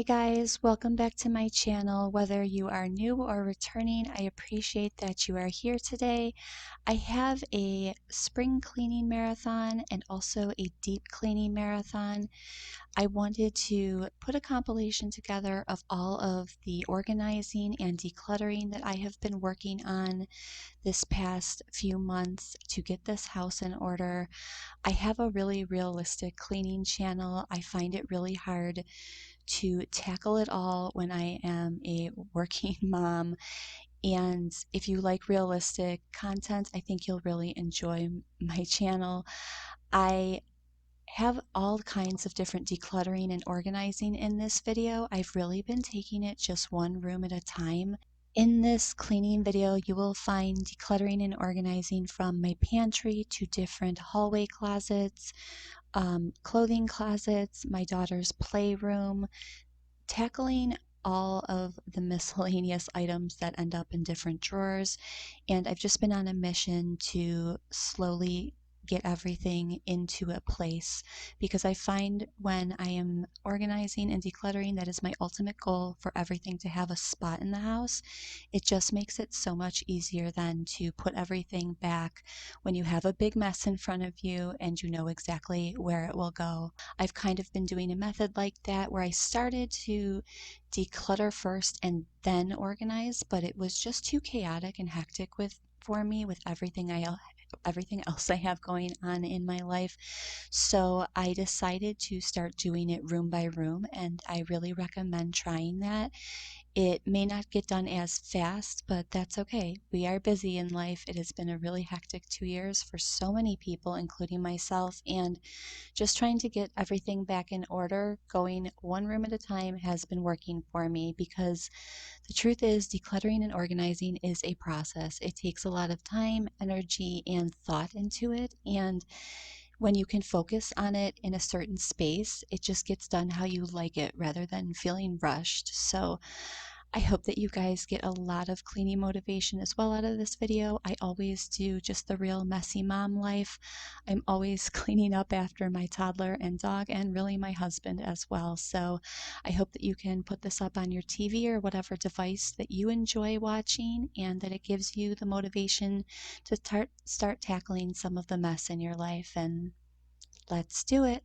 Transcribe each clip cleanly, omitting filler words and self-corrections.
Hi guys, welcome back to my channel. Whether you are new or returning, I appreciate that you are here today. I have a spring cleaning marathon and also a deep cleaning marathon. I wanted to put a compilation together of all of the organizing and decluttering that I have been working on this past few months to get this house in order. I have a really realistic cleaning channel. I find it really hard to tackle it all when I am a working mom. And if you like realistic content, I think you'll really enjoy my channel. I have all kinds of different decluttering and organizing in this video. I've really been taking it just one room at a time. In this cleaning video, you will find decluttering and organizing from my pantry to different hallway closets, clothing closets, my daughter's playroom, tackling all of the miscellaneous items that end up in different drawers. And I've just been on a mission to slowly get everything into a place because I find when I am organizing and decluttering, that is my ultimate goal, for everything to have a spot in the house. It just makes it so much easier than to put everything back when you have a big mess in front of you and you know exactly where it will go. I've kind of been doing a method like that where I started to declutter first and then organize, but it was just too chaotic and hectic for me with everything else I have going on in my life. So I decided to start doing it room by room, and I really recommend trying that. It may not get done as fast, but that's okay. We are busy in life. It has been a really hectic 2 years for so many people, including myself, and just trying to get everything back in order, going one room at a time, has been working for me because the truth is, decluttering and organizing is a process. It takes a lot of time, energy, and thought into it. And when you can focus on it in a certain space, it just gets done how you like it rather than feeling rushed. So I hope that you guys get a lot of cleaning motivation as well out of this video. I always do just the real messy mom life. I'm always cleaning up after my toddler and dog, and really my husband as well. So I hope that you can put this up on your TV or whatever device that you enjoy watching, and that it gives you the motivation to start tackling some of the mess in your life. And let's do it.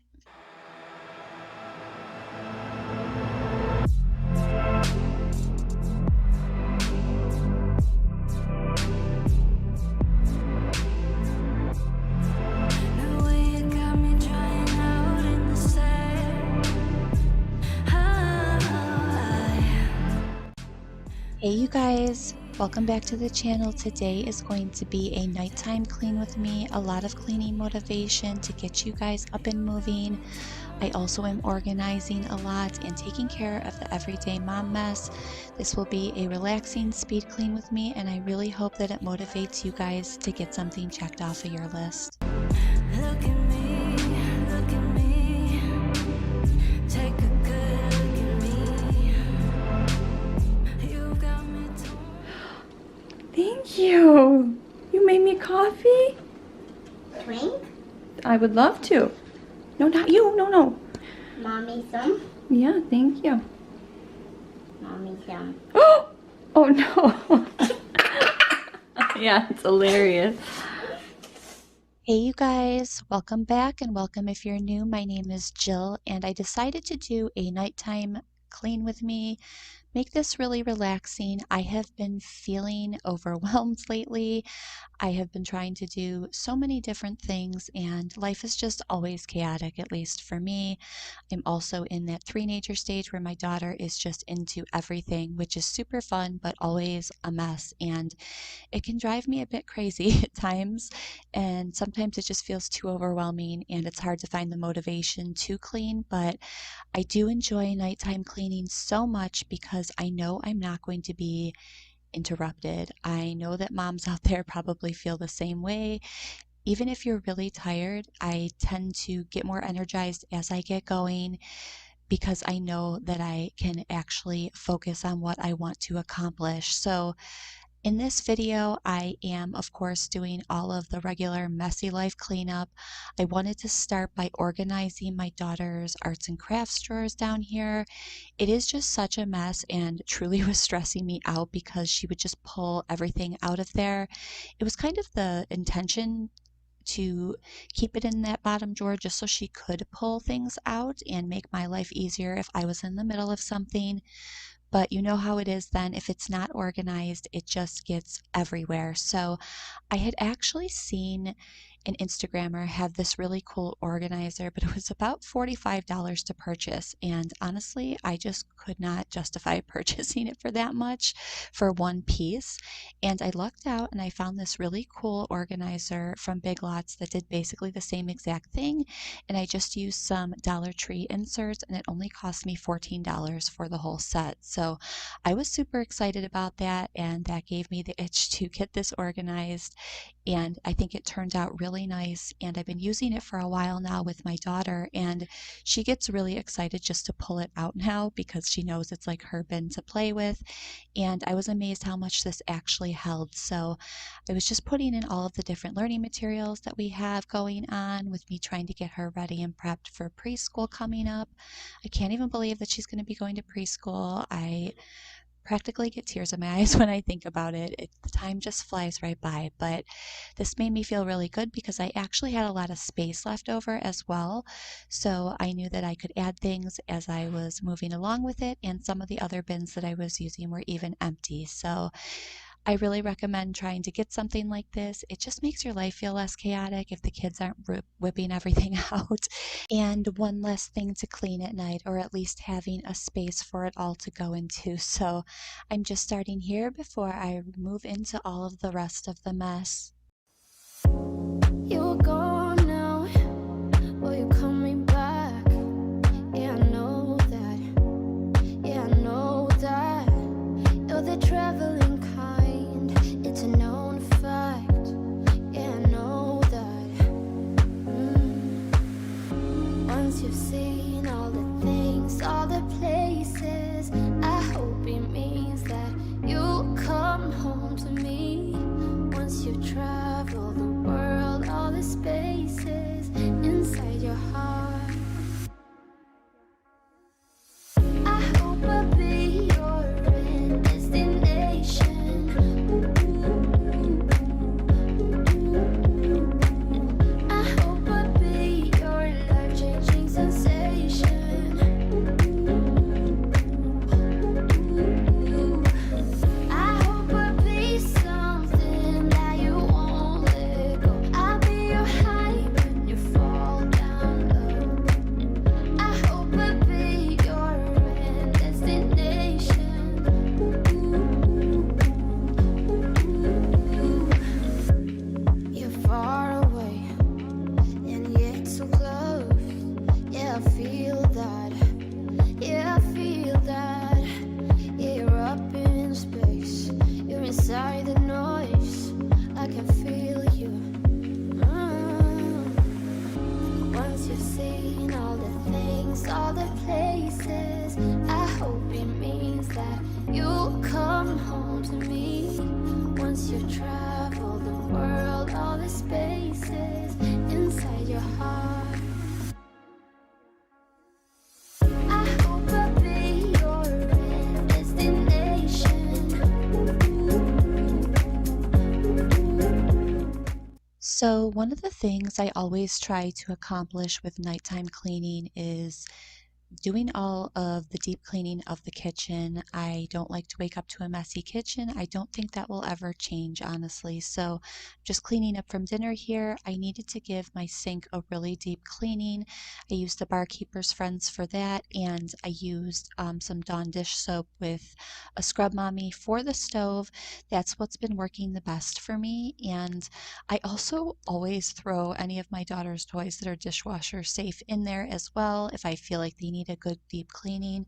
Hey you guys, welcome back to the channel. Today is going to be a nighttime clean with me, a lot of cleaning motivation to get you guys up and moving. I also am organizing a lot and taking care of the everyday mom mess. This will be a relaxing speed clean with me, and I really hope that it motivates you guys to get something checked off of your list. Look at me, look at me. Take a good look at me. You got me Thank you. You made me coffee? Drink? I would love to. No, not you. No. Mommy some? Yeah, thank you. Mommy some. Oh no. Yeah, it's hilarious. Hey you guys, welcome back, and welcome if you're new. My name is Jill, and I decided to do a nighttime clean with me. Make this really relaxing. I have been feeling overwhelmed lately. I have been trying to do so many different things, and life is just always chaotic, at least for me. I'm also in that teenager stage where my daughter is just into everything, which is super fun, but always a mess. And it can drive me a bit crazy at times, and sometimes it just feels too overwhelming and it's hard to find the motivation to clean. But I do enjoy nighttime cleaning so much because I know I'm not going to be interrupted. I know that moms out there probably feel the same way. Even if you're really tired, I tend to get more energized as I get going because I know that I can actually focus on what I want to accomplish. So In this video, I am, of course, doing all of the regular messy life cleanup. I wanted to start by organizing my daughter's arts and crafts drawers down here. It is just such a mess and truly was stressing me out because she would just pull everything out of there. It was kind of the intention to keep it in that bottom drawer just so she could pull things out and make my life easier if I was in the middle of something. But you know how it is then, if it's not organized, it just gets everywhere. So I had actually seen an Instagrammer have this really cool organizer, but it was about $45 to purchase. And honestly, I just could not justify purchasing it for that much for one piece. And I lucked out and I found this really cool organizer from Big Lots that did basically the same exact thing. And I just used some Dollar Tree inserts and it only cost me $14 for the whole set. So I was super excited about that, and that gave me the itch to get this organized, and I think it turned out really nice. And I've been using it for a while now with my daughter, and she gets really excited just to pull it out now because she knows it's like her bin to play with. And I was amazed how much this actually held. So I was just putting in all of the different learning materials that we have going on with me trying to get her ready and prepped for preschool coming up. I can't even believe that she's going to be going to preschool. I practically get tears in my eyes when I think about it. The time just flies right by, but this made me feel really good because I actually had a lot of space left over as well. So I knew that I could add things as I was moving along with it, and some of the other bins that I was using were even empty. So I really recommend trying to get something like this. It just makes your life feel less chaotic if the kids aren't whipping everything out. And one less thing to clean at night, or at least having a space for it all to go into. So I'm just starting here before I move into all of the rest of the mess. You're gone now, will you coming back? Yeah, I know that, yeah, I know that. You're the traveling kind, it's a known fact. Yeah, I know that. Once you've seen all the things, all the places, I hope it means that you'll come home to me. Once you've traveled the world, all the spaces inside your heart, I hope I'll be your end destination. I hope I'll be your life-changing sensation. I hope I'll be something that you won't let go. I'll be your high when you fall down low. I hope I'll be your end destination. You're far away and yet so close. Yeah, I feel that. Yeah, I feel that. Yeah, you're up in space. You're inside the noise. I can feel you. Once you've seen all the things, all the places, I hope it means that you'll come home to me. Once you've traveled the world, all the spaces inside your heart, I hope I'll be your end destination. So one of the things I always try to accomplish with nighttime cleaning is doing all of the deep cleaning of the kitchen. I don't like to wake up to a messy kitchen. I don't think that will ever change, honestly. So just cleaning up from dinner here, I needed to give my sink a really deep cleaning. I used the Barkeeper's Friends for that, and I used some Dawn dish soap with a Scrub Mommy for the stove. That's what's been working the best for me. And I also always throw any of my daughter's toys that are dishwasher safe in there as well if I feel like they need need a good deep cleaning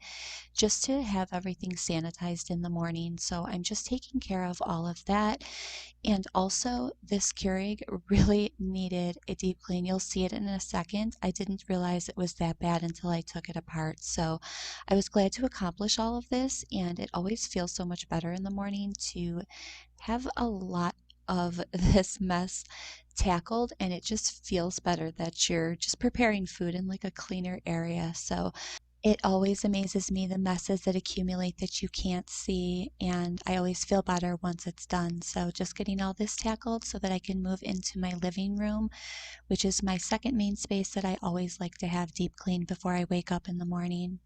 just to have everything sanitized in the morning. So I'm just taking care of all of that. And also, this Keurig really needed a deep clean. You'll see it in a second. I didn't realize it was that bad until I took it apart. So I was glad to accomplish all of this, and it always feels so much better in the morning to have a lot of this mess tackled, and it just feels better that you're just preparing food in like a cleaner area. So it always amazes me the messes that accumulate that you can't see, and I always feel better once it's done. So just getting all this tackled so that I can move into my living room, which is my second main space that I always like to have deep cleaned before I wake up in the morning.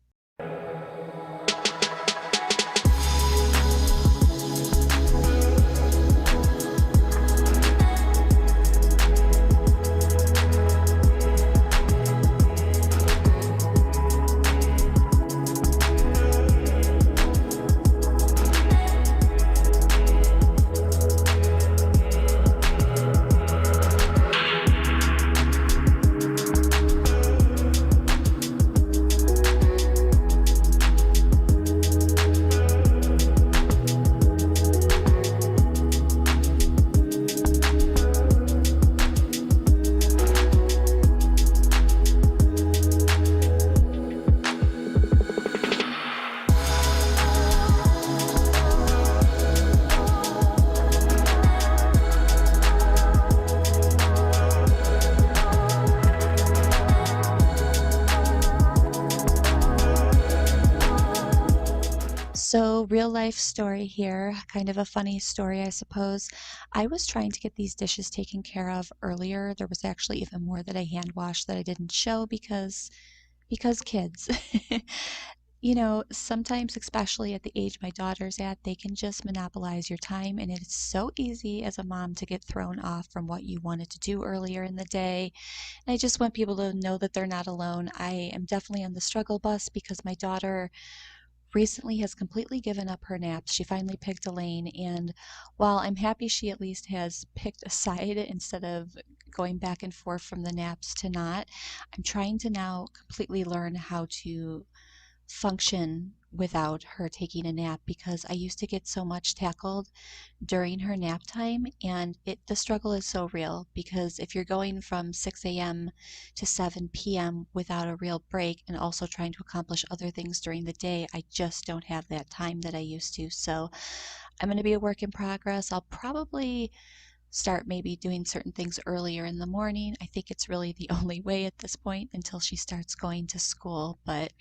So, real life story here, kind of a funny story, I suppose. I was trying to get these dishes taken care of earlier. There was actually even more that I hand washed that I didn't show because kids. You know, sometimes, especially at the age my daughter's at, they can just monopolize your time, and it is so easy as a mom to get thrown off from what you wanted to do earlier in the day. And I just want people to know that they're not alone. I am definitely on the struggle bus because my daughter recently has completely given up her naps. She finally picked a lane, and while I'm happy she at least has picked a side instead of going back and forth from the naps to not, I'm trying to now completely learn how to function without her taking a nap because I used to get so much tackled during her nap time, and the struggle is so real because if you're going from 6 a.m. to 7 p.m. without a real break and also trying to accomplish other things during the day, I just don't have that time that I used to. So I'm going to be a work in progress. I'll probably start maybe doing certain things earlier in the morning. I think it's really the only way at this point until she starts going to school. But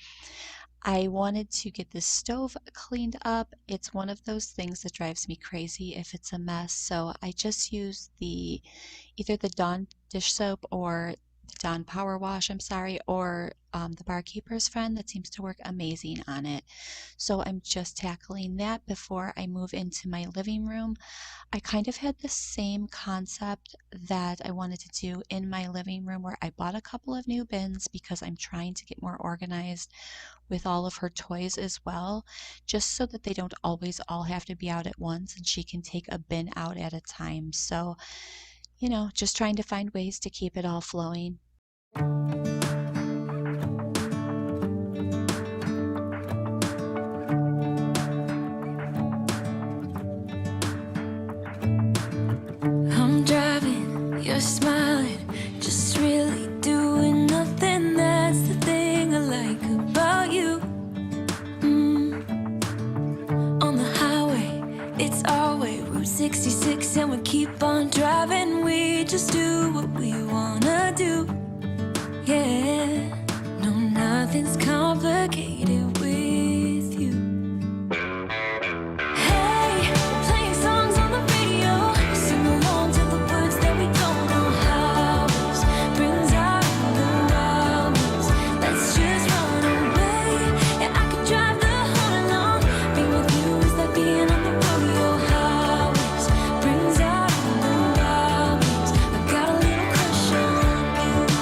I wanted to get this stove cleaned up. It's one of those things that drives me crazy if it's a mess. So I just use either the Dawn dish soap or the Dawn Power Wash, I'm sorry, or the Barkeeper's Friend that seems to work amazing on it. So I'm just tackling that before I move into my living room. I kind of had the same concept that I wanted to do in my living room where I bought a couple of new bins because I'm trying to get more organized with all of her toys as well, just so that they don't always all have to be out at once and she can take a bin out at a time. So, you know, just trying to find ways to keep it all flowing. I'm driving, you're smiling, just really doing nothing. That's the thing I like about you. On the highway, it's our way, Route 66, and we keep on driving. We just do what we wanna do. Yeah, no, nothing's complicated with you. Hey, playing songs on the radio, sing along to the words that we don't know how. This brings out the wildness. Let's just run away. Yeah, I could drive the whole along. Being with you is like being on the rodeo highways. Brings out the wildness. I got a little crush on you.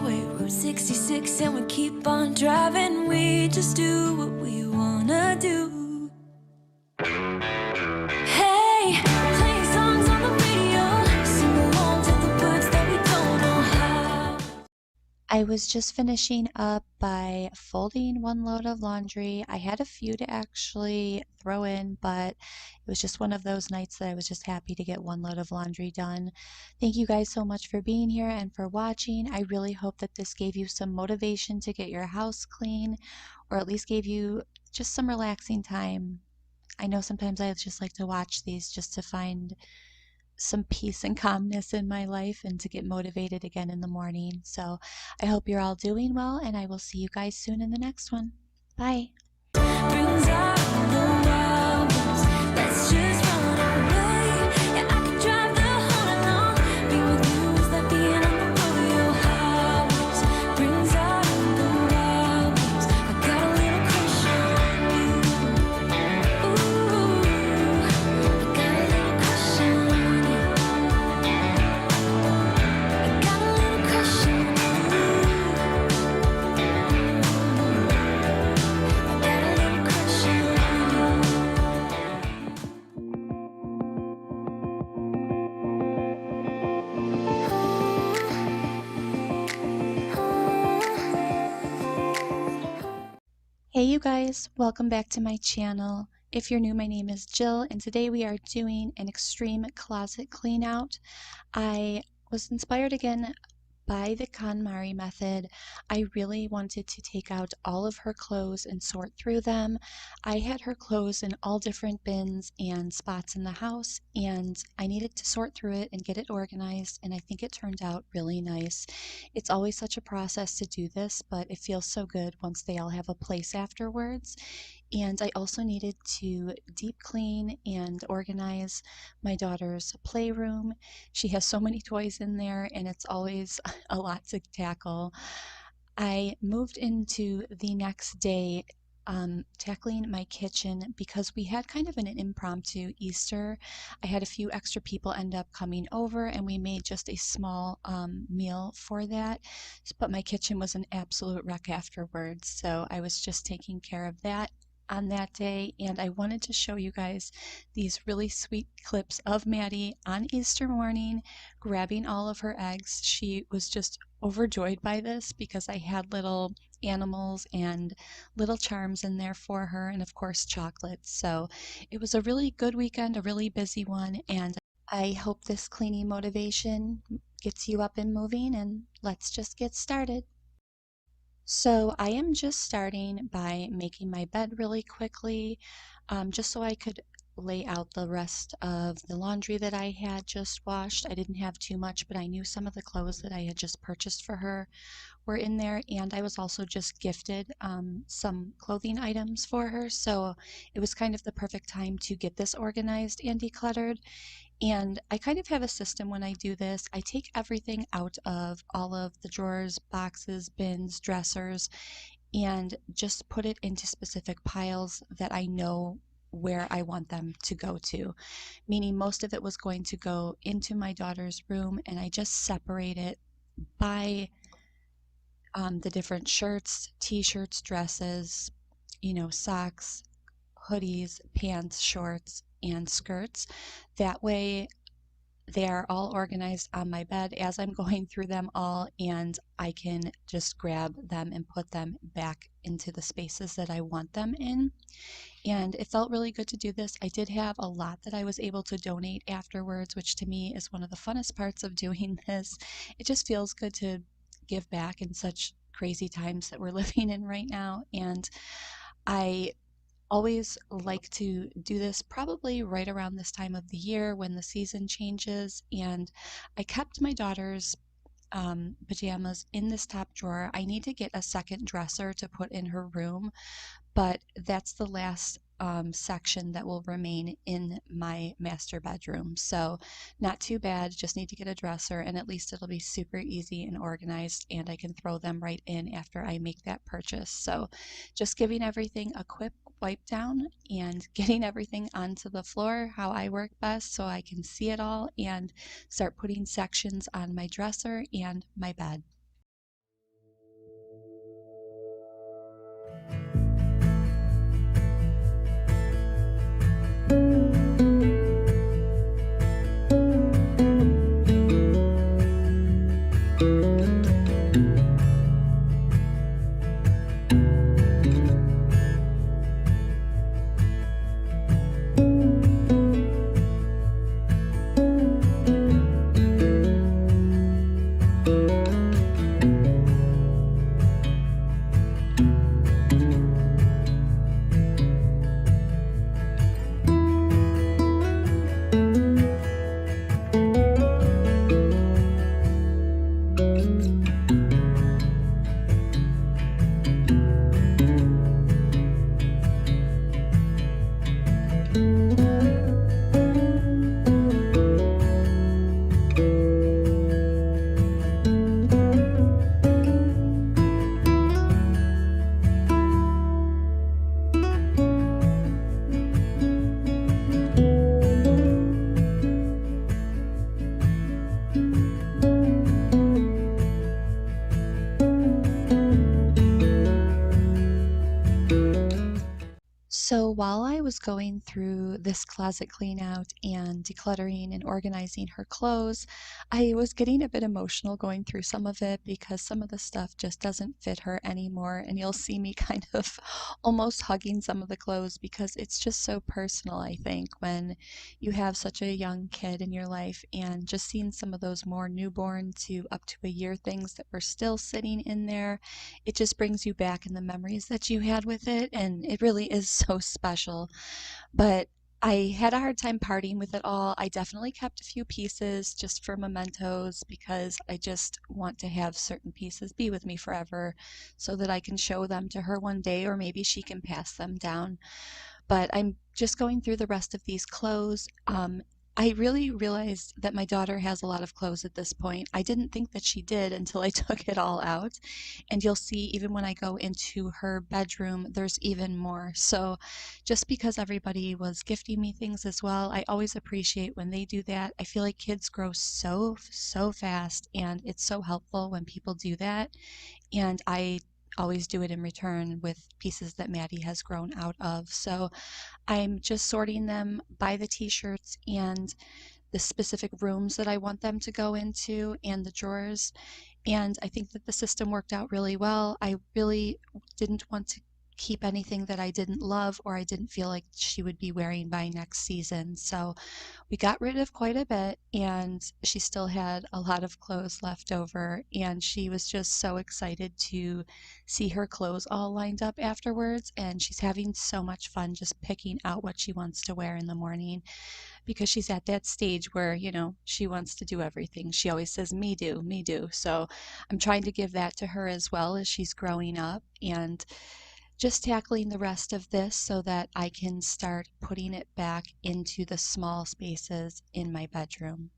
highway, Route 66, and we keep on driving. We just do what we wanna do. Hey, playing songs on the radio, sing along to the words that we don't know how. I was just finishing up by folding one load of laundry. I had a few to actually throw in, but it was just one of those nights that I was just happy to get one load of laundry done. Thank you guys so much for being here and for watching. I really hope that this gave you some motivation to get your house clean, or at least gave you just some relaxing time. I know sometimes I just like to watch these just to find some peace and calmness in my life and to get motivated again in the morning. So I hope you're all doing well, and I will see you guys soon in the next one. Bye. Brings out the wild ones. Let's just run away. Yeah, I could drive the whole night long. Be with you is like being on the rodeo highways. Brings out the wild ones. I got a little crush on you. Ooh, I got a little crush on you. I got a little crush on you. Hey you guys, welcome back to my channel. If you're new, my name is Jill, and today we are doing an extreme closet clean out. I was inspired again by the KonMari method. I really wanted to take out all of her clothes and sort through them. I had her clothes in all different bins and spots in the house, and I needed to sort through it and get it organized, and I think it turned out really nice. It's always such a process to do this, but it feels so good once they all have a place afterwards. And I also needed to deep clean and organize my daughter's playroom. She has so many toys in there, and it's always a lot to tackle. I moved into the next day tackling my kitchen because we had kind of an impromptu Easter. I had a few extra people end up coming over, and we made just a small meal for that. But my kitchen was an absolute wreck afterwards, so I was just taking care of that on that day, and I wanted to show you guys these really sweet clips of Maddie on Easter morning grabbing all of her eggs. She was just overjoyed by this because I had little animals and little charms in there for her, and of course chocolates. So it was a really good weekend, a really busy one, and I hope this cleaning motivation gets you up and moving, and let's just get started. So I am just starting by making my bed really quickly, just so I could lay out the rest of the laundry that I had just washed. I didn't have too much, but I knew some of the clothes that I had just purchased for her were in there, and I was also just gifted some clothing items for her, so it was kind of the perfect time to get this organized and decluttered. And I kind of have a system when I do this. I take everything out of all of the drawers, boxes, bins, dressers, and just put it into specific piles that I know where I want them to go to. Meaning most of it was going to go into my daughter's room, and I just separate it by the different shirts, t-shirts, dresses, socks, hoodies, pants, shorts, and skirts. That way they are all organized on my bed as I'm going through them all, and I can just grab them and put them back into the spaces that I want them in. And it felt really good to do this. I did have a lot that I was able to donate afterwards, which to me is one of the funnest parts of doing this. It just feels good to give back in such crazy times that we're living in right now. And I always like to do this probably right around this time of the year when the season changes. And I kept my daughter's pajamas in this top drawer. I need to get a second dresser to put in her room, but that's the last section that will remain in my master bedroom. So not too bad, just need to get a dresser, and at least it'll be super easy and organized, and I can throw them right in after I make that purchase. So just giving everything a quick wipe down and getting everything onto the floor how I work best so I can see it all and start putting sections on my dresser and my bed. So while I was going through this closet clean out and decluttering and organizing her clothes, I was getting a bit emotional going through some of it because some of the stuff just doesn't fit her anymore. And you'll see me kind of almost hugging some of the clothes because it's just so personal, I think, when you have such a young kid in your life and just seeing some of those more newborn to up to a year things that were still sitting in there, it just brings you back in the memories that you had with it, and it really is so special. But I had a hard time parting with it all. I definitely kept a few pieces just for mementos because I just want to have certain pieces be with me forever so that I can show them to her one day, or maybe she can pass them down. But I'm just going through the rest of these clothes. I really realized that my daughter has a lot of clothes at this point. I didn't think that she did until I took it all out. And you'll see even when I go into her bedroom, there's even more. So just because everybody was gifting me things as well, I always appreciate when they do that. I feel like kids grow so fast, and it's so helpful when people do that. And I always do it in return with pieces that Maddie has grown out of. So I'm just sorting them by the t-shirts and the specific rooms that I want them to go into and the drawers. And I think that the system worked out really well. I really didn't want to keep anything that I didn't love or I didn't feel like she would be wearing by next season. So we got rid of quite a bit, and she still had a lot of clothes left over. And she was just so excited to see her clothes all lined up afterwards. And she's having so much fun just picking out what she wants to wear in the morning because she's at that stage where, she wants to do everything. She always says, me do, me do. So I'm trying to give that to her as well as she's growing up, and just tackling the rest of this so that I can start putting it back into the small spaces in my bedroom.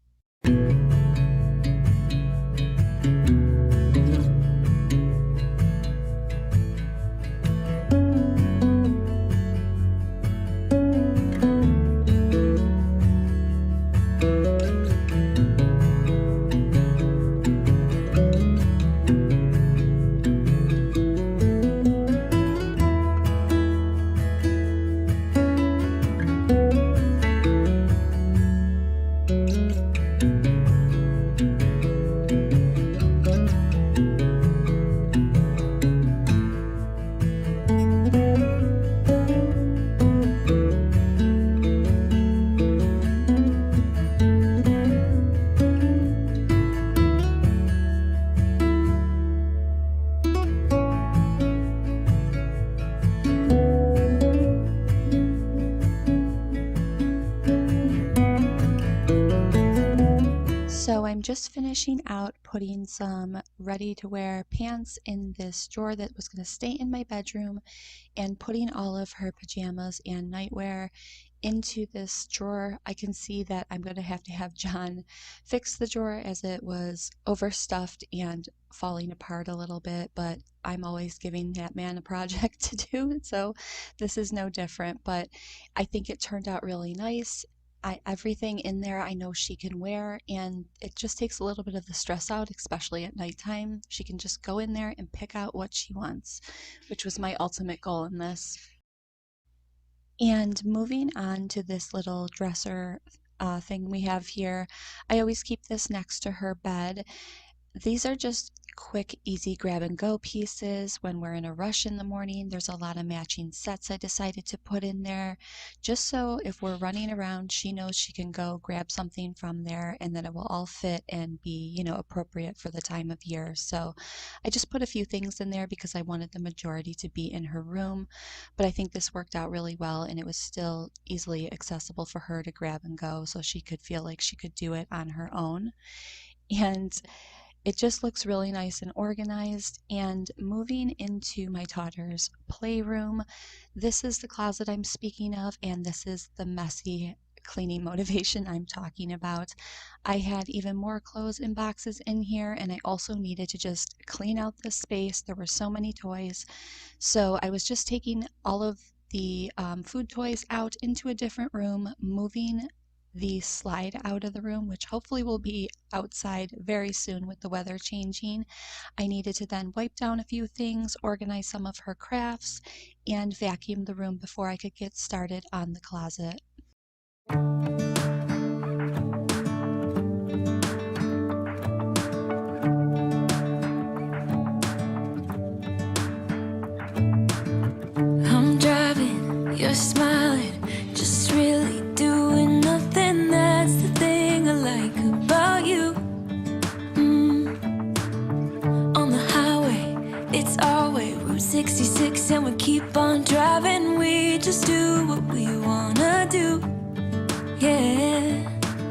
So I'm just finishing out putting some ready to wear pants in this drawer that was going to stay in my bedroom, and putting all of her pajamas and nightwear into this drawer. I can see that I'm going to have John fix the drawer as it was overstuffed and falling apart a little bit, but I'm always giving that man a project to do, so this is no different. But I think it turned out really nice. Everything in there I know she can wear, and it just takes a little bit of the stress out, especially at nighttime. She can just go in there and pick out what she wants, which was my ultimate goal in this. And moving on to this little dresser thing we have here, I always keep this next to her bed. These are just quick, easy grab and go pieces when we're in a rush in the morning. There's a lot of matching sets I decided to put in there, just so if we're running around, she knows she can go grab something from there and that it will all fit and be, appropriate for the time of year. So I just put a few things in there because I wanted the majority to be in her room, but I think this worked out really well, and it was still easily accessible for her to grab and go so she could feel like she could do it on her own. And it just looks really nice and organized. And moving into my daughter's playroom, this is the closet I'm speaking of, and this is the messy cleaning motivation I'm talking about. I had even more clothes in boxes in here, and I also needed to just clean out this space. There were so many toys. So I was just taking all of the food toys out into a different room, moving the slide out of the room, which hopefully will be outside very soon with the weather changing. I needed to then wipe down a few things, organize some of her crafts, and vacuum the room before I could get started on the closet. I'm driving, you're smiling, just really doing nothing. That's the thing I like about you. On the highway, it's our way, Route 66, and we keep on driving. We just do what we wanna do. Yeah,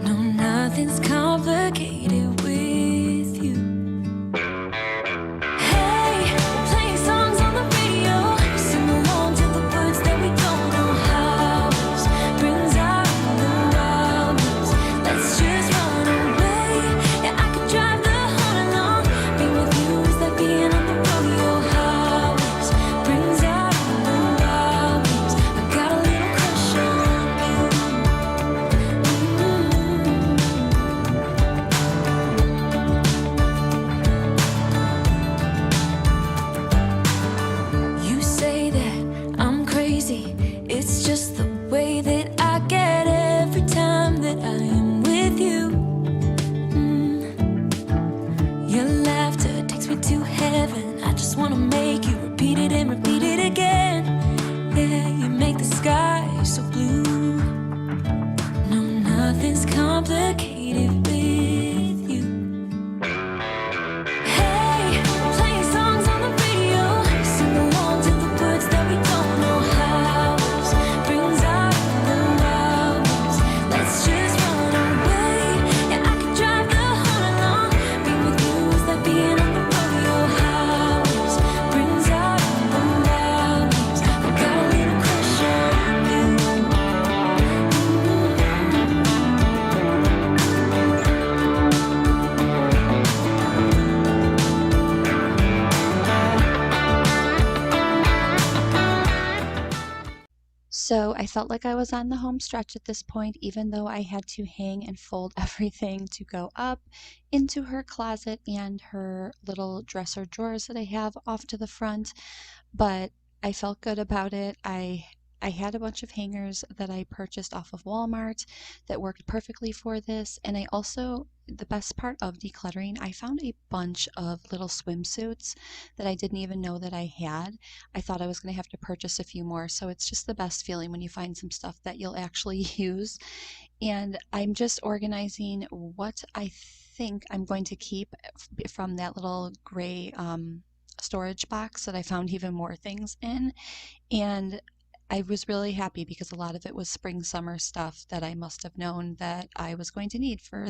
no, nothing's complicated with you. Hey, playing songs on the radio, sing along to the words that we don't know how. Brings out the wildness. Let's just run away. Yeah, I could drive the whole night long. Being with you is like being on the rodeo highways. Brings out the wildness. I got a little crush on you. You say that I'm crazy. It's just the way that I get every time that I am with you. Your laughter takes me to heaven. I just wanna make you repeat it and repeat it again. Yeah, you make the sky so blue. No, nothing's complicated with you. Hey, playing songs on the radio, sing along to the words that we don't know how. Brings out the wildness. Let's just run away. Yeah, I could drive the whole night long. Being with you is like being on the rodeo highways. Brings out the wildness. I got a little crush on you. So I felt like I was on the home stretch at this point, even though I had to hang and fold everything to go up into her closet and her little dresser drawers that I have off to the front. But I felt good about it. I had a bunch of hangers that I purchased off of Walmart that worked perfectly for this. And I also, the best part of decluttering, I found a bunch of little swimsuits that I didn't even know that I had. I thought I was going to have to purchase a few more. So it's just the best feeling when you find some stuff that you'll actually use. And I'm just organizing what I think I'm going to keep from that little gray storage box that I found even more things in. And I was really happy because a lot of it was spring summer stuff that I must have known that I was going to need for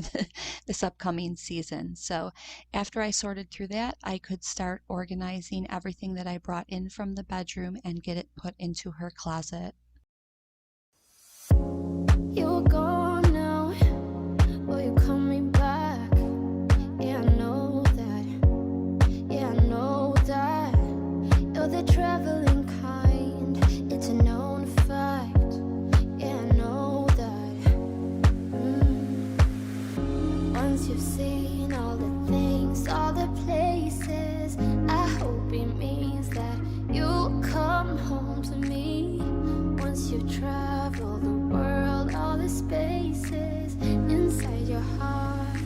this upcoming season. So after I sorted through that, I could start organizing everything that I brought in from the bedroom and get it put into her closet. You're gone now, will you coming back? Yeah, I know that. Yeah, I know that. You're the traveling kind. It's a known fact. Yeah, I know that. Once you've seen all the things, all the places, I hope it means that you'll come home to me. Once you travel the world, all the spaces inside your heart,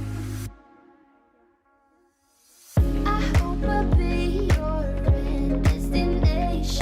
I hope I'll be your end destination.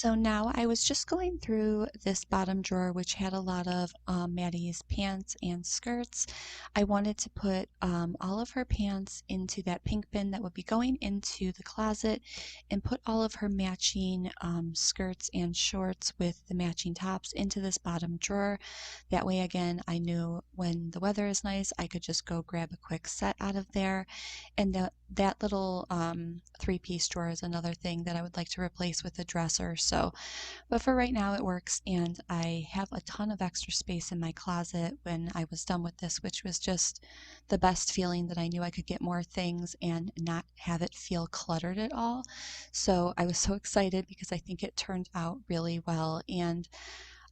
So now I was just going through this bottom drawer, which had a lot of Maddie's pants and skirts. I wanted to put all of her pants into that pink bin that would be going into the closet, and put all of her matching skirts and shorts with the matching tops into this bottom drawer. That way, again, I knew when the weather is nice, I could just go grab a quick set out of there. And that little three-piece drawer is another thing that I would like to replace with a dresser. So, but for right now it works, and I have a ton of extra space in my closet when I was done with this, which was just the best feeling that I knew I could get more things and not have it feel cluttered at all. So I was so excited because I think it turned out really well, and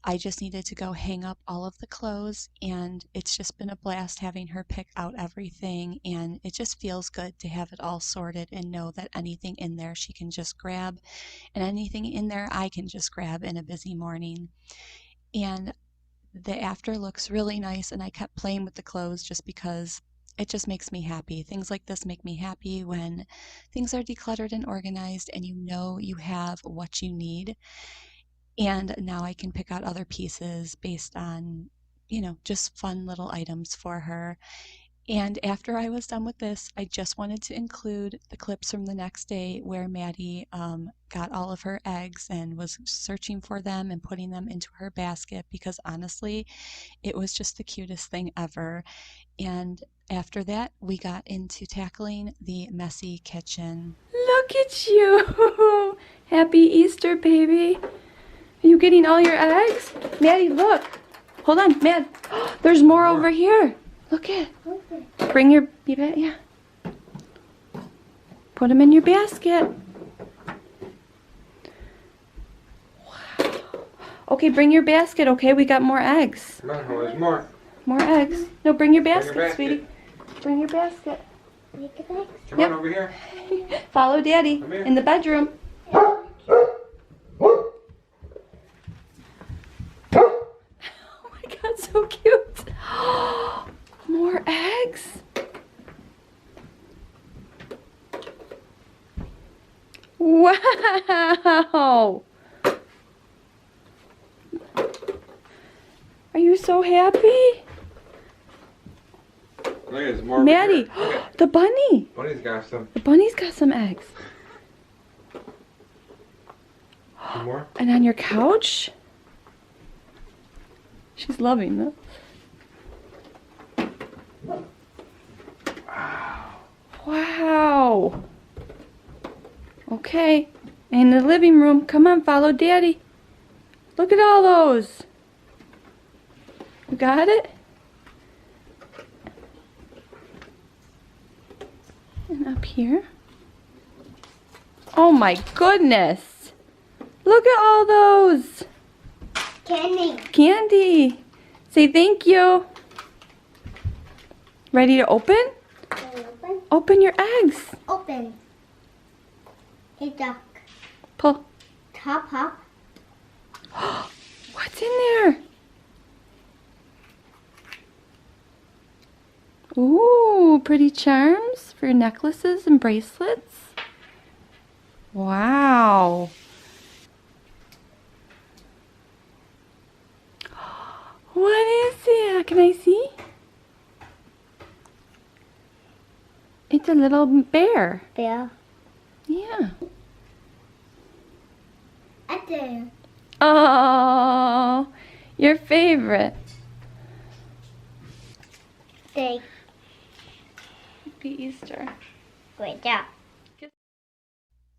I just needed to go hang up all of the clothes, and it's just been a blast having her pick out everything, and it just feels good to have it all sorted and know that anything in there she can just grab, and anything in there I can just grab in a busy morning. And the after looks really nice, and I kept playing with the clothes just because it just makes me happy. Things like this make me happy when things are decluttered and organized and you know you have what you need. And now I can pick out other pieces based on, just fun little items for her. And after I was done with this, I just wanted to include the clips from the next day where Maddie got all of her eggs and was searching for them and putting them into her basket, because honestly, it was just the cutest thing ever. And after that, we got into tackling the messy kitchen. Look at you. Happy Easter, baby. Are you getting all your eggs? Maddie, look. Hold on, Mad. There's more over here. Look at. Bring your, yeah. Put them in your basket. Wow. Okay, bring your basket, okay? We got more eggs. Come on, there's more. More eggs. No, bring your basket, basket. sweetie. Bring your basket. Come Yep. on over here. Follow Daddy Come here. in the bedroom. Oh my God, so cute. More eggs. Wow. Are you so happy? Look, there's more. Maddie, Over here. the bunny. Bunny's got some. The bunny's got some eggs. Some more? And on your couch? She's loving it. Wow. Wow. Okay. In the living room. Come on, follow Daddy. Look at all those. You got it? And up here. Oh my goodness. Look at all those. Candy. Candy. Say thank you. Ready to open? Open. Open your eggs. Open. A duck. Pull. Top up. What's in there? Ooh, pretty charms for necklaces and bracelets. Wow. What is it? Can I see? It's a little bear. Bear. Yeah. At the Oh, your favorite. steak. Happy Easter. Great job.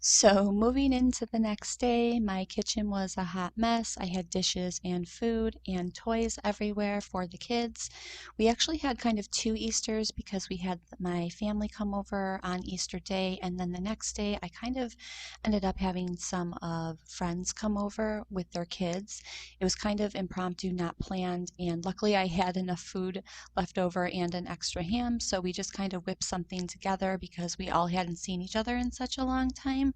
So moving into the next day, my kitchen was a hot mess. I had dishes and food and toys everywhere for the kids. We actually had kind of two Easters because we had my family come over on Easter Day, and then the next day I kind of ended up having some of friends come over with their kids. It was kind of impromptu, not planned, and luckily I had enough food left over and an extra ham, so we just kind of whipped something together because we all hadn't seen each other in such a long time.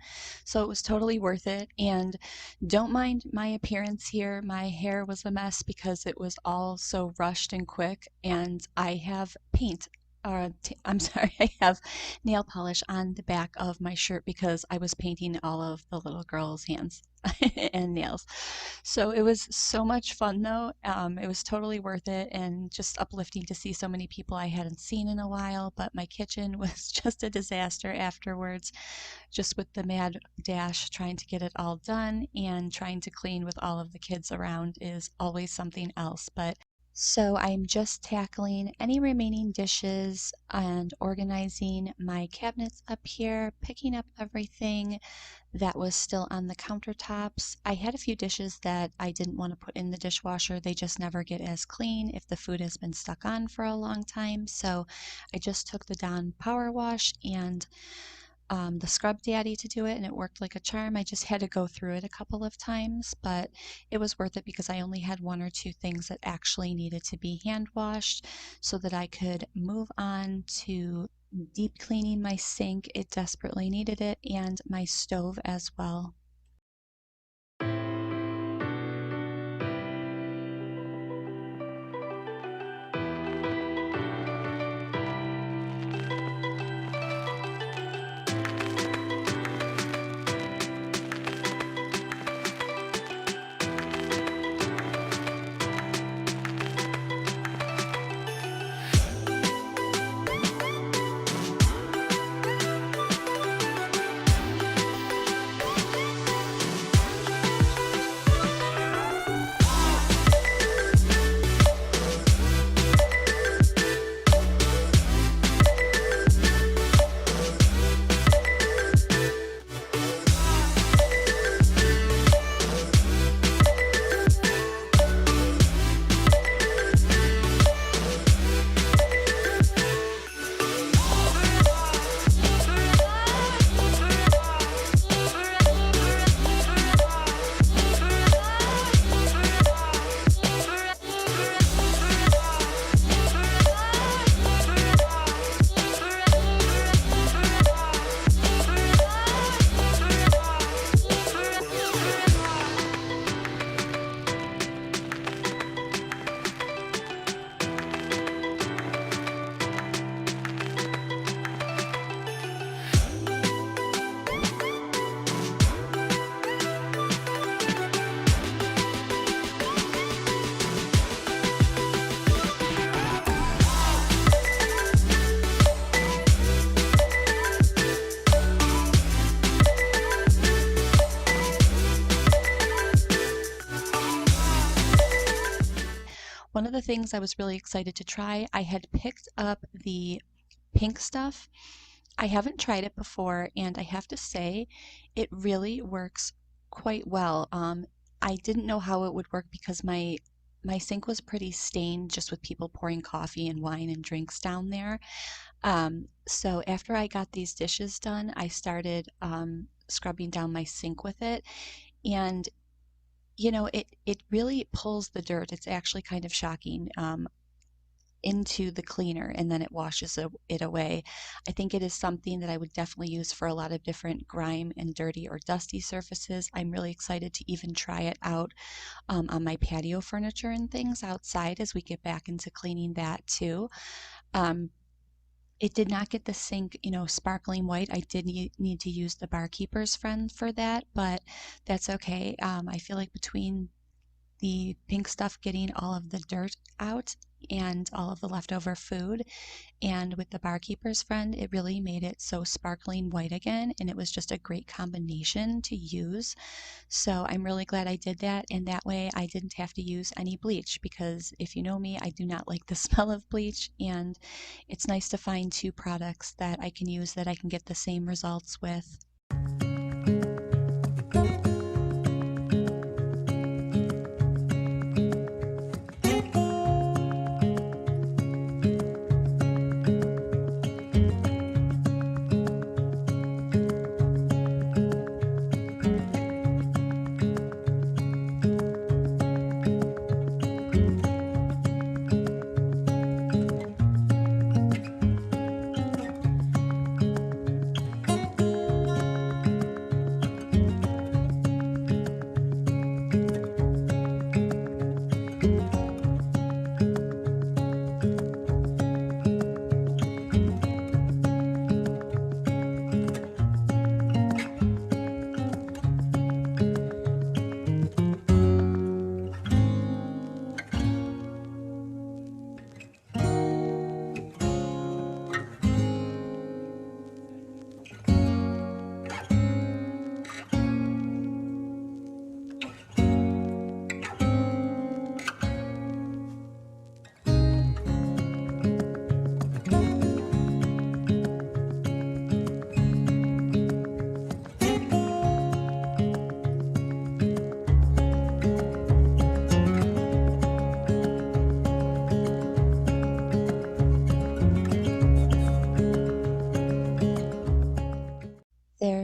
So it was totally worth it. And don't mind my appearance here. My hair was a mess because it was all so rushed and quick, and I have paint I'm sorry, I have nail polish on the back of my shirt because I was painting all of the little girls' hands and nails. So it was so much fun though. It was totally worth it and just uplifting to see so many people I hadn't seen in a while. But my kitchen was just a disaster afterwards, just with the mad dash trying to get it all done and trying to clean with all of the kids around is always something else. But so I'm just tackling any remaining dishes and organizing my cabinets up here, picking up everything that was still on the countertops. I had a few dishes that I didn't want to put in the dishwasher. They just never get as clean if the food has been stuck on for a long time. So I just took the Dawn Power Wash and the Scrub Daddy to do it, and it worked like a charm. I just had to go through it a couple of times, but it was worth it because I only had one or two things that actually needed to be hand washed so that I could move on to deep cleaning my sink. It desperately needed it, and my stove as well. One of the things I was really excited to try, I had picked up the pink stuff. I haven't tried it before, and I have to say, it really works quite well. I didn't know how it would work because my sink was pretty stained just with people pouring coffee and wine and drinks down there. So after I got these dishes done, I started scrubbing down my sink with it, and it really pulls the dirt. It's actually kind of shocking. Into the cleaner and then it washes it away. I think it is something that I would definitely use for a lot of different grime and dirty or dusty surfaces. I'm really excited to even try it out on my patio furniture and things outside as we get back into cleaning that too. It did not get the sink, sparkling white. I did need to use the barkeeper's friend for that, but that's okay. I feel like between the pink stuff getting all of the dirt out and all of the leftover food, and with the barkeeper's friend, it really made it so sparkling white again, and it was just a great combination to use. So I'm really glad I did that, and that way I didn't have to use any bleach, because if you know me, I do not like the smell of bleach, and it's nice to find two products that I can use that I can get the same results with.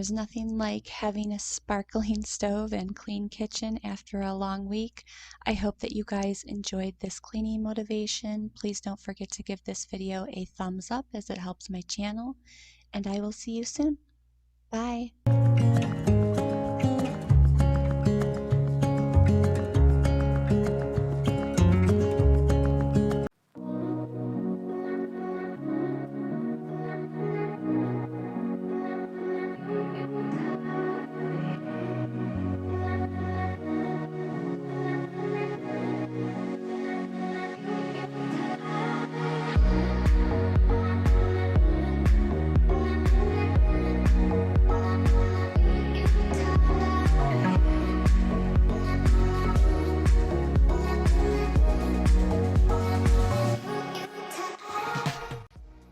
There's nothing like having a sparkling stove and clean kitchen after a long week. I hope that you guys enjoyed this cleaning motivation. Please don't forget to give this video a thumbs up as it helps my channel, and I will see you soon. Bye.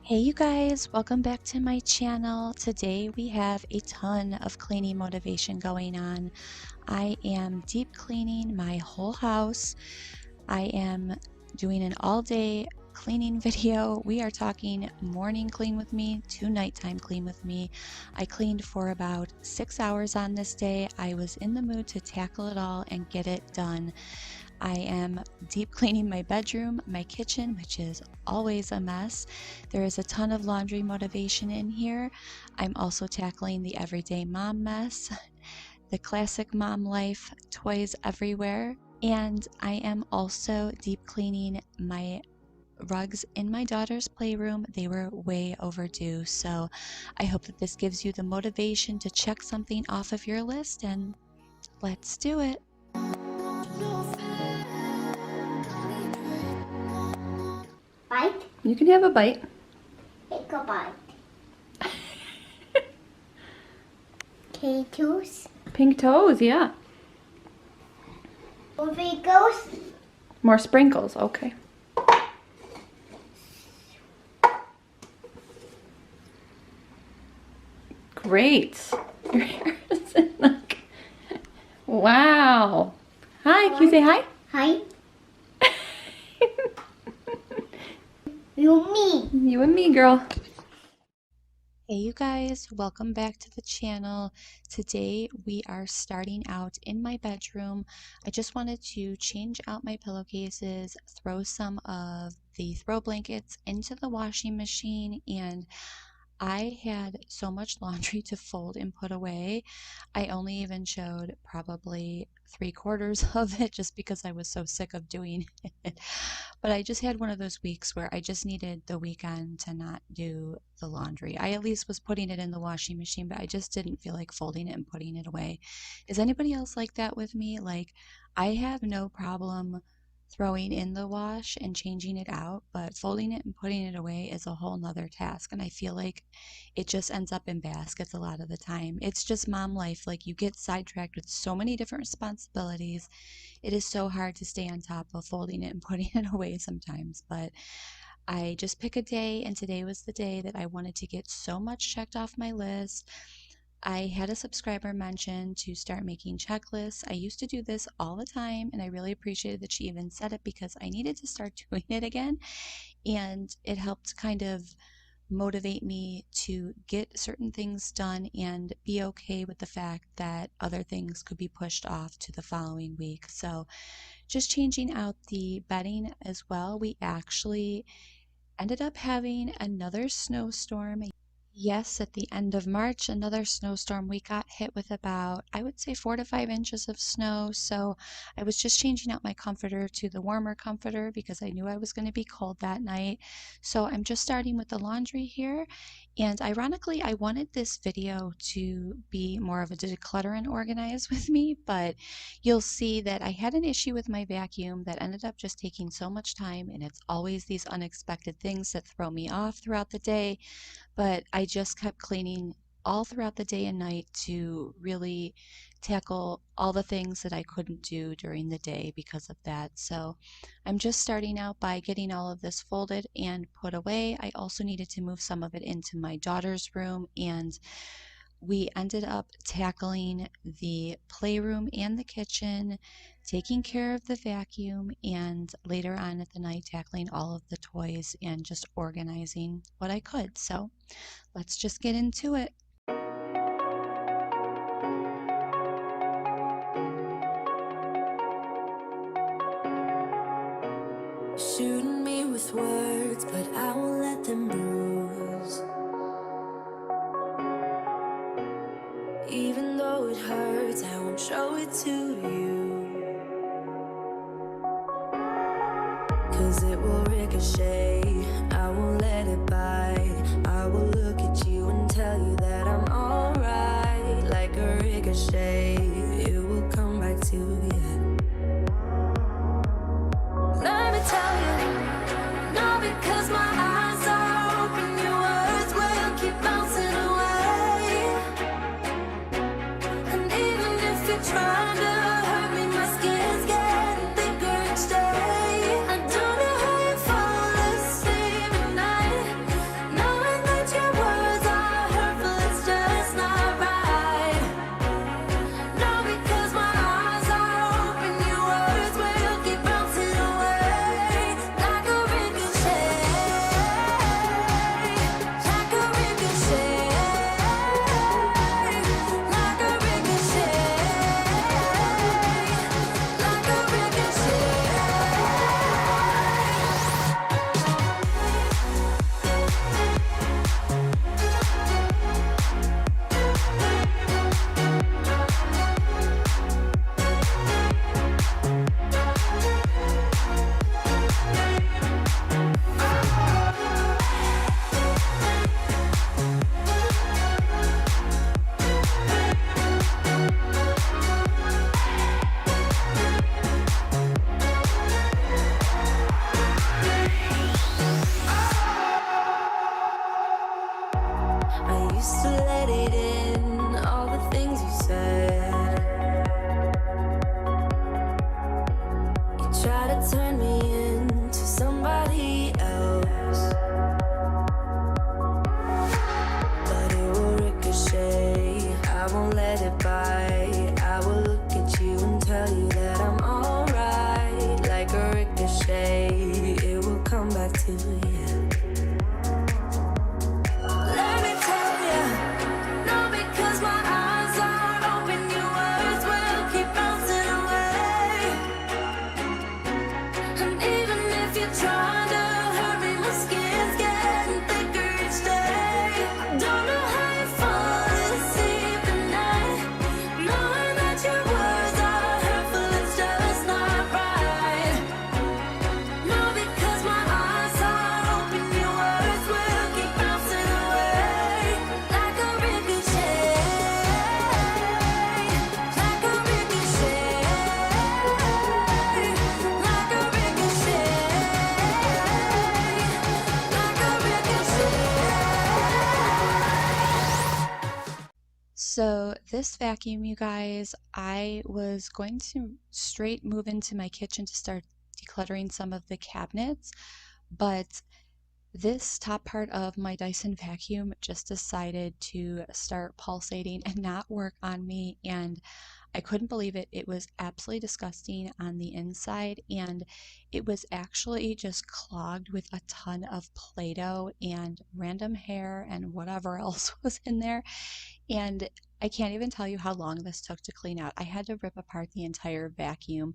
Hey you guys, welcome back to my channel. Today we have a ton of cleaning motivation going on. I am deep cleaning my whole house. I am doing an all-day cleaning video. We are talking morning clean with me to nighttime clean with me. I cleaned for about 6 hours on this day. I was in the mood to tackle it all and get it done. I am deep cleaning my bedroom, my kitchen, which is always a mess. There is a ton of laundry motivation in here. I'm also tackling the everyday mom mess, the classic mom life, toys everywhere. And I am also deep cleaning my rugs in my daughter's playroom. They were way overdue. So I hope that this gives you the motivation to check something off of your list, and let's do it. Bite? You can have a bite. Take a bite. Potatoes. Pink toes, yeah. Over it goes. More sprinkles, okay. Great. Your hair is like, wow. Hi, can you say hi? Hi. You me. You and me, girl. Hey you guys, welcome back to the channel. Today we are starting out in my bedroom. I just wanted to change out my pillowcases, throw some of the throw blankets into the washing machine, and I had so much laundry to fold and put away. I only even showed probably 3/4 of it just because I was so sick of doing it. But I just had one of those weeks where I just needed the weekend to not do the laundry. I at least was putting it in the washing machine, but I just didn't feel like folding it and putting it away. Is anybody else like that with me? Like, I have no problem throwing in the wash and changing it out, but folding it and putting it away is a whole nother task. And I feel like it just ends up in baskets a lot of the time. It's just mom life. Like, you get sidetracked with so many different responsibilities. It is so hard to stay on top of folding it and putting it away sometimes. But I just pick a day, and today was the day that I wanted to get so much checked off my list. I had a subscriber mention to start making checklists. I used to do this all the time, and I really appreciated that she even said it because I needed to start doing it again. And it helped kind of motivate me to get certain things done and be okay with the fact that other things could be pushed off to the following week. So just changing out the bedding as well. We actually ended up having another snowstorm. Yes, at the end of March, another snowstorm. We got hit with about, I would say, 4 to 5 inches of snow. So I was just changing out my comforter to the warmer comforter because I knew I was going to be cold that night. So I'm just starting with the laundry here. And ironically, I wanted this video to be more of a declutter and organize with me, but you'll see that I had an issue with my vacuum that ended up just taking so much time, and it's always these unexpected things that throw me off throughout the day. But I just kept cleaning all throughout the day and night to really tackle all the things that I couldn't do during the day because of that. So I'm just starting out by getting all of this folded and put away. I also needed to move some of it into my daughter's room, and we ended up tackling the playroom and the kitchen, taking care of the vacuum, and later on at the night tackling all of the toys and just organizing what I could. So let's just get into it. 'cause it will ricochet. I won't let it bite. I will look at you and tell you that I'm alright. Like a ricochet, it will come back to you. Let me tell you, no, because my eyes are open, your words will keep bouncing away. And even if you're trying to hurt me, my skin's getting thicker each day. I don't know how you fall asleep at night, knowing that your words are hurtful, it's just not right. No, because my eyes are open, your words will keep bouncing away. Like a ricochet, like a ricochet, like a ricochet, like a ricochet. I used to let it in, all the things you said. You try to turn me into somebody else, but it will ricochet. I won't let it bite. I will look at you and tell you that I'm alright. Like a ricochet, it will come back to you. Let me tell you, no, because my eyes are open, your words will keep bouncing away. And even if you're trying to hurt me, my skin's getting thicker each day. I don't know how you fall asleep at night, knowing that your words are hurtful, it's just not right. No, because my eyes are open, your words will keep bouncing away. Like a ricochet, like a ricochet, like a ricochet, like a ricochet. So this vacuum, you guys, I was going to straight move into my kitchen to start decluttering some of the cabinets, but this top part of my Dyson vacuum just decided to start pulsating and not work on me, and I couldn't believe it. It was absolutely disgusting on the inside, and it was actually just clogged with a ton of Play-Doh and random hair and whatever else was in there. And I can't even tell you how long this took to clean out. I had to rip apart the entire vacuum.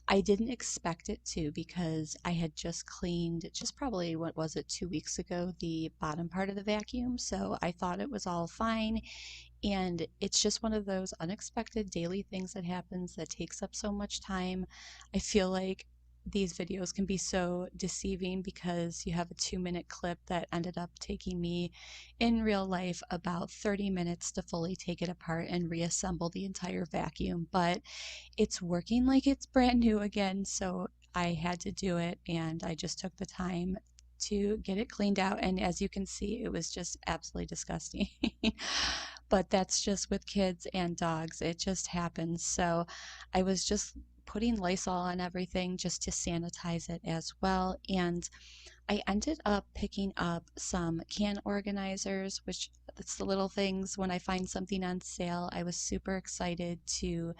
I didn't expect it to, because I had just cleaned, just probably, what was it, 2 weeks ago, the bottom part of the vacuum. So I thought it was all fine. And it's just one of those unexpected daily things that happens that takes up so much time. I feel like these videos can be so deceiving because you have a 2-minute clip that ended up taking me in real life about 30 minutes to fully take it apart and reassemble the entire vacuum. But it's working like it's brand new again, so I had to do it, and I just took the time to get it cleaned out, and as you can see, it was just absolutely disgusting. But that's just with kids and dogs, it just happens. So I was just putting Lysol on everything just to sanitize it as well, and I ended up picking up some can organizers, which it's the little things when I find something on sale. I was super excited to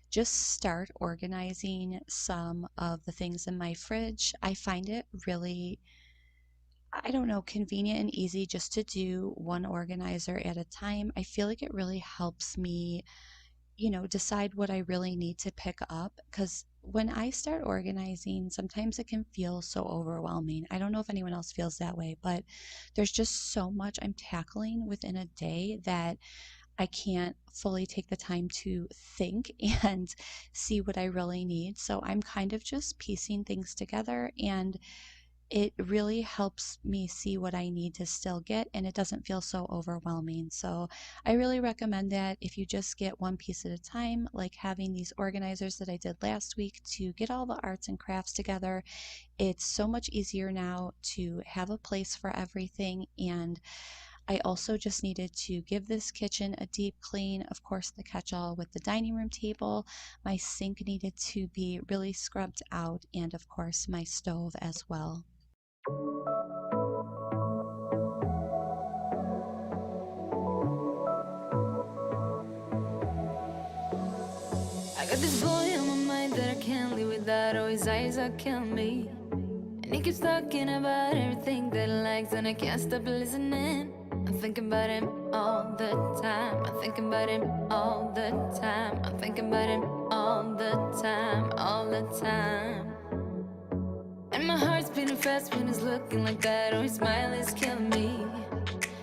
just start organizing some of the things in my fridge. I find it really, I don't know, convenient and easy just to do one organizer at a time. I feel like it really helps me, decide what I really need to pick up, because when I start organizing, sometimes it can feel so overwhelming. I don't know if anyone else feels that way, but there's just so much I'm tackling within a day that I can't fully take the time to think and see what I really need. So I'm kind of just piecing things together, and it really helps me see what I need to still get, and it doesn't feel so overwhelming. So I really recommend that if you just get one piece at a time, like having these organizers that I did last week to get all the arts and crafts together. It's so much easier now to have a place for everything. And I also just needed to give this kitchen a deep clean. Of course, the catch-all with the dining room table. My sink needed to be really scrubbed out, and of course my stove as well. I got this boy on my mind that I can't live without. Oh, his eyes are killing me. And he keeps talking about everything that he likes, and I can't stop listening. I'm thinking about him all the time. I'm thinking about him all the time. I'm thinking about him all the time, all the time. And my heart's beating fast when he's looking like that. Oh, his smile is killing me.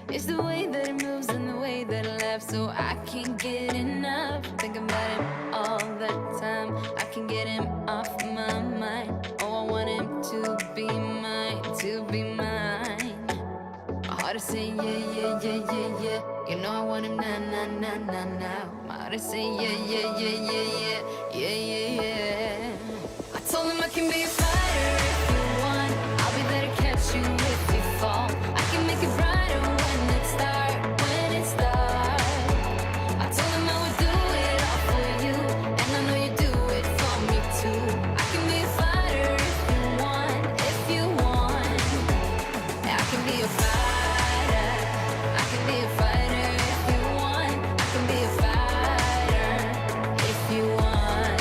It's the way that he moves and the way that he laughs, so I can't get enough. Thinking about him all the time. I can't get him off my mind. Oh, I want him to be mine, to be mine. My heart is saying yeah, yeah, yeah, yeah, yeah. You know I want him now, now, now, now, now. My heart is saying yeah, yeah, yeah, yeah, yeah, yeah, yeah, yeah. I told him I can be a fighter if you want. I'll be there to catch you if you fall. I can make it brighter when it's dark, when it's dark. I told him I would do it all for you, and I know you do it for me too. I can be a fighter if you want, if you want. Yeah, I can be a fighter. I can be a fighter if you want. I can be a fighter if you want.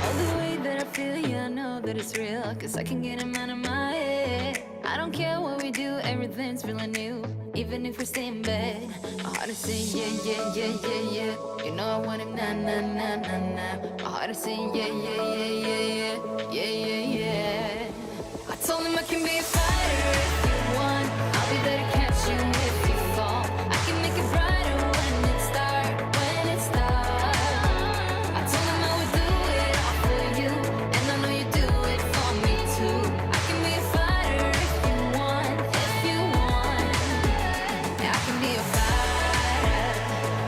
Oh, the way that I feel, yeah, I know that it's real, 'cause I can get him out of my head. I don't care what we do, everything's feeling new, even if we stay in bed. My heart is saying yeah, yeah, yeah, yeah, yeah. You know I want him now, now, now, now, now. My heart is saying yeah, yeah, yeah, yeah, yeah, yeah, yeah, yeah. I told him I can be a fighter if you want. I'll be there to catch you if you fall. I can make it brighter when it's dark, when it's dark. I told him I would do it all for you, and I know you do it for me too. I can be a fighter if you want, if you want. Yeah, I can be a fighter.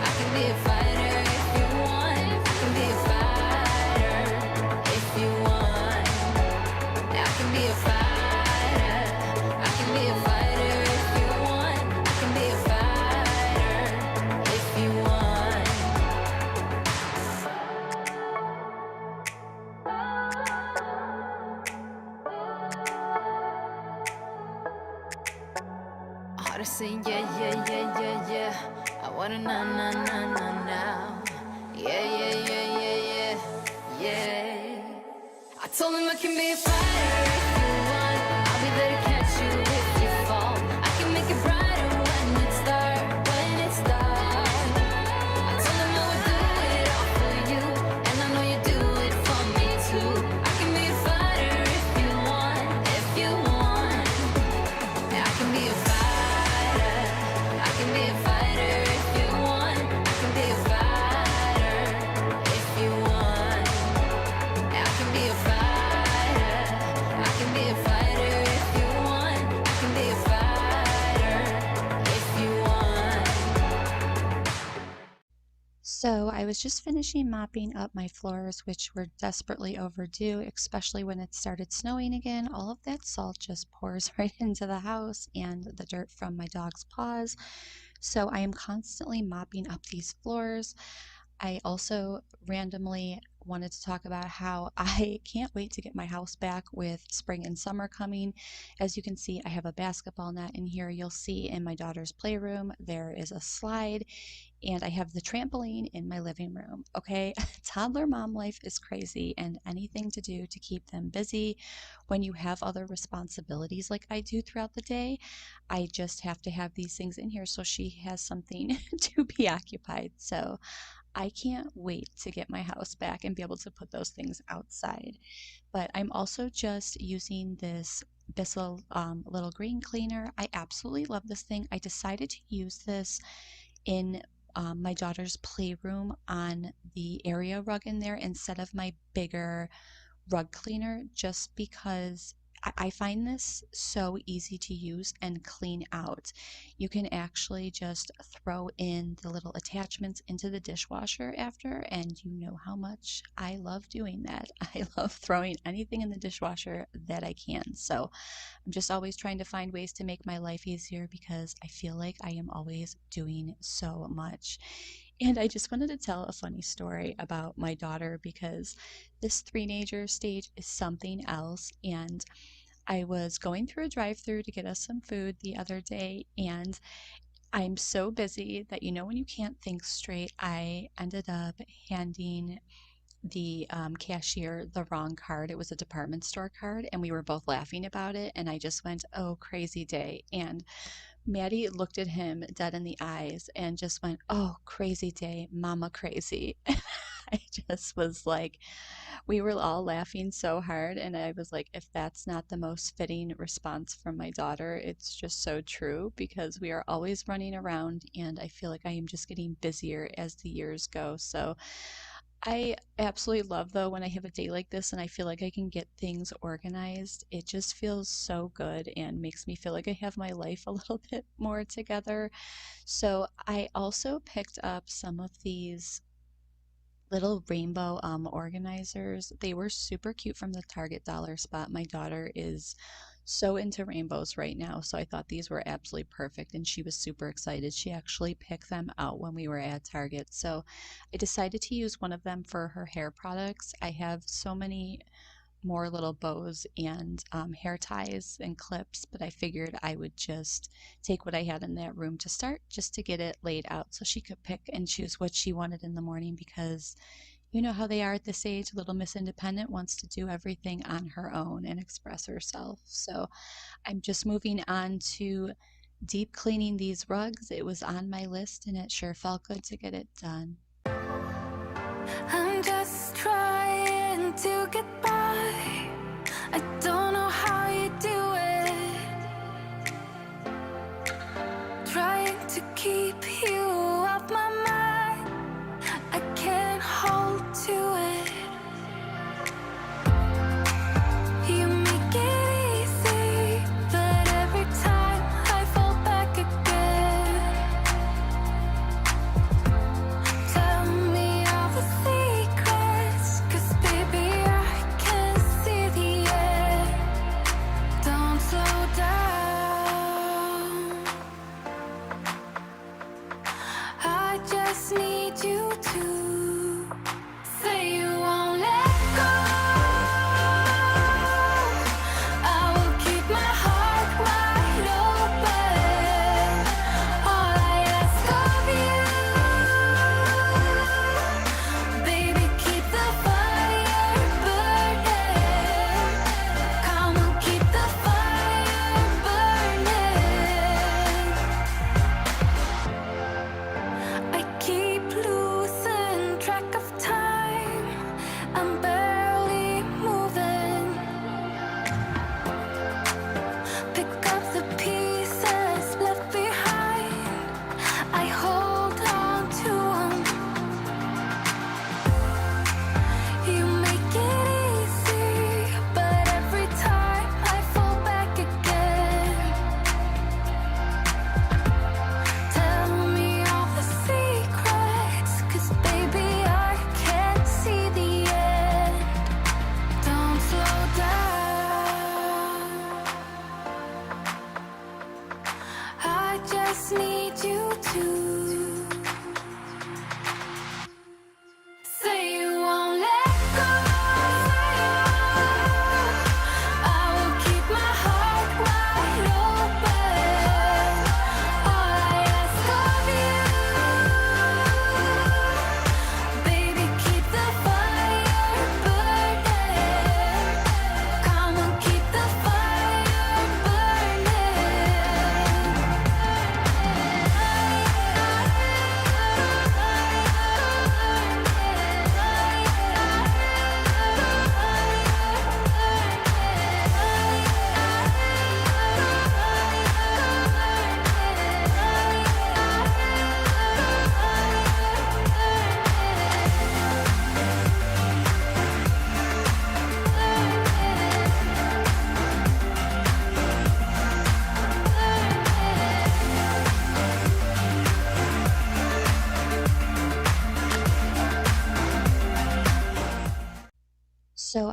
I can be a fighter if you want. I can be a fighter if you want. Yeah, I can be a fighter. I can be a fighter if you want. I can be a fighter if you want. Heart is saying yeah, yeah, yeah, yeah, yeah. I wanna now, now, now, now, now. Yeah, yeah, yeah, yeah, yeah, yeah. I told him I can be a fighter if you want. I'll be there to catch you if you fall. I can make it brighter when it's dark, when it's dark. I told him I would do it all for you, and I know you do it for me too. I can be a fighter if you want, if you want. Yeah, I can be a fighter. I can be a fighter if you want. I can be a fighter if you want. Yeah, I can be a fighter. I can be a fighter if you want. I can be a fighter if you want. So I was just finishing mopping up my floors, which were desperately overdue, especially when it started snowing again. All of that salt just pours right into the house, and the dirt from my dog's paws. So I am constantly mopping up these floors. I also randomly wanted to talk about how I can't wait to get my house back with spring and summer coming. As you can see, I have a basketball net in here. You'll see in my daughter's playroom, there is a slide, and I have the trampoline in my living room. Okay, toddler mom life is crazy, and anything to do to keep them busy when you have other responsibilities like I do throughout the day. I just have to have these things in here so she has something to be occupied. So I can't wait to get my house back and be able to put those things outside. But I'm also just using this Bissell little green cleaner. I absolutely love this thing. I decided to use this in my daughter's playroom on the area rug in there instead of my bigger rug cleaner, just because I find this so easy to use and clean out. You can actually just throw in the little attachments into the dishwasher after, and you know how much I love doing that. I love throwing anything in the dishwasher that I can. So I'm just always trying to find ways to make my life easier because I feel like I am always doing so much. And I just wanted to tell a funny story about my daughter because this teenager stage is something else. And I was going through a drive-through to get us some food the other day, and I'm so busy that, you know, when you can't think straight, I ended up handing the cashier the wrong card. It was a department store card, and we were both laughing about it. And I just went, "Oh, crazy day." And Maddie looked at him dead in the eyes and just went, "Oh, crazy day, mama crazy." I just was like, we were all laughing so hard, and I was like, if that's not the most fitting response from my daughter, it's just so true because we are always running around, and I feel like I am just getting busier as the years go. So I absolutely love, though, when I have a day like this and I feel like I can get things organized. It just feels so good and makes me feel like I have my life a little bit more together. So I also picked up some of these little rainbow organizers. They were super cute from the Target dollar spot. My daughter is so into rainbows right now, so I thought these were absolutely perfect, and she was super excited. She actually picked them out when we were at Target. So I decided to use one of them for her hair products. I have so many more little bows and hair ties and clips, but I figured I would just take what I had in that room to start, just to get it laid out so she could pick and choose what she wanted in the morning, because you know how they are at this age. Little Miss Independent wants to do everything on her own and express herself. So I'm just moving on to deep cleaning these rugs. It was on my list and it sure felt good to get it done. I'm just trying to get by. I don't know how you do it. Trying to keep you off my mind. I can't hold to it. You make it easy, but every time I fall back again. Tell me all the secrets, 'cause baby I can't see the end. Don't slow down. I just need you to say you won't let go. I will keep my heart wide open. All I ask of you, baby, keep the fire burning. Come on, keep the fire burning. I keep losing track of time. I'm barely moving. Pick up the pieces left behind. I hold on to 'em. You make it easy, but every time I fall back again. Tell me all the secrets, 'cause baby I can't see the end. Don't slow down. I just need you to say you won't let go. I will keep my heart wide open. All I ask of you, baby, keep the fire burning. Come on, keep the fire burning.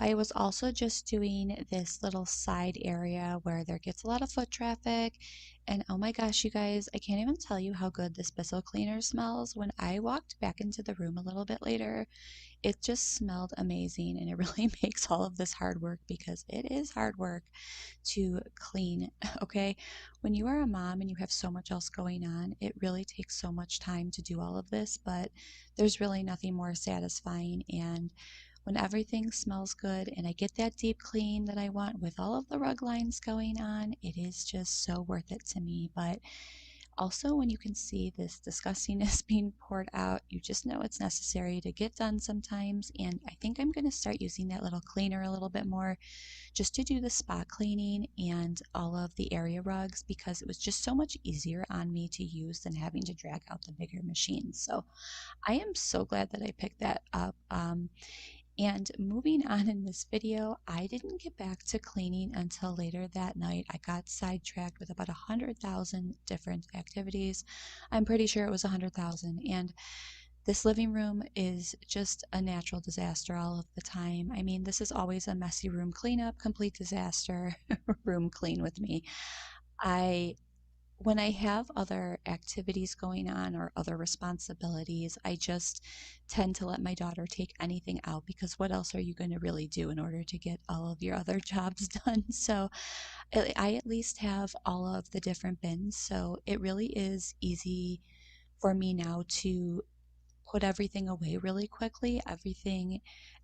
I was also just doing this little side area where there gets a lot of foot traffic. And oh my gosh, you guys, I can't even tell you how good this Bissell cleaner smells. When I walked back into the room a little bit later, it just smelled amazing, and it really makes all of this hard work because it is hard work to clean. Okay, when you are a mom and you have so much else going on, it really takes so much time to do all of this, but there's really nothing more satisfying. And when everything smells good and I get that deep clean that I want with all of the rug lines going on, it is just so worth it to me. But also, when you can see this disgustingness being poured out, you just know it's necessary to get done sometimes. And I think I'm going to start using that little cleaner a little bit more just to do the spot cleaning and all of the area rugs, because it was just so much easier on me to use than having to drag out the bigger machines. So I am so glad that I picked that up. And moving on in this video, I didn't get back to cleaning until later that night. I got sidetracked with about 100,000 different activities. I'm pretty sure it was 100,000. And this living room is just a natural disaster all of the time. I mean, this is always a messy room cleanup, complete disaster, room clean with me. When I have other activities going on or other responsibilities, I just tend to let my daughter take anything out, because what else are you going to really do in order to get all of your other jobs done? So I at least have all of the different bins, so it really is easy for me now to put everything away really quickly.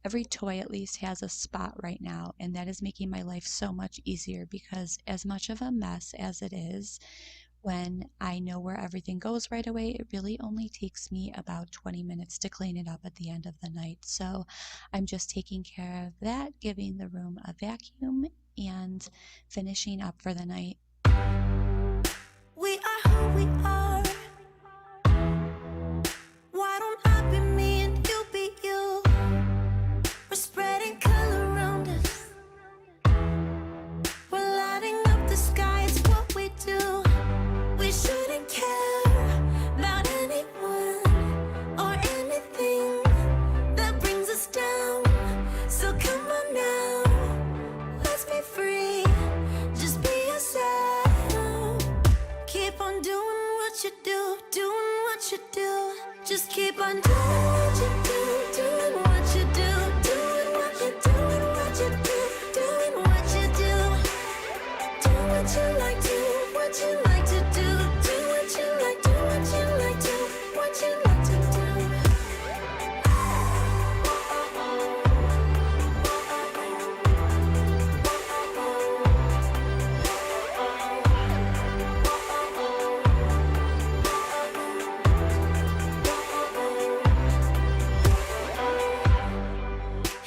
Every toy at least has a spot right now, and that is making my life so much easier, because as much of a mess as it is, when I know where everything goes right away, it really only takes me about 20 minutes to clean it up at the end of the night. So I'm just taking care of that, giving the room a vacuum, and finishing up for the night. We are who we are. Why don't I be me and you be you? We're spreading color around us. We're lighting up the sky, it's what we do. We shouldn't care about anyone or anything that brings us down. So come on now, let's be free. Just be yourself. Keep on doing what you do, doing what you do. Just keep on doing what you do, doing what you do, doing what you do, doing what you do, doing what you do. Do what you like, do what you like to do, do what you like, do what you like, do what you like to do.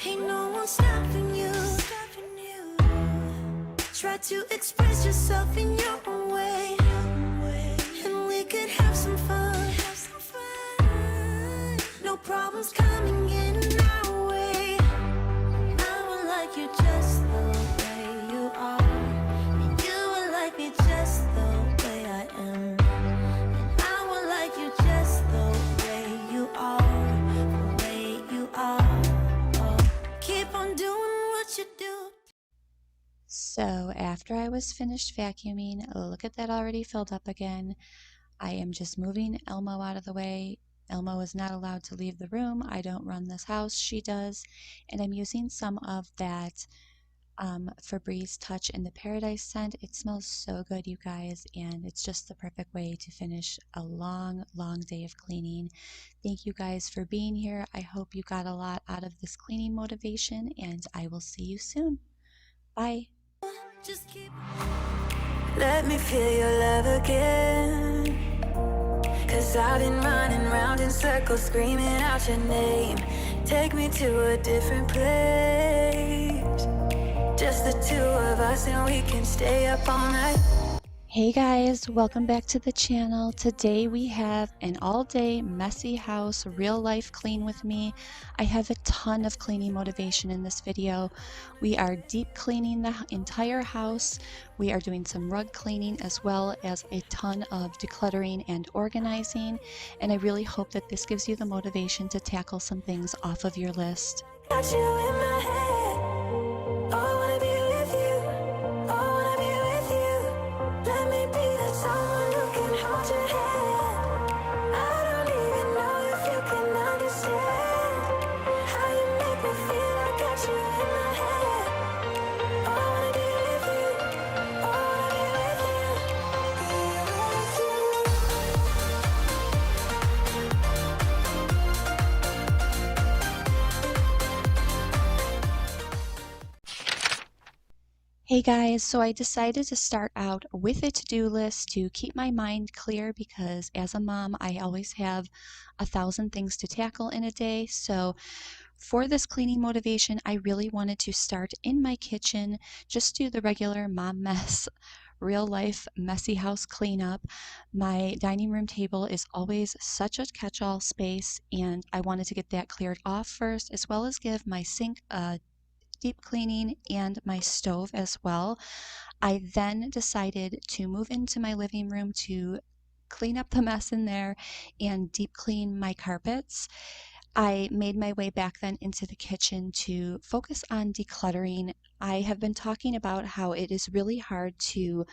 Ain't no one stopping you. Try to express yourself in your own way, and we could have some fun. No problems coming in our way. I would like you just the way you are, and you would like me just the way I am, and I would like you just the way you are, the way you are. Oh, keep on doing what you do. So after I was finished vacuuming, look at that, already filled up again. I am just moving Elmo out of the way. Elmo is not allowed to leave the room. I don't run this house, she does. And I'm using some of that Febreze Touch in the Paradise scent. It smells so good, you guys, and it's just the perfect way to finish a long, long day of cleaning. Thank you guys for being here. I hope you got a lot out of this cleaning motivation, and I will see you soon. Bye. Just keep. Let me feel your love again. 'Cause I've been running round in circles, screaming out your name. Take me to a different place. Just the two of us, and we can stay up all night. Hey guys, welcome back to the channel. Today we have an all-day messy house, real life clean with me. I have a ton of cleaning motivation in this video. We are deep cleaning the entire house. We are doing some rug cleaning as well as a ton of decluttering and organizing. And I really hope that this gives you the motivation to tackle some things off of your list. Got you in my head. Hey guys, so I decided to start out with a to-do list to keep my mind clear because as a mom, I always have 1,000 things to tackle in a day. So for this cleaning motivation, I really wanted to start in my kitchen, just do the regular mom mess, real life messy house cleanup. My dining room table is always such a catch-all space, and I wanted to get that cleared off first, as well as give my sink a deep cleaning and my stove as well. I then decided to move into my living room to clean up the mess in there and deep clean my carpets. I made my way back then into the kitchen to focus on decluttering. I have been talking about how it is really hard to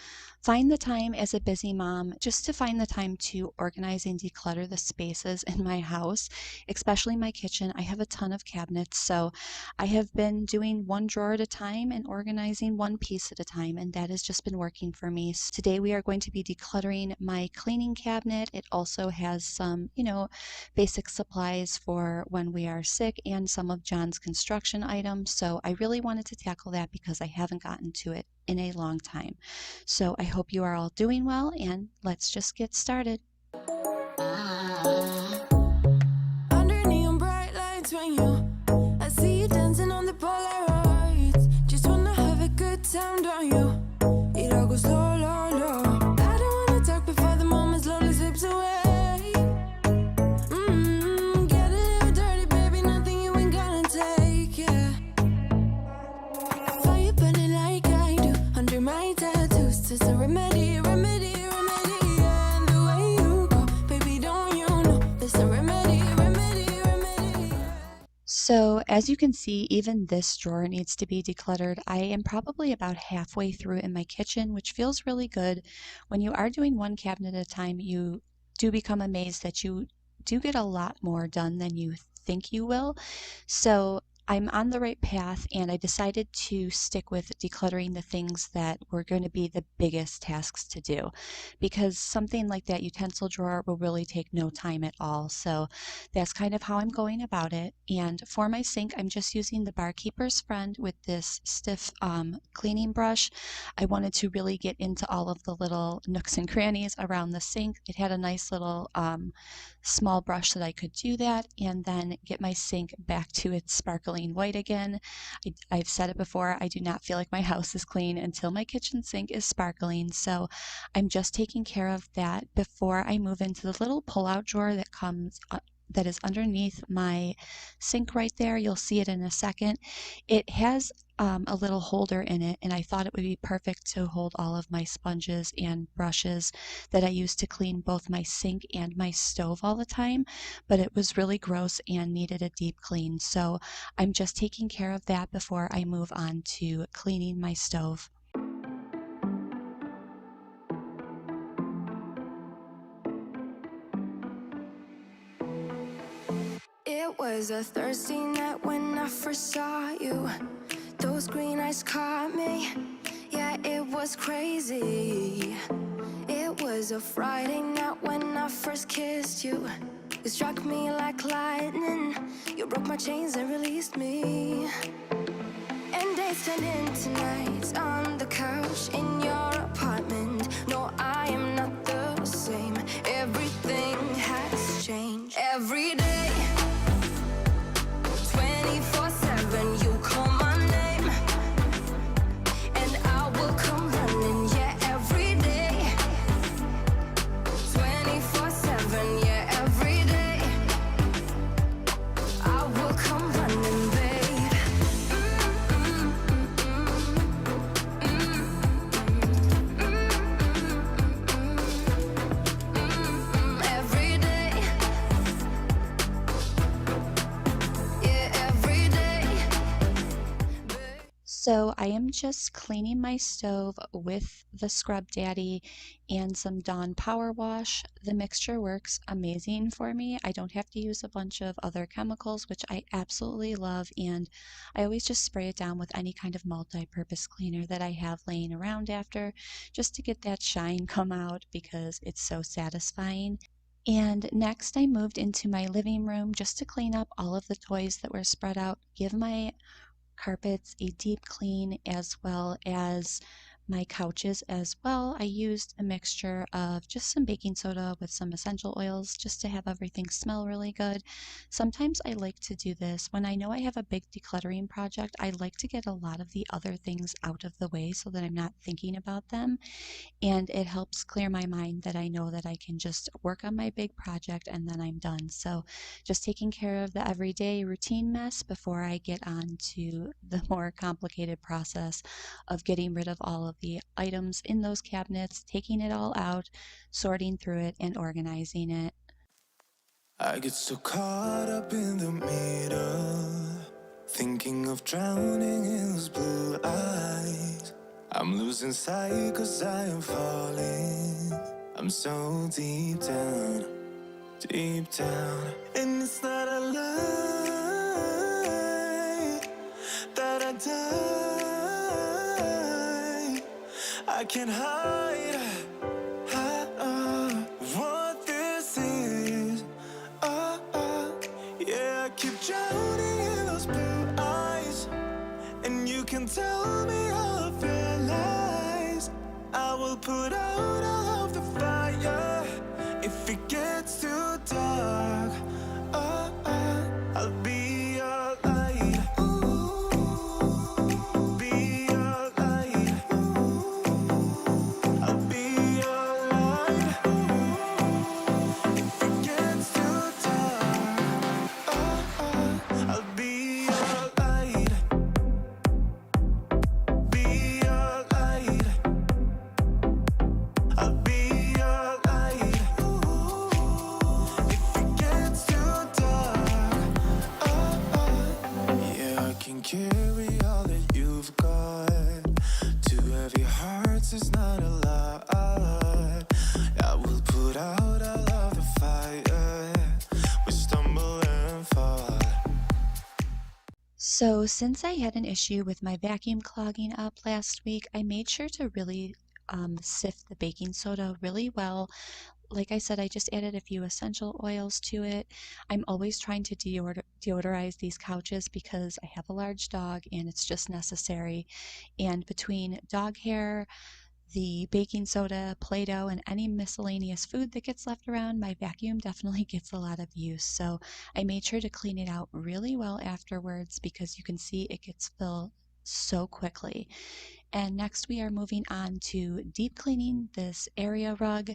find the time as a busy mom, just to find the time to organize and declutter the spaces in my house, especially my kitchen. I have a ton of cabinets, so I have been doing one drawer at a time and organizing one piece at a time, and that has just been working for me. So today we are going to be decluttering my cleaning cabinet. It also has some, basic supplies for when we are sick and some of John's construction items. So I really wanted to tackle that because I haven't gotten to it in a long time. So I hope you are all doing well, and let's just get started. Under neon bright lights when I see you dancing on the Polaroids. Just wanna have a good time, don't you? It all goes slow, low, low. I don't wanna talk before the moment slowly slips away. Get a little dirty, baby, nothing you ain't gonna take, yeah. Fire burning like I do under my tattoos. It's a remedy, remedy, remedy, yeah. And the way you go, baby, don't you know? It's a remedy, remedy, remedy, yeah. So as you can see, even this drawer needs to be decluttered. I am probably about halfway through in my kitchen, which feels really good. When you are doing one cabinet at a time, you do become amazed that you do get a lot more done than you think you will. So I'm on the right path, and I decided to stick with decluttering the things that were going to be the biggest tasks to do, because something like that utensil drawer will really take no time at all. So that's kind of how I'm going about it. And for my sink, I'm just using the Barkeeper's Friend with this stiff cleaning brush. I wanted to really get into all of the little nooks and crannies around the sink. It had a nice little small brush that I could do that, and then get my sink back to its sparkling white again. I've said it before, I do not feel like my house is clean until my kitchen sink is sparkling, so I'm just taking care of that before I move into the little pull-out drawer that comes that is underneath my sink right there. You'll see it in a second. It has a little holder in it, and I thought it would be perfect to hold all of my sponges and brushes that I use to clean both my sink and my stove all the time, but it was really gross and needed a deep clean. So I'm just taking care of that before I move on to cleaning my stove. It was a Thursday night when I first saw you. Those green eyes caught me. Yeah, it was crazy. It was a Friday night when I first kissed you. You struck me like lightning. You broke my chains and released me. And days turned into nights on the couch in your apartment. No, I am not the same. Everything has changed. Every day 24/7, you call my name, and I will come running. Yeah, every day 24/7. Yeah, every day I will come running, babe. Every day. Yeah, every day. So I am just cleaning my stove with the Scrub Daddy and some Dawn Power Wash. The mixture works amazing for me. I don't have to use a bunch of other chemicals, which I absolutely love, and I always just spray it down with any kind of multi-purpose cleaner that I have laying around after, just to get that shine come out because it's so satisfying. And next I moved into my living room just to clean up all of the toys that were spread out, give my carpets a deep clean, as well as my couches as well. I used a mixture of just some baking soda with some essential oils just to have everything smell really good. Sometimes I like to do this when I know I have a big decluttering project. I like to get a lot of the other things out of the way so that I'm not thinking about them, and it helps clear my mind that I know that I can just work on my big project and then I'm done. So just taking care of the everyday routine mess before I get on to the more complicated process of getting rid of all of the items in those cabinets, taking it all out, sorting through it, and organizing it. I get so caught up in the middle, thinking of drowning in those blue eyes. I'm losing sight 'cause I am falling. I'm so deep down, and it's not a lie that I die. I can't hide what this is. Yeah, I keep drowning in those blue eyes, and you can tell me all of your lies. I will put out all of the fire if it gets too dark. I'll be your light. Be your light. I'll be your light. If it gets too dark, I'll be your light. Be your light. I'll be your light. If it gets too dark, yeah, I can carry all that you've got. Two heavy hearts is not a lot. I will put out all of the fire. We stumble and fall. So since I had an issue with my vacuum clogging up last week, I made sure to really sift the baking soda really well. Like I said, I just added a few essential oils to it. I'm always trying to deodorize these couches because I have a large dog and it's just necessary. And between dog hair, the baking soda, Play-Doh, and any miscellaneous food that gets left around, my vacuum definitely gets a lot of use. So I made sure to clean it out really well afterwards because you can see it gets filled so quickly. And next we are moving on to deep cleaning this area rug.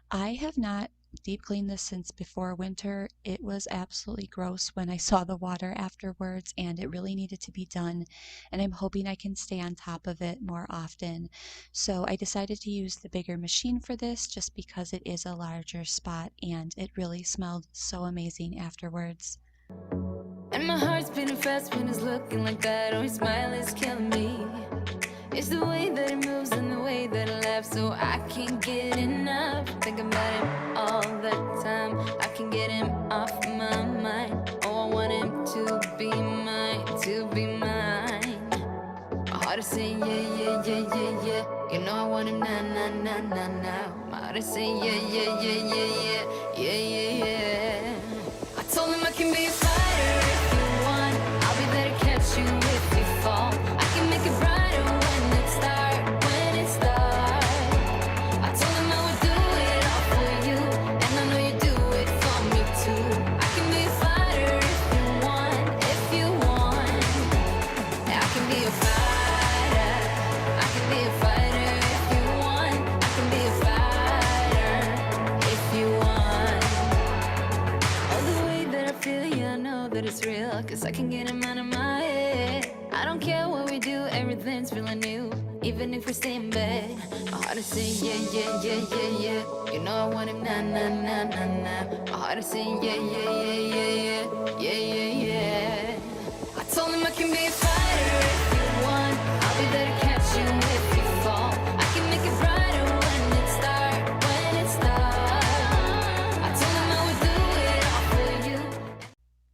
I have not deep cleaned this since before winter. It was absolutely gross when I saw the water afterwards, and it really needed to be done, and I'm hoping I can stay on top of it more often. So I decided to use the bigger machine for this just because it is a larger spot and it really smelled so amazing afterwards. And my heart's beating fast when it's looking like that. Oh, his smile is killing me. It's the way that it moves and the way that it laughs, so I can't get enough. Think about him all the time. I can't get him off my mind. Oh, I want him to be mine, to be mine. My heart is saying yeah, yeah, yeah, yeah, yeah. You know I want him now, now, now, now, now. My heart is saying yeah, yeah, yeah, yeah, yeah, yeah, yeah, yeah. I told him I can be a fighter if you want. I'll be there to catch you if you fall. I can make it brighter when it's dark, when it's dark. I told him I would do it all for you, and I know you do it for me too. I can be a fighter if you want, if you want. Yeah, I can be a fighter. I can be a fighter if you want. I can be a fighter if you want. Oh, the way that I feel, yeah, I know that it's real, 'cause I can get him out of my head. I don't care what we do, everything's feeling new. Even if we stay in bed, my heart is saying yeah, yeah, yeah, yeah, yeah. You know I want him now, now, now, now, now. My heart is saying yeah, yeah, yeah, yeah, yeah, yeah, yeah, yeah. I told him I can be a fighter if you want. I'll be there to catch you if you fall. I can make it brighter when it's dark, when it's dark. I told him I would do it all for you.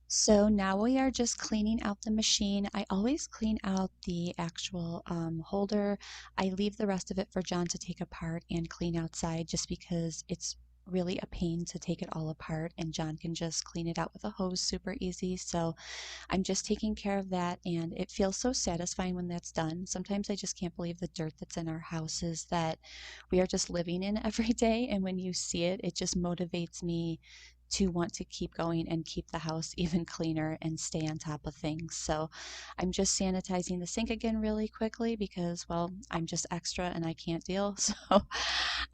So now we are just cleaning out the machine. I always clean out the actual holder. I leave the rest of it for John to take apart and clean outside just because it's really a pain to take it all apart, and John can just clean it out with a hose super easy. So I'm just taking care of that, and it feels so satisfying when that's done. Sometimes I just can't believe the dirt that's in our houses that we are just living in every day, and when you see it, it just motivates me to want to keep going and keep the house even cleaner and stay on top of things. So I'm just sanitizing the sink again really quickly because, well, I'm just extra and I can't deal. So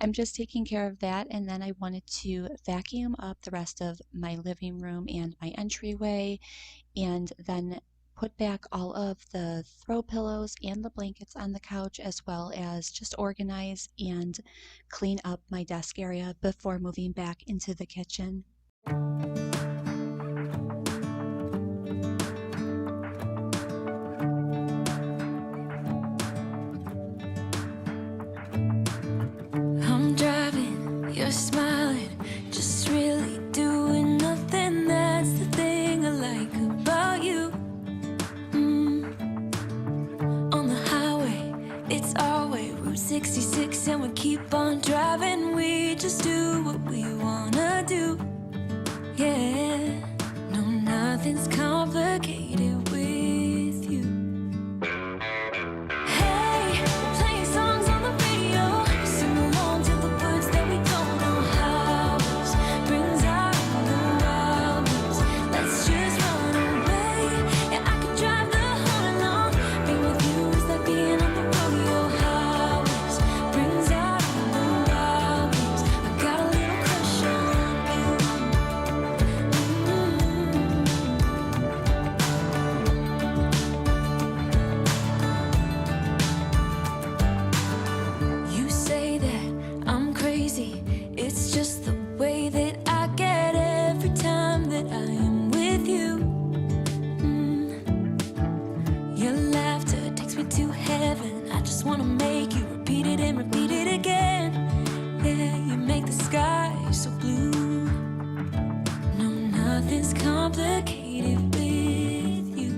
I'm just taking care of that. And then I wanted to vacuum up the rest of my living room and my entryway, and then put back all of the throw pillows and the blankets on the couch, as well as just organize and clean up my desk area before moving back into the kitchen. I'm driving, you're smiling, just really doing nothing. That's the thing I like about you. On the highway, it's our way, Route 66, and we keep on driving. We just do what we wanna do. Yeah, no, nothing's complicated with you. Hey, playing songs on the radio, sing along to the words that we don't know how. Brings out the wildness. Let's just run away. Yeah, I could drive the whole along. Being with you is like being on the rodeo highways. Brings out the wildness. I got a little crush on you. You say that I'm crazy. It's just the way that I get every time that I am with you. Your laughter takes me to heaven. I just wanna make you repeat it and repeat it again. Yeah, you make the sky so blue. No, nothing's complicated with you.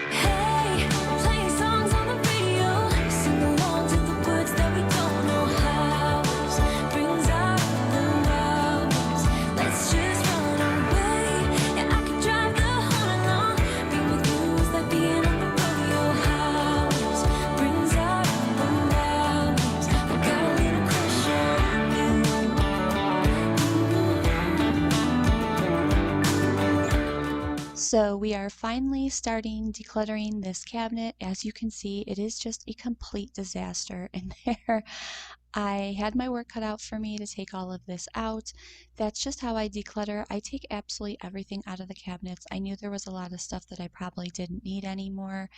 Hey, playing songs on the radio, sing along to the words that we don't know how. Brings out the wildness. Let's just run away. Yeah, I could drive the whole along. Being with you is like being on the rodeo highways. Brings out the wildness. I got a little crush on you. So we are finally starting decluttering this cabinet. As you can see, it is just a complete disaster in there. I had my work cut out for me to take all of this out. That's just how I declutter. I take absolutely everything out of the cabinets. I knew there was a lot of stuff that I probably didn't need anymore.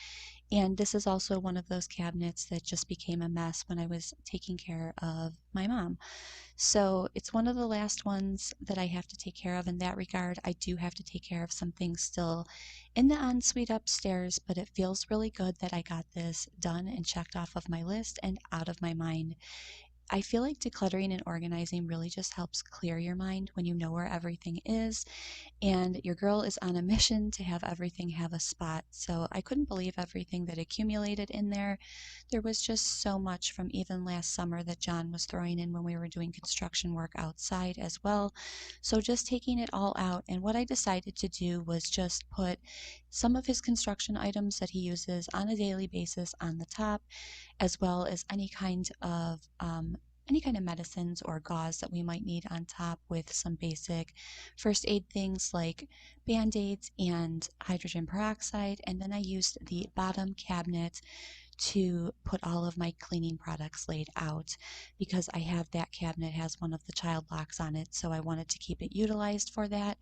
And this is also one of those cabinets that just became a mess when I was taking care of my mom. So it's one of the last ones that I have to take care of. In that regard, I do have to take care of some things still in the ensuite upstairs, but it feels really good that I got this done and checked off of my list and out of my mind. I feel like decluttering and organizing really just helps clear your mind when you know where everything is, and your girl is on a mission to have everything have a spot. So I couldn't believe everything that accumulated in there. There was just so much from even last summer that John was throwing in when we were doing construction work outside as well. So just taking it all out, and what I decided to do was just put some of his construction items that he uses on a daily basis on the top, as well as any kind of medicines or gauze that we might need on top, with some basic first aid things like band-aids and hydrogen peroxide. And then I used the bottom cabinet to put all of my cleaning products laid out, because I have that cabinet has one of the child locks on it, so I wanted to keep it utilized for that.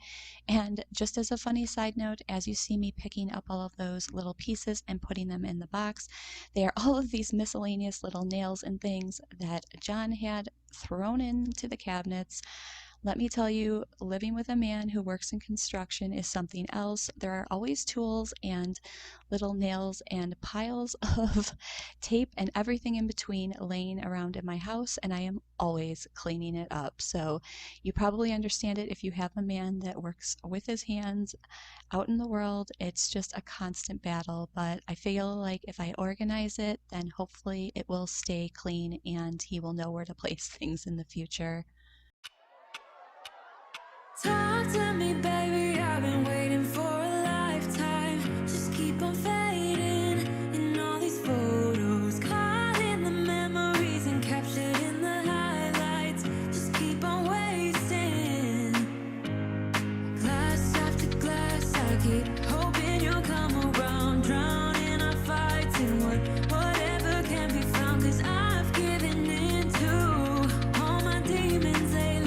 And just as a funny side note, as you see me picking up all of those little pieces and putting them in the box, they are all of these miscellaneous little nails and things that John had thrown into the cabinets Let me tell you, living with a man who works in construction is something else. There are always tools and little nails and piles of tape and everything in between laying around in my house, and I am always cleaning it up. So you probably understand it if you have a man that works with his hands out in the world. It's just a constant battle, but I feel like if I organize it, then hopefully it will stay clean and he will know where to place things in the future. Talk to me, baby, I've been waiting for a lifetime. Just keep on fading in all these photos, caught in the memories and captured in the highlights. Just keep on wasting glass after glass. I keep hoping you'll come around, drowning our fights in whatever can be found, 'cause I've given in to all my demons lately.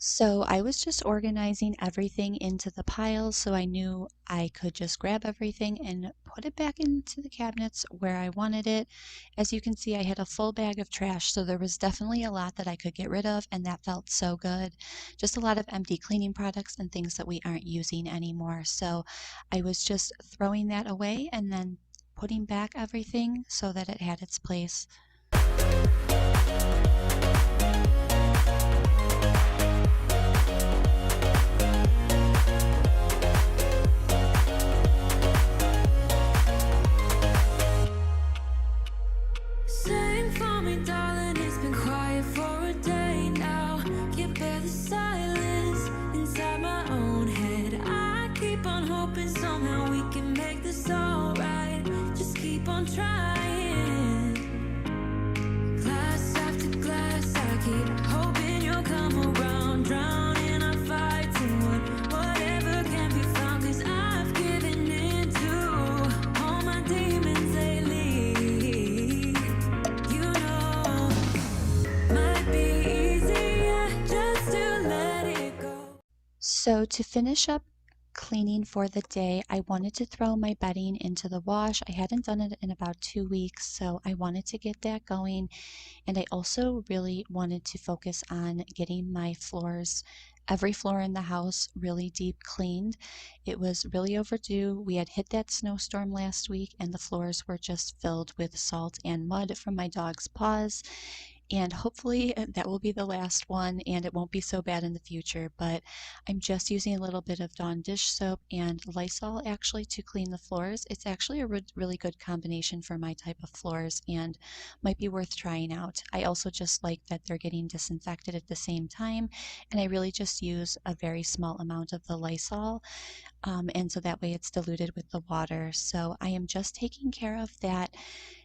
So I was just organizing everything into the piles so I knew I could just grab everything and put it back into the cabinets where I wanted it. As you can see, I had a full bag of trash, so there was definitely a lot that I could get rid of, and that felt so good. Just a lot of empty cleaning products and things that we aren't using anymore. So I was just throwing that away and then putting back everything so that it had its place. Sing for me, darling, it's been quiet for a day now. Can't bear the silence inside my own head. I keep on hoping somehow we can make this alright. Just keep on trying. Glass after glass, I keep hoping you'll come around, drowning our fights in whatever can be found, 'cause I've given in to all my demons lately. So to finish up cleaning for the day, I wanted to throw my bedding into the wash. I hadn't done it in about 2 weeks, so I wanted to get that going. And I also really wanted to focus on getting my floors, every floor in the house, really deep cleaned. It was really overdue. We had hit that snowstorm last week and the floors were just filled with salt and mud from my dog's paws. And hopefully that will be the last one and it won't be so bad in the future. But I'm just using a little bit of Dawn dish soap and Lysol actually to clean the floors. It's actually a really good combination for my type of floors and might be worth trying out. I also just like that they're getting disinfected at the same time, and I really just use a very small amount of the Lysol, and so that way it's diluted with the water. So I am just taking care of that,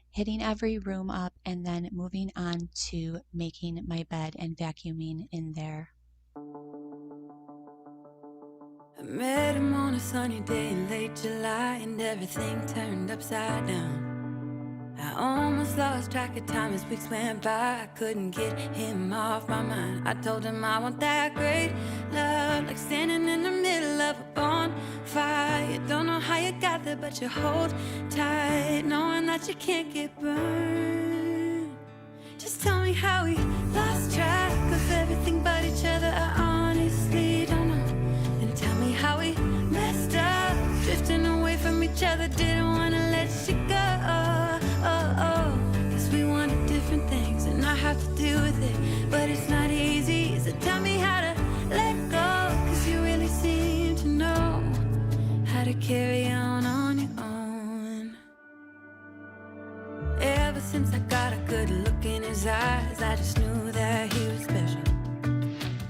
hitting every room up, and then moving on to making my bed and vacuuming in there. I met him on a sunny day in late July, and everything turned upside down. I almost lost track of time as weeks went by. I couldn't get him off my mind. I told him I want that great love, like standing in the middle of a bonfire. You don't know how you got there, but you hold tight, knowing that you can't get burned. Just tell me how we lost track of everything but each other. I honestly don't know. And tell me how we messed up, drifting away from each other. Didn't want to let you go. Cause we wanted different things, and I have to deal with it, but it's not easy. So tell me how to let go, cause you really seem to know how to carry on your own. Ever since I got a good look in his eyes, I just knew that he was special.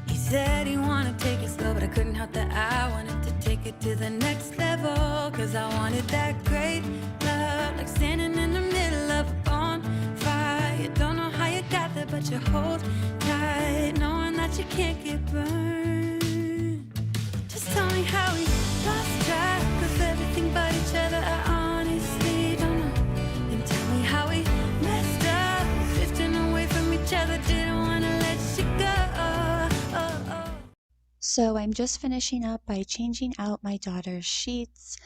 He said he wanted to take it slow, but I couldn't help that I wanted to take it to the next level, cause I wanted that great love, like standing in the middle of a bonfire. You don't know how you got there, but you hold tight, knowing that you can't get burned. Just tell me how we lost track of everything but each other. I honestly don't know. And tell me how we messed up, drifting away from each other. Didn't wanna let you go. So I'm just finishing up by changing out my daughter's sheets,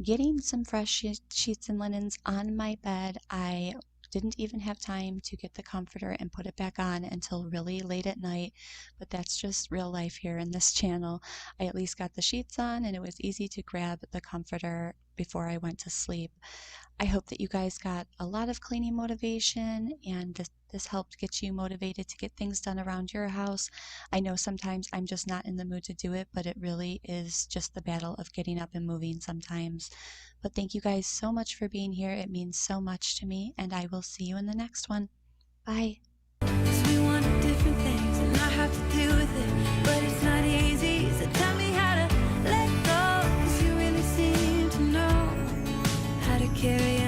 getting some fresh sheets and linens on my bed. I didn't even have time to get the comforter and put it back on until really late at night, but that's just real life here in this channel. I at least got the sheets on and it was easy to grab the comforter before I went to sleep. I hope that you guys got a lot of cleaning motivation and this helped get you motivated to get things done around your house. I know sometimes I'm just not in the mood to do it, but it really is just the battle of getting up and moving sometimes. But thank you guys so much for being here. It means so much to me, and I will see you in the next one. Bye. We want different things and I have to deal with it, but it's not easy. So tell me how to let go, cause you really seem to know how to carry on.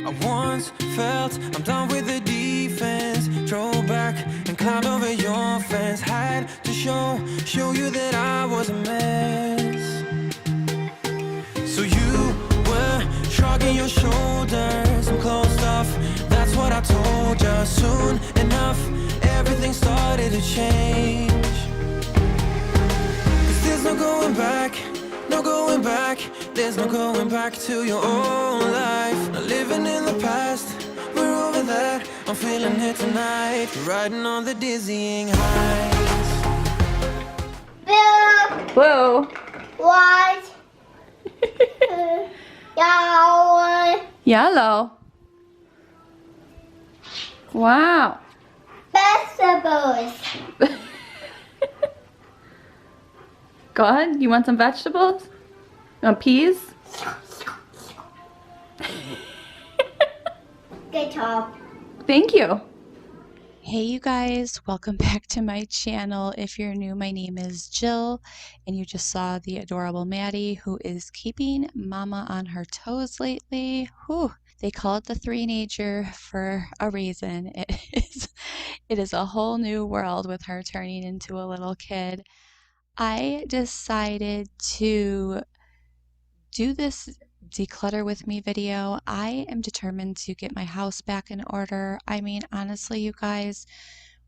I once felt I'm done with the defense. Drove back and climbed over your fence. Had to show you that I was a mess. So you were shrugging your shoulders. I'm closed off, that's what I told you. Soon enough, everything started to change. Cause there's no going back, no going back. There's no going back to your old life. Not living in the past, we're over that. I'm feeling it tonight, riding on the dizzying highs. Blue, Whoa. white, yellow, Yellow. Wow. vegetables. Go ahead. You want some vegetables? You want peas? Good job. Thank you. Hey you guys, welcome back to my channel. If you're new, my name is Jill, and you just saw the adorable Maddie, who is keeping Mama on her toes lately. Whew. They call it the three-nager for a reason. It is a whole new world with her turning into a little kid. I decided to do this declutter with me video. I am determined to get my house back in order. I mean, honestly, you guys,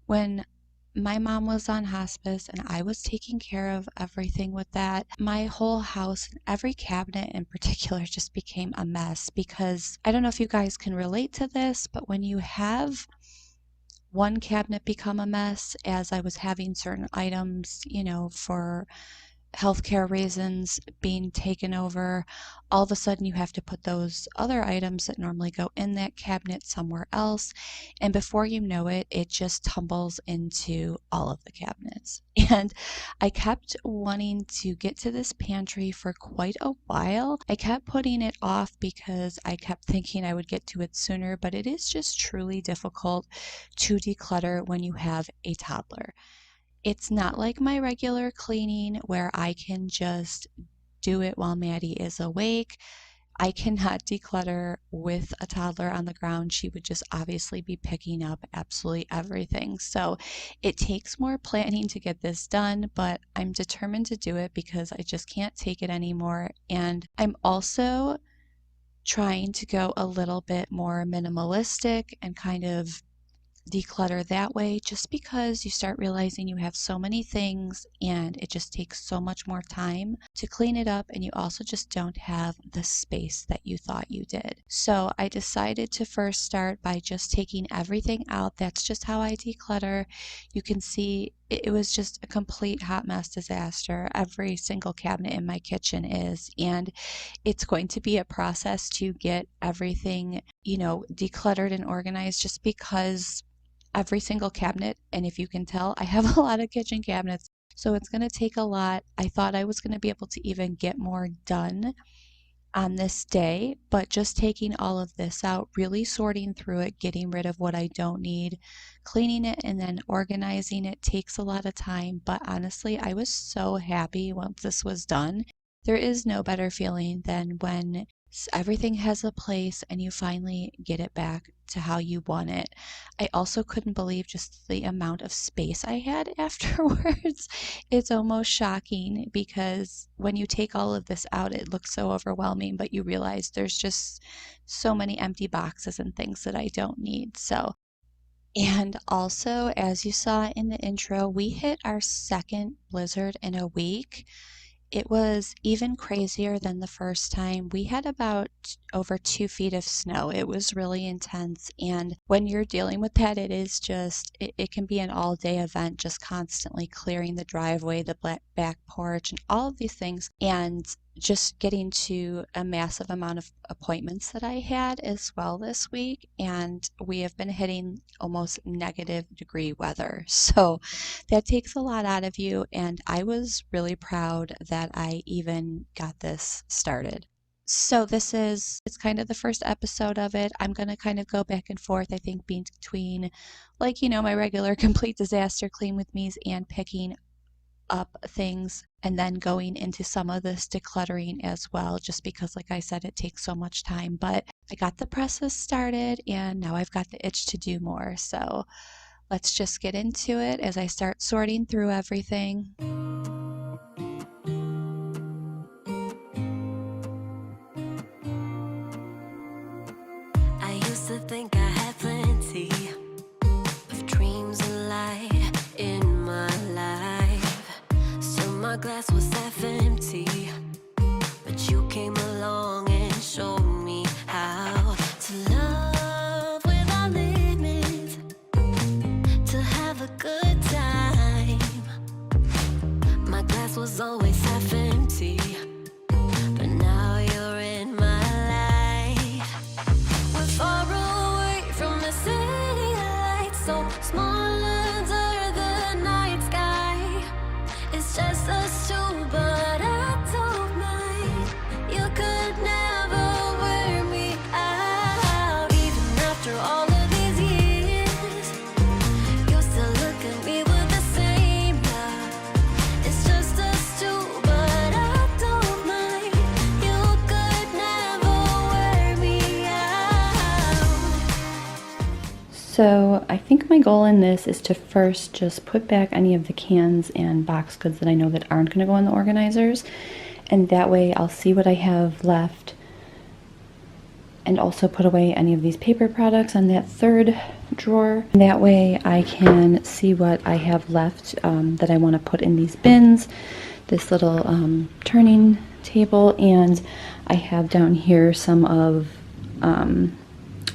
when my mom was on hospice and I was taking care of everything with that, my whole house and every cabinet in particular just became a mess, because I don't know if you guys can relate to this, but when you have one cabinet become a mess, as I was having certain items, for healthcare reasons being taken over, all of a sudden you have to put those other items that normally go in that cabinet somewhere else, and before you know it, it just tumbles into all of the cabinets. And I kept wanting to get to this pantry for quite a while. I kept putting it off because I kept thinking I would get to it sooner, but it is just truly difficult to declutter when you have a toddler. It's not like my regular cleaning where I can just do it while Maddie is awake. I cannot declutter with a toddler on the ground. She would just obviously be picking up absolutely everything. So it takes more planning to get this done, but I'm determined to do it because I just can't take it anymore. And I'm also trying to go a little bit more minimalistic and kind of declutter that way, just because you start realizing you have so many things and it just takes so much more time to clean it up, and you also just don't have the space that you thought you did. So I decided to first start by just taking everything out. That's just how I declutter. You can see it was just a complete hot mess disaster. Every single cabinet in my kitchen is, and it's going to be a process to get everything, decluttered and organized, just because every single cabinet. And if you can tell, I have a lot of kitchen cabinets. So it's going to take a lot. I thought I was going to be able to even get more done on this day, but just taking all of this out, really sorting through it, getting rid of what I don't need, cleaning it, and then organizing it takes a lot of time. But honestly, I was so happy once this was done. There is no better feeling than when everything has a place and you finally get it back to how you want it. I also couldn't believe just the amount of space I had afterwards. It's almost shocking because when you take all of this out, it looks so overwhelming, but you realize there's just so many empty boxes and things that I don't need. So, and also, as you saw in the intro, we hit our second blizzard in a week. It was even crazier than the first time. We had about over 2 feet of snow. It was really intense. And when you're dealing with that, it is just, it can be an all day event, just constantly clearing the driveway, the back porch, and all of these things. And just getting to a massive amount of appointments that I had as well this week. And we have been hitting almost -degree weather. So that takes a lot out of you. And I was really proud that I even got this started. So it's kind of the first episode of it. I'm going to kind of go back and forth, I think, between like, my regular complete disaster clean with me's and picking up things and then going into some of this decluttering as well, just because, like I said, it takes so much time. But I got the process started and now I've got the itch to do more. So let's just get into it as I start sorting through everything. I used to think I had plenty of dreams and light in my life, so my glass was half empty, but you came along and showed me how to love without limits, to have a good time. My glass was always half empty, but now you're in my life. We're far away from the city lights, so small under the night sky. It's just us two, but I don't mind. You could never wear me out. Even after all of these years, you still look at me with the same love. It's just us two, but I don't mind. You could never wear me out. So I think my goal in this is to first just put back any of the cans and box goods that I know that aren't going to go in the organizers, and that way I'll see what I have left, and also put away any of these paper products on that third drawer. That way I can see what I have left that I want to put in these bins, this little turning table, and I have down here some of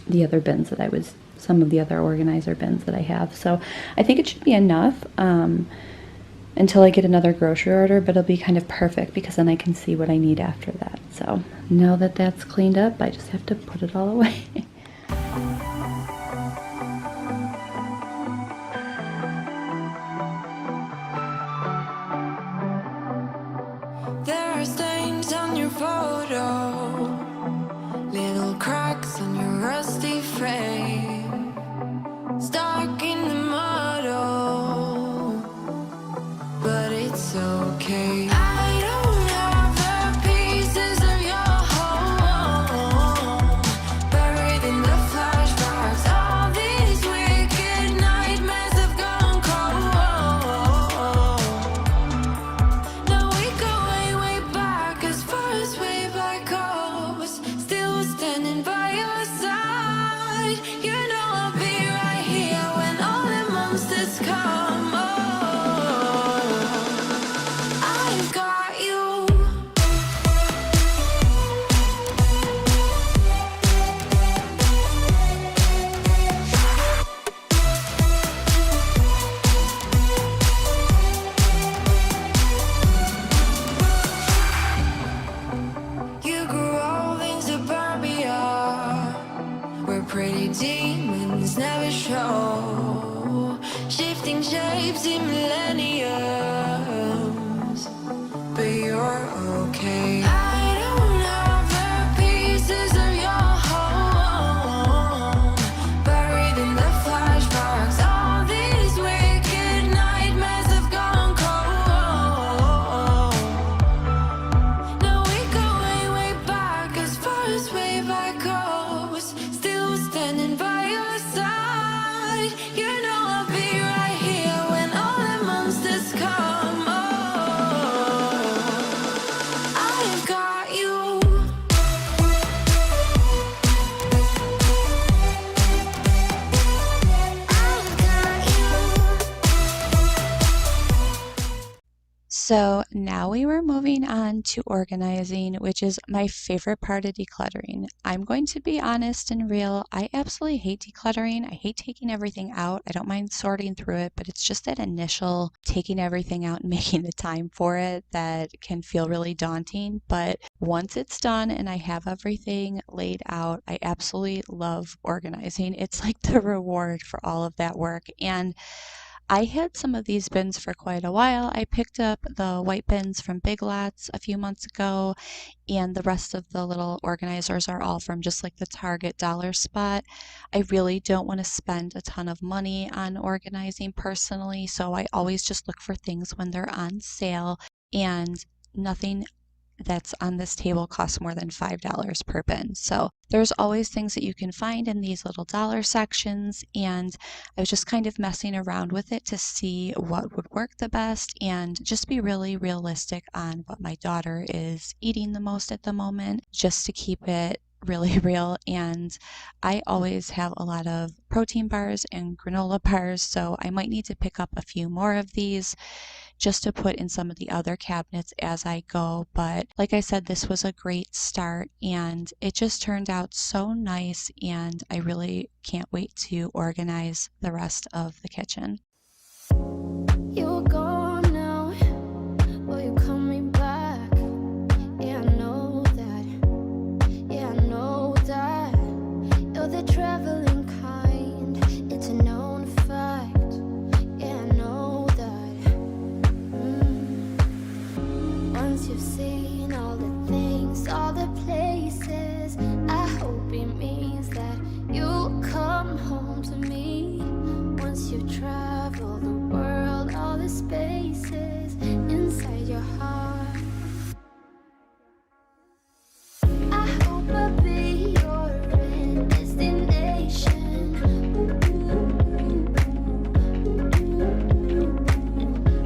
the other bins that some of the other organizer bins that I have. So I think it should be enough until I get another grocery order, but it'll be kind of perfect because then I can see what I need after that. So now that that's cleaned up, I just have to put it all away. There are stains on your photo, little cracks on your rusty frame, stuck in the mud, oh, but it's okay. I don't have the pieces of your home buried in the flashbacks. All these wicked nightmares have gone cold. Now we go way, way back, as far as way back goes. Still standing by your side. You know I'll be right here when all the monsters come. Oh, I've shifting shapes in millenniums, but you're okay. I don't have the pieces of your home buried in the flashbacks. All these wicked nightmares have gone cold. Now we go way, way back, as far as way back goes. Still standing by your side. You know I'll be right here when all the monsters come. Oh, I've got you. I've got you. So now we were moving on to organizing, which is my favorite part of decluttering. I'm going to be honest and real. I absolutely hate decluttering. I hate taking everything out. I don't mind sorting through it, but it's just that initial taking everything out and making the time for it that can feel really daunting. But once it's done and I have everything laid out, I absolutely love organizing. It's like the reward for all of that work. And I had some of these bins for quite a while. I picked up the white bins from Big Lots a few months ago, and the rest of the little organizers are all from just like the Target dollar spot. I really don't want to spend a ton of money on organizing personally, so I always just look for things when they're on sale, and nothing that's on this table costs more than $5 per bin. So there's always things that you can find in these little dollar sections, and I was just kind of messing around with it to see what would work the best and just be really realistic on what my daughter is eating the most at the moment, just to keep it really real. And I always have a lot of protein bars and granola bars, so I might need to pick up a few more of these just to put in some of the other cabinets as I go. But like I said, this was a great start and it just turned out so nice, and I really can't wait to organize the rest of the kitchen. You're gone now, but you're coming back. Yeah, I know that. Yeah, I know that. You're the traveling kind. It's a known fact. Yeah, I know that. Once you've seen all the things, all the places, I hope it means that you'll come home to me. Once you've traveled the world, all the spaces inside your heart, I hope I'll be your end destination.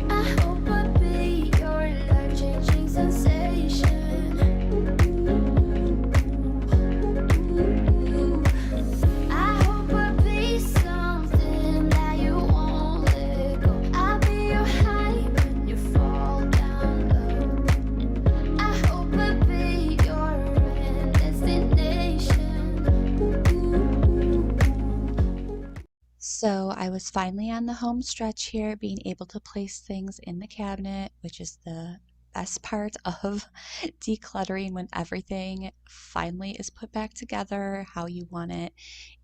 I hope I'll be your life-changing sensation. I hope I'll be something that you won't let go. I'll be your high when you fall down low. I hope I'll be your end destination. So I was finally on the home stretch here, being able to place things in the cabinet, which is the best part of decluttering, when everything finally is put back together how you want it.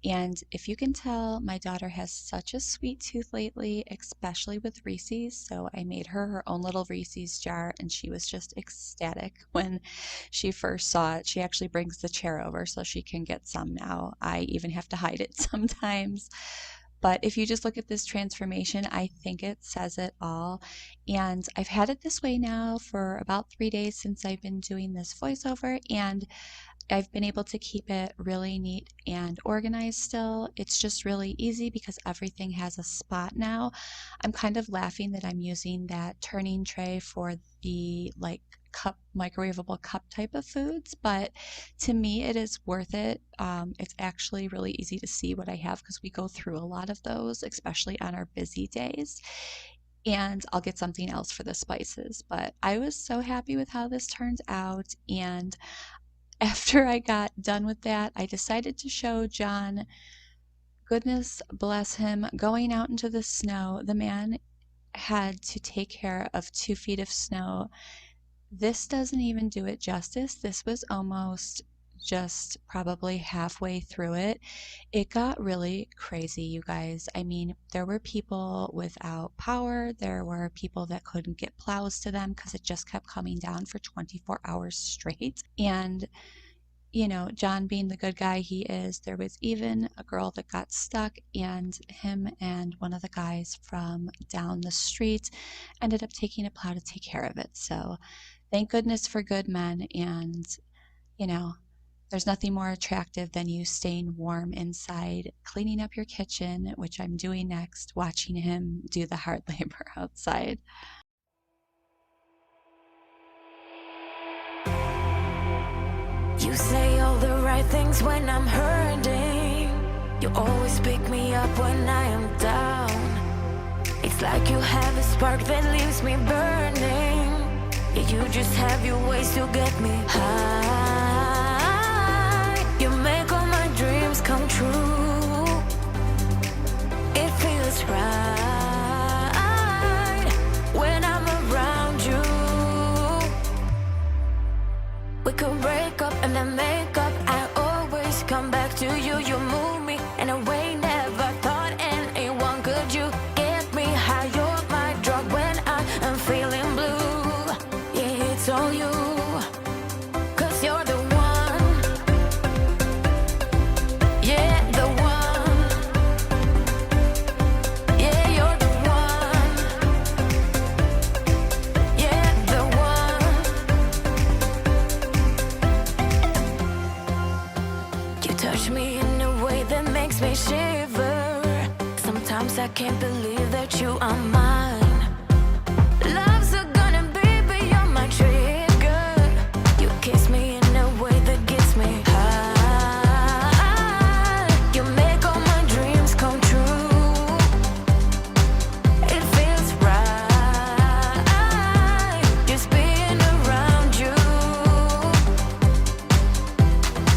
And if you can tell, my daughter has such a sweet tooth lately, especially with Reese's. So I made her her own little Reese's jar, and she was just ecstatic when she first saw it. She actually brings the chair over so she can get some now. I even have to hide it sometimes. But if you just look at this transformation, I think it says it all. And I've had it this way now for about 3 days since I've been doing this voiceover, and I've been able to keep it really neat and organized still. It's just really easy because everything has a spot now. I'm kind of laughing that I'm using that turning tray for the like cup, microwavable cup type of foods, but to me it is worth it. It's actually really easy to see what I have because we go through a lot of those, especially on our busy days. And I'll get something else for the spices, but I was so happy with how this turned out. And after I got done with that, I decided to show John, goodness bless him, going out into the snow. The man had to take care of 2 feet of snow. This doesn't even do it justice. This was almost just probably halfway through it, it got really crazy, you guys. I mean, there were people without power, there were people that couldn't get plows to them because it just kept coming down for 24 hours straight. And you know, John being the good guy he is, there was even a girl that got stuck, and him and one of the guys from down the street ended up taking a plow to take care of it. So thank goodness for good men. And, you know, there's nothing more attractive than you staying warm inside, cleaning up your kitchen, which I'm doing next, watching him do the hard labor outside. You say all the right things when I'm hurting. You always pick me up when I am down. It's like you have a spark that leaves me burning. Yeah, you just have your ways to get me high. You make all my dreams come true. It feels right when I'm around you. We could break up and then make up. I always come back to you. You move me in a way never thought anyone could. You get me high. You're my drug when I am feeling blue. Yeah, it's all you. 'Cause you're the one. Yeah, the one. Yeah, you're the one. Yeah, the one. You touch me in a way that makes me shiver. Sometimes I can't believe that you are mine. Love's gonna be beyond my trigger. You kiss me in a way that gets me high. You make all my dreams come true. It feels right just being around you.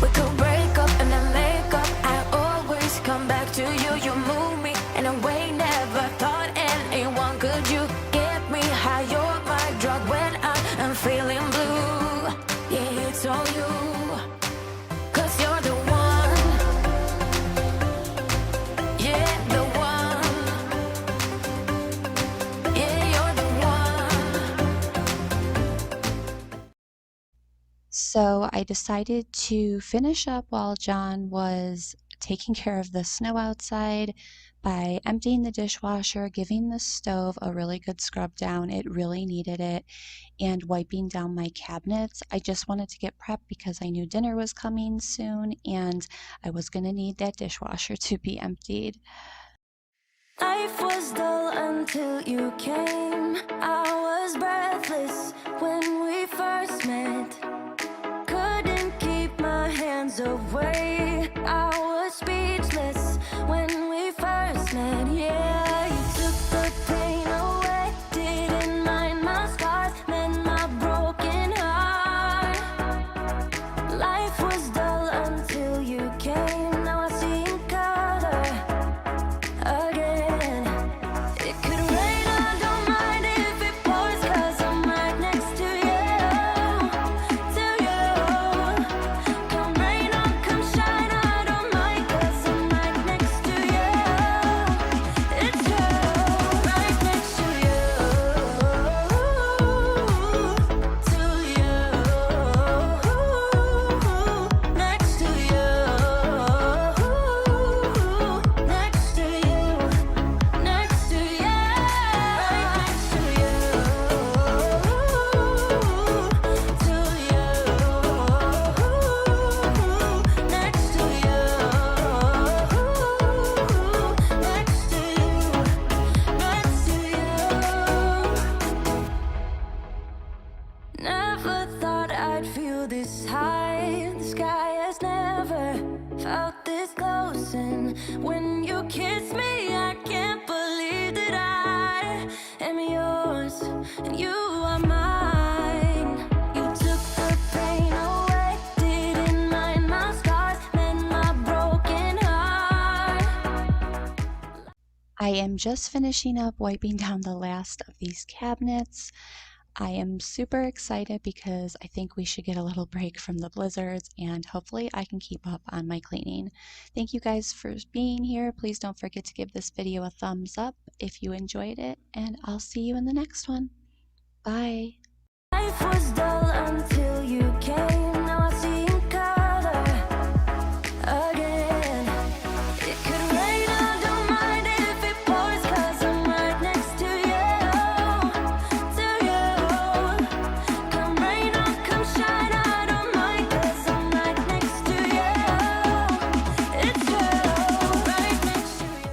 We could break up and then make up. I always come back to you. You move me in a way never thought anyone could. You get me high. You're my drug when I am feeling blue. Yeah, it's all you. 'Cause you're the one. Yeah, the one. Yeah, you're the one. So I decided to finish up while John was taking care of the snow outside by emptying the dishwasher, giving the stove a really good scrub down. It really needed it. And wiping down my cabinets. I just wanted to get prepped because I knew dinner was coming soon and I was going to need that dishwasher to be emptied. Life was dull until you came. I was breathless when we first met. Couldn't keep my hands away. I was speechless when we first met. Yeah, you took the pain away. Didn't mind my scars, mend my broken heart. Life was dull until you came. Now I see in color again. It could rain, I don't mind if it pours, 'cause I'm right next to you, to you. Come rain or come shine, I don't mind, 'cause I'm right next to you. It's you, right next to you, to you, next to you, next to you. Next to you, right next to you, to you, next to you, next to you, Never thought I'd feel this high. The sky has never felt this close, and when you kiss me, I can't believe that I am yours and you are mine. You took the pain away, didn't mind my scars, mend my broken heart. I am just finishing up wiping down the last of these cabinets. I am super excited because I think we should get a little break from the blizzards and hopefully I can keep up on my cleaning. Thank you guys for being here. Please don't forget to give this video a thumbs up if you enjoyed it, and I'll see you in the next one. Bye. Life was dull until you came. Now I see in color again. It could rain, I don't mind if it pours, 'cause I'm right next to you. Come rain or come shine, I don't mind, 'cause I'm right next to you. It's true, right next to you.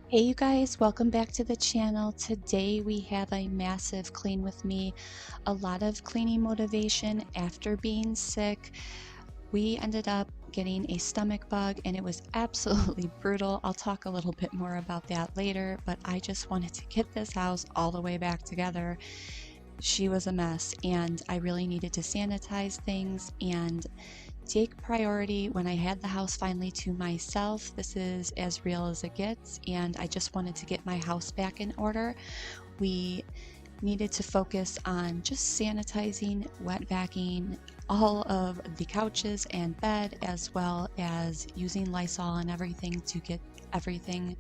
Hey you guys, welcome back to the channel. Today we have a massive clean with me, a lot of cleaning motivation after being sick. We ended up getting a stomach bug and it was absolutely brutal. I'll talk a little bit more about that later, but I just wanted to get this house all the way back together. She was a mess and I really needed to sanitize things and take priority when I had the house finally to myself. This is as real as it gets, and I just wanted to get my house back in order. We needed to focus on just sanitizing, wet vacuuming all of the couches and bed, as well as using Lysol and everything to get everything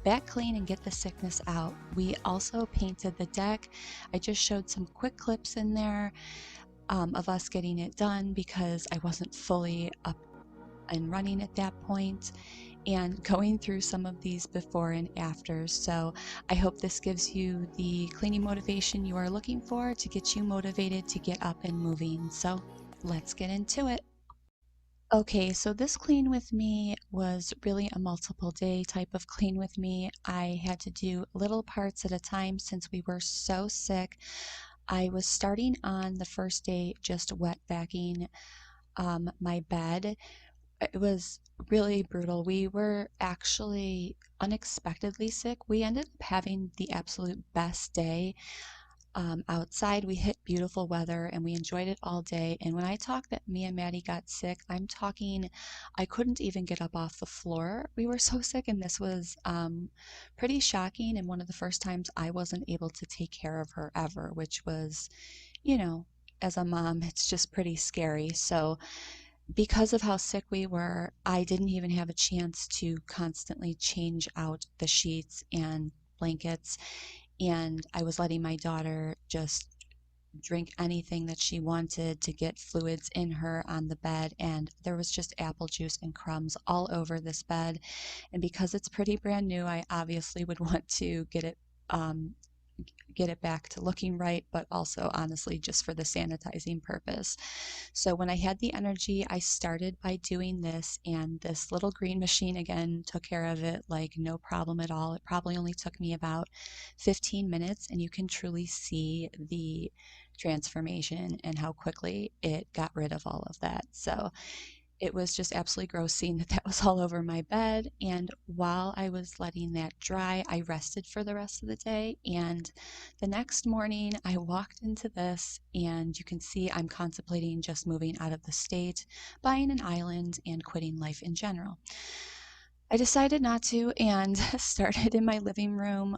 back clean and get the sickness out. We also painted the deck. I just showed some quick clips in there of us getting it done because I wasn't fully up and running at that point, and going through some of these before and afters. So I hope this gives you the cleaning motivation you are looking for to get you motivated to get up and moving. So let's get into it. Okay, so this clean with me was really a multiple day type of clean with me. I had to do little parts at a time since we were so sick. I was starting on the first day just wet vacuuming my bed. It was really brutal. We were actually unexpectedly sick. We ended up having the absolute best day outside. We hit beautiful weather and we enjoyed it all day. And when I talk that me and Maddie got sick, I'm talking I couldn't even get up off the floor. We were so sick, and this was pretty shocking. And one of the first times I wasn't able to take care of her ever, which was, you know, as a mom, it's just pretty scary. So, because of how sick we were, I didn't even have a chance to constantly change out the sheets and blankets, and I was letting my daughter just drink anything that she wanted to get fluids in her on the bed, and there was just apple juice and crumbs all over this bed. And because it's pretty brand new, I obviously would want to um, get it back to looking right, but also honestly just for the sanitizing purpose. So when I had the energy, I started by doing this, and this little green machine again took care of it like no problem at all. It probably only took me about 15 minutes, and you can truly see the transformation and how quickly it got rid of all of that. So it was just absolutely gross seeing that that was all over my bed. And while I was letting that dry, I rested for the rest of the day. And the next morning, I walked into this, and you can see I'm contemplating just moving out of the state, buying an island, and quitting life in general. I decided not to and started in my living room.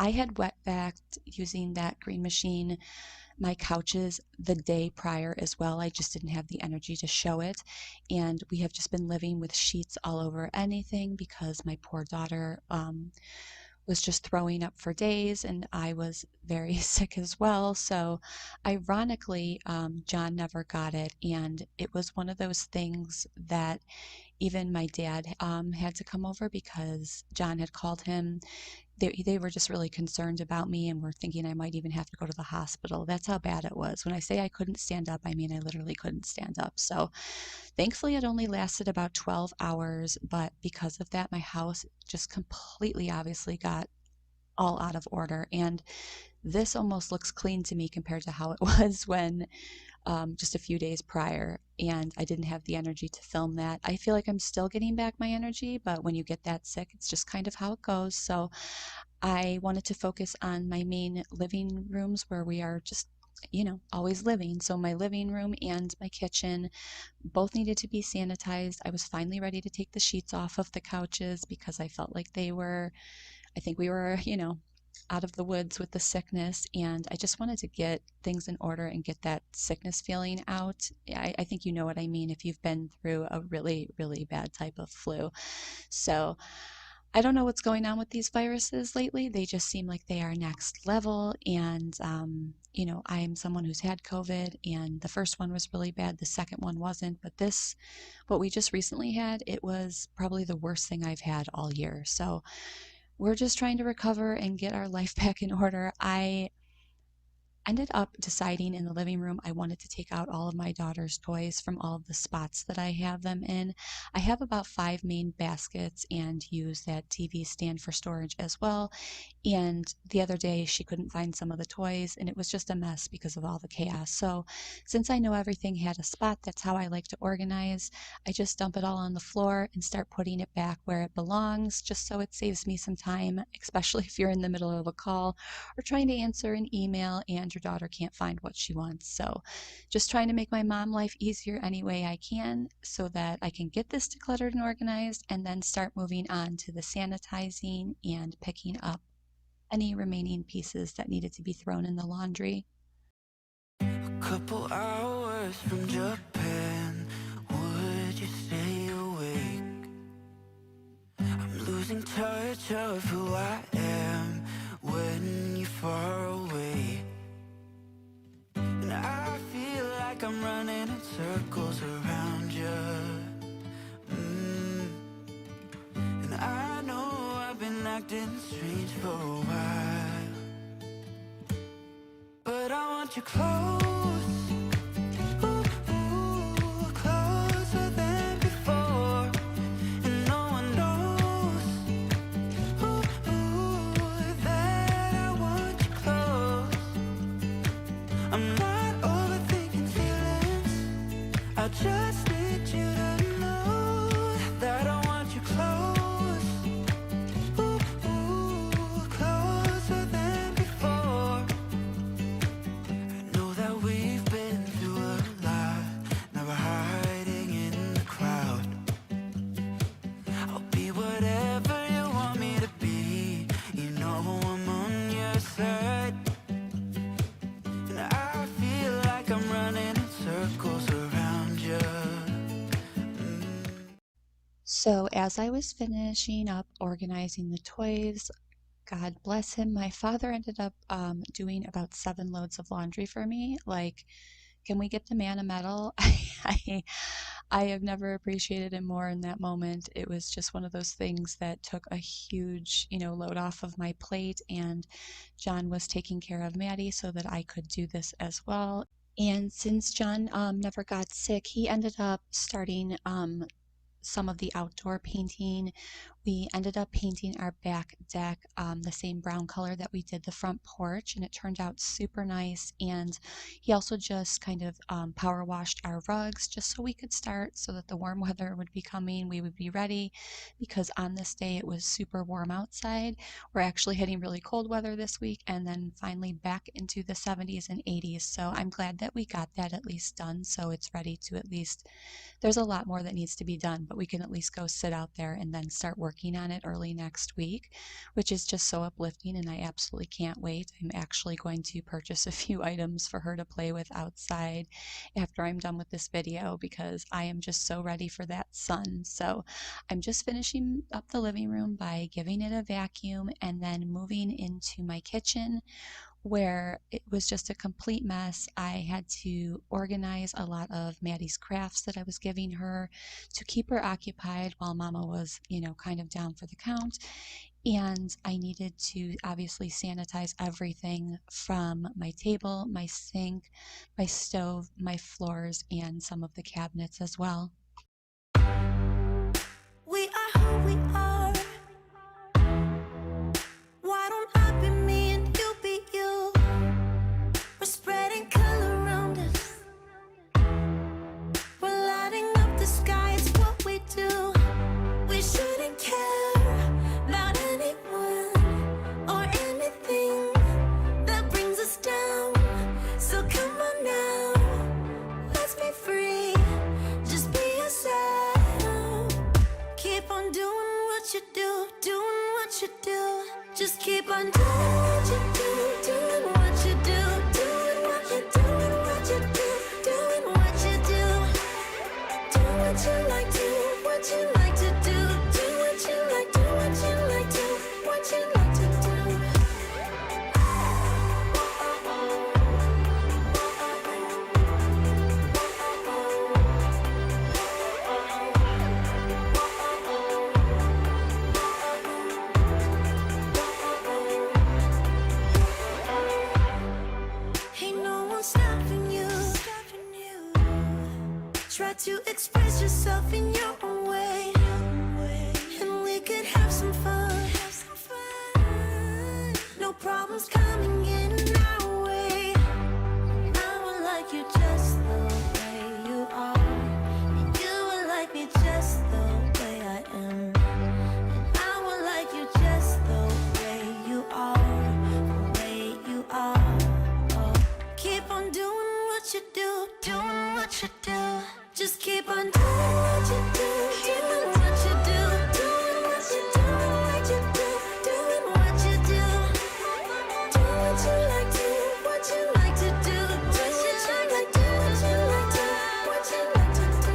I had wet vacked using that green machine my couches the day prior as well. I just didn't have the energy to show it. And we have just been living with sheets all over anything because my poor daughter was just throwing up for days, and I was very sick as well. So ironically, John never got it. And it was one of those things that even my dad had to come over because John had called him. They were just really concerned about me and were thinking I might even have to go to the hospital. That's how bad it was. When I say I couldn't stand up, I mean I literally couldn't stand up. So thankfully it only lasted about 12 hours, but because of that, my house just completely obviously got all out of order. And this almost looks clean to me compared to how it was when just a few days prior, and I didn't have the energy to film that. I feel like I'm still getting back my energy, but when you get that sick, it's just kind of how it goes. So I wanted to focus on my main living rooms where we are just, always living. So my living room and my kitchen both needed to be sanitized. I was finally ready to take the sheets off of the couches because I felt like I think we were, out of the woods with the sickness, and I just wanted to get things in order and get that sickness feeling out. I think you know what I mean if you've been through a really, really bad type of flu. So I don't know what's going on with these viruses lately. They just seem like they are next level. And, I'm someone who's had COVID, and the first one was really bad. The second one wasn't. But what we just recently had, it was probably the worst thing I've had all year. So we're just trying to recover and get our life back in order. I ended up deciding in the living room I wanted to take out all of my daughter's toys from all of the spots that I have them in. I have about 5 main baskets and use that TV stand for storage as well. And the other day she couldn't find some of the toys, and it was just a mess because of all the chaos. So since I know everything had a spot, that's how I like to organize. I just dump it all on the floor and start putting it back where it belongs, just so it saves me some time, especially if you're in the middle of a call or trying to answer an email and your daughter can't find what she wants. So just trying to make my mom life easier any way I can so that I can get this decluttered and organized, and then start moving on to the sanitizing and picking up any remaining pieces that needed to be thrown in the laundry. A couple hours from Japan, would you stay awake? I'm losing touch of who I am when you're far away. And I feel like I'm running in circles around you. And I know I've been acting strange for a while, but I want you close. Ooh, ooh, closer than before. And no one knows. Ooh, ooh, that I want you close. I'm not overthinking feelings. I just need you to know that I want you close. Ooh, ooh, closer than before. I know that we've been through a lot. Now we're hiding in the crowd. I'll be whatever you want me to be. You know I'm on your side. And I feel like I'm running in circles around you. So as I was finishing up organizing the toys, God bless him, my father ended up doing about 7 loads of laundry for me. Like, can we get the man a medal? I have never appreciated him more in that moment. It was just one of those things that took a huge, load off of my plate, and John was taking care of Maddie so that I could do this as well. And since John never got sick, he ended up starting some of the outdoor painting. We ended up painting our back deck the same brown color that we did the front porch, and it turned out super nice. And he also just kind of power washed our rugs just so we could start, so that the warm weather would be coming, we would be ready, because on this day it was super warm outside. We're actually hitting really cold weather this week, and then finally back into the 70s and 80s. So I'm glad that we got that at least done, so it's ready to at least, there's a lot more that needs to be done, but we can at least go sit out there and then start working on it early next week, which is just so uplifting, and I absolutely can't wait. I'm actually going to purchase a few items for her to play with outside after I'm done with this video, because I am just so ready for that sun. So I'm just finishing up the living room by giving it a vacuum and then moving into my kitchen, where it was just a complete mess. I had to organize a lot of Maddie's crafts that I was giving her to keep her occupied while Mama was, kind of down for the count. And I needed to obviously sanitize everything from my table, my sink, my stove, my floors, and some of the cabinets as well. We are who we are. Why don't I be me and you be you? We're spreading color around us. We're lighting up the sky, it's what we do. We shouldn't care about anyone or Just keep on doing what you do, doing what you do, doing what you do, doing what you do, doing what you do. Do what you like, do what you like to do, do what you like, do what you like, do what you like to do. Ain't no one stopping you. Try to express yourself in your own way, and we could have some fun. No problems coming in our way. I would like you just the way you are, and you would like me just the way I am. And I would like you just the way you are, the way you are. Oh, keep on doing what you do, doing what you do. Just keep on doing what you do, doing what you do, doing what you do, what you do, doing what you do. Do what you like, do what you like to do, what you like, do what you like to, what you like to do.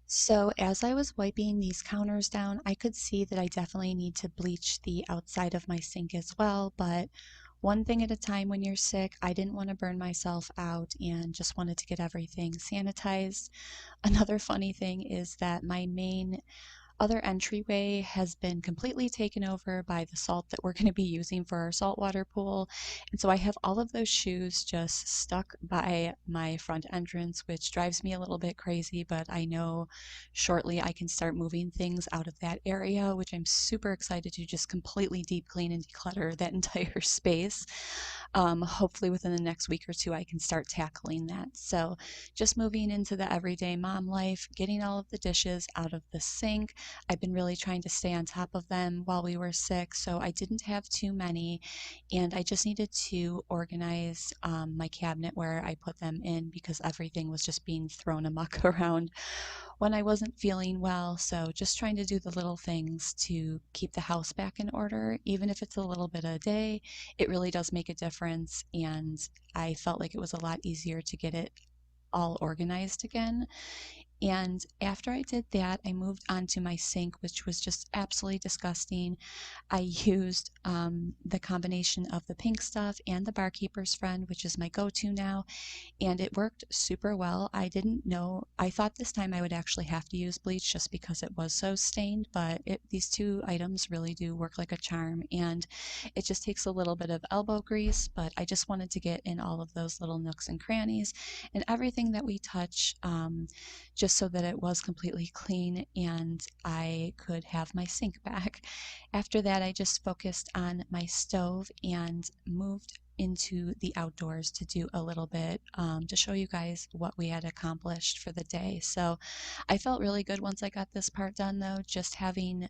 So as I was wiping these counters down, I could see that I definitely need to bleach the outside of my sink as well, but one thing at a time when you're sick, I didn't want to burn myself out and just wanted to get everything sanitized. Another funny thing is that my main other entryway has been completely taken over by the salt that we're going to be using for our saltwater pool. And so I have all of those shoes just stuck by my front entrance, which drives me a little bit crazy, but I know shortly I can start moving things out of that area, which I'm super excited to just completely deep clean and declutter that entire space. Hopefully within the next week or two I can start tackling that. So just moving into the everyday mom life, getting all of the dishes out of the sink. I've been really trying to stay on top of them while we were sick, so I didn't have too many, and I just needed to organize my cabinet where I put them in because everything was just being thrown amok around when I wasn't feeling well. So just trying to do the little things to keep the house back in order, even if it's a little bit a day, it really does make a difference, and I felt like it was a lot easier to get it all organized again. And after I did that, I moved on to my sink, which was just absolutely disgusting. I used the combination of the pink stuff and the barkeeper's friend, which is my go-to now, and it worked super well. I didn't know, I thought this time I would actually have to use bleach just because it was so stained, but these two items really do work like a charm, and it just takes a little bit of elbow grease, but I just wanted to get in all of those little nooks and crannies and everything that we touch, just so that it was completely clean and I could have my sink back. After that, I just focused on my stove and moved into the outdoors to do a little bit to show you guys what we had accomplished for the day. So I felt really good once I got this part done, though, just having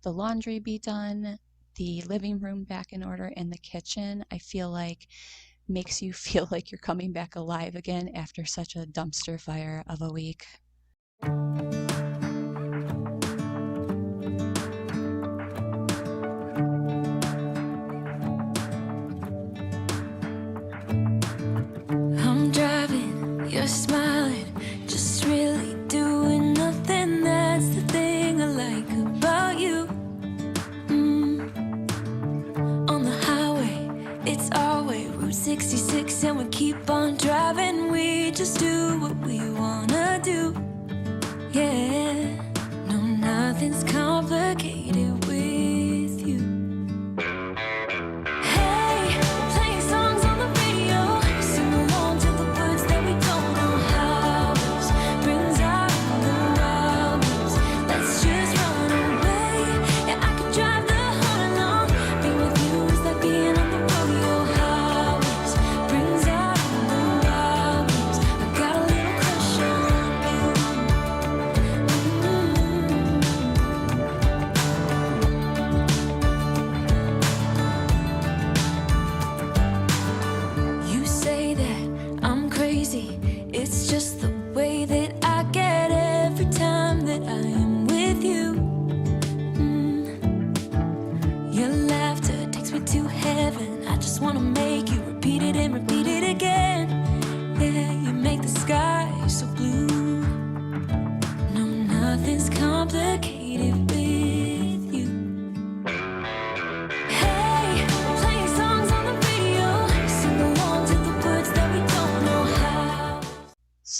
the laundry be done, the living room back in order, and the kitchen, I feel like makes you feel like you're coming back alive again after such a dumpster fire of a week. I'm driving, you're smiling, just really doing nothing. That's the thing I like about you. On the highway, it's our way, Route 66, and we keep on driving. We just do what we wanna do. Yeah.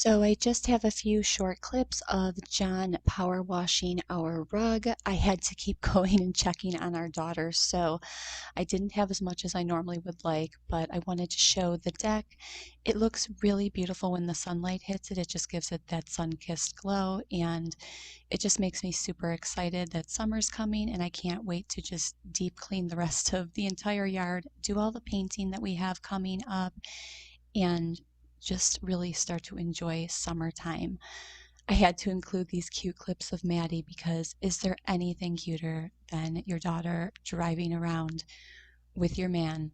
So I just have a few short clips of John power washing our rug. I had to keep going and checking on our daughter, so I didn't have as much as I normally would like, but I wanted to show the deck. It looks really beautiful when the sunlight hits it. It just gives it that sun-kissed glow, and it just makes me super excited that summer's coming, and I can't wait to just deep clean the rest of the entire yard, do all the painting that we have coming up, and just really start to enjoy summertime. I had to include these cute clips of Maddie because is there anything cuter than your daughter driving around with your man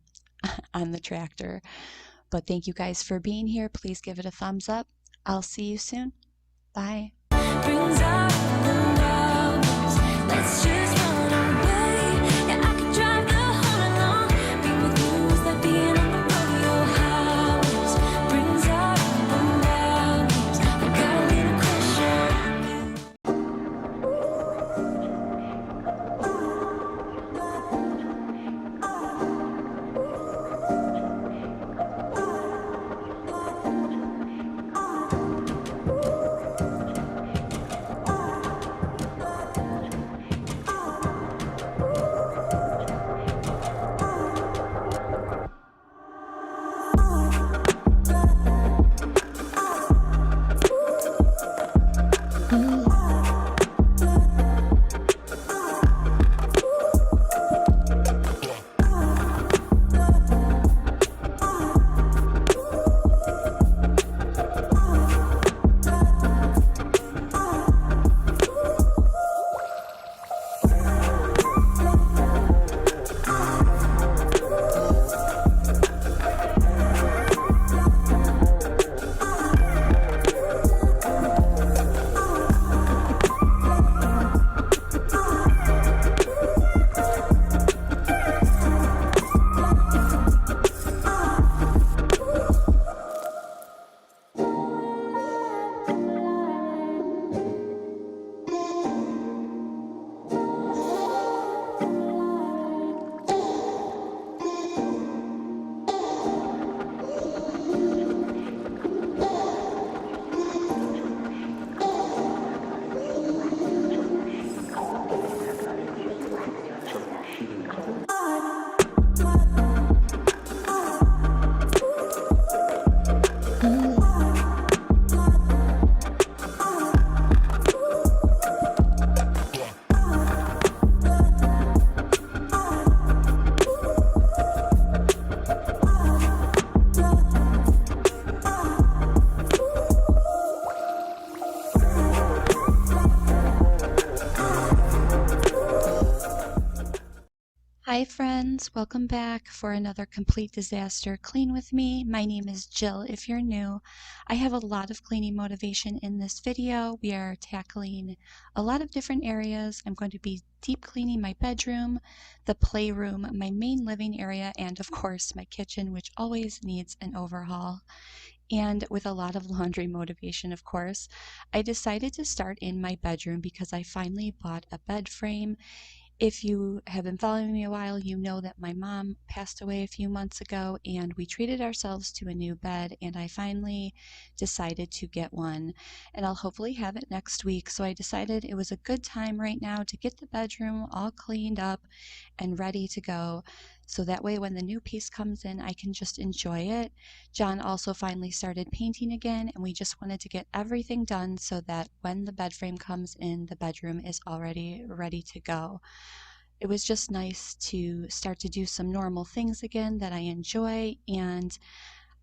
on the tractor? But thank you guys for being here. Please give it a thumbs up. I'll see you soon. Bye. Brings out the mountains. Let's just run away. Yeah, I could drive the whole along. Being with you is like being on the rodeo house. Brings out the mountains. I got a little crush on you. Hi friends, welcome back for another complete disaster clean with me. My name is Jill if you're new. I have a lot of cleaning motivation in this video. We are tackling a lot of different areas. I'm going to be deep cleaning my bedroom, the playroom, my main living area, and of course my kitchen, which always needs an overhaul. And with a lot of laundry motivation, of course, I decided to start in my bedroom because I finally bought a bed frame. If you have been following me a while, you know that my mom passed away a few months ago and we treated ourselves to a new bed, and I finally decided to get one, and I'll hopefully have it next week. So I decided it was a good time right now to get the bedroom all cleaned up and ready to go. So that way when the new piece comes in, I can just enjoy it. John also finally started painting again, and we just wanted to get everything done so that when the bed frame comes in, the bedroom is already ready to go. It was just nice to start to do some normal things again that I enjoy, and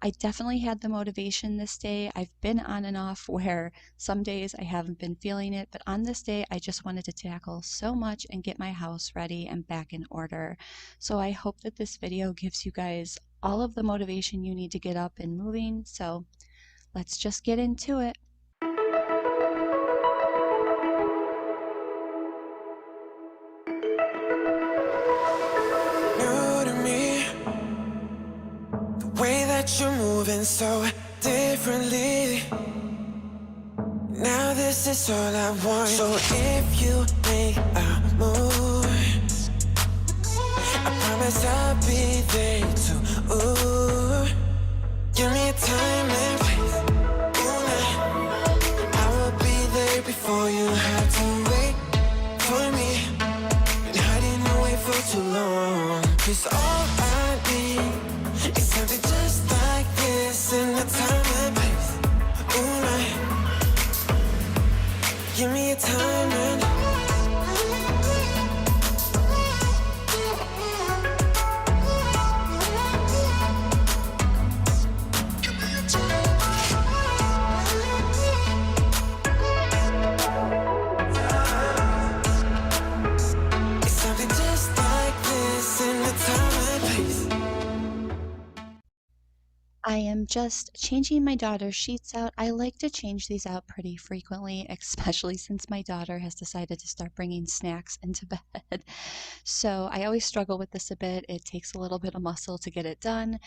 I definitely had the motivation this day. I've been on and off where some days I haven't been feeling it, but on this day I just wanted to tackle so much and get my house ready and back in order. So I hope that this video gives you guys all of the motivation you need to get up and moving. So let's just get into it. New to me, the way that you're moving so differently. Now this is all I want. So if you make a move, I promise I'll be there too. Ooh, give me time and place. You know too long. 'Cause all I need is something just like this in the time and place. Moonlight, give me a time and I am just changing my daughter's sheets out. I like to change these out pretty frequently, especially since my daughter has decided to start bringing snacks into bed. So I always struggle with this a bit. It takes a little bit of muscle to get it done,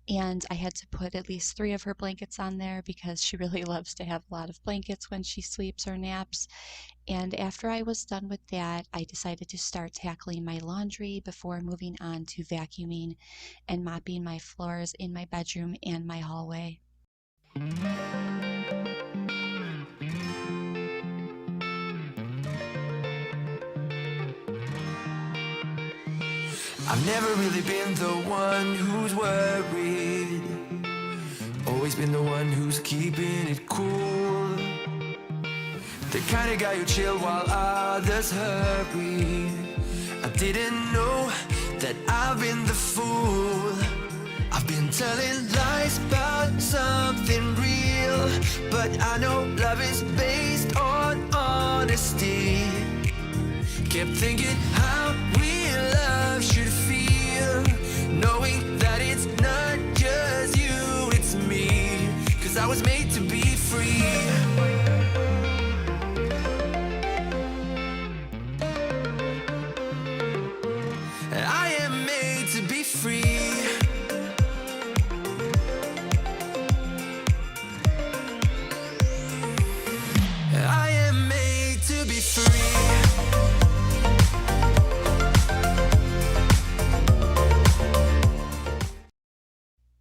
and I had to put at least 3 of her blankets on there because she really loves to have a lot of blankets when she sleeps or naps. And after I was done with that, I decided to start tackling my laundry before moving on to vacuuming and mopping my floors in my bedroom and my hallway. I've never really been the one who's worried. Always been the one who's keeping it cool. The kind of guy who chill while others hurry. I didn't know that I've been the fool. I've been telling lies about something real, but I know love is based on honesty. Kept thinking how real love should feel, knowing that it's not just you, it's me. 'Cause I was made to be free. I am made to be free. I am made to be free.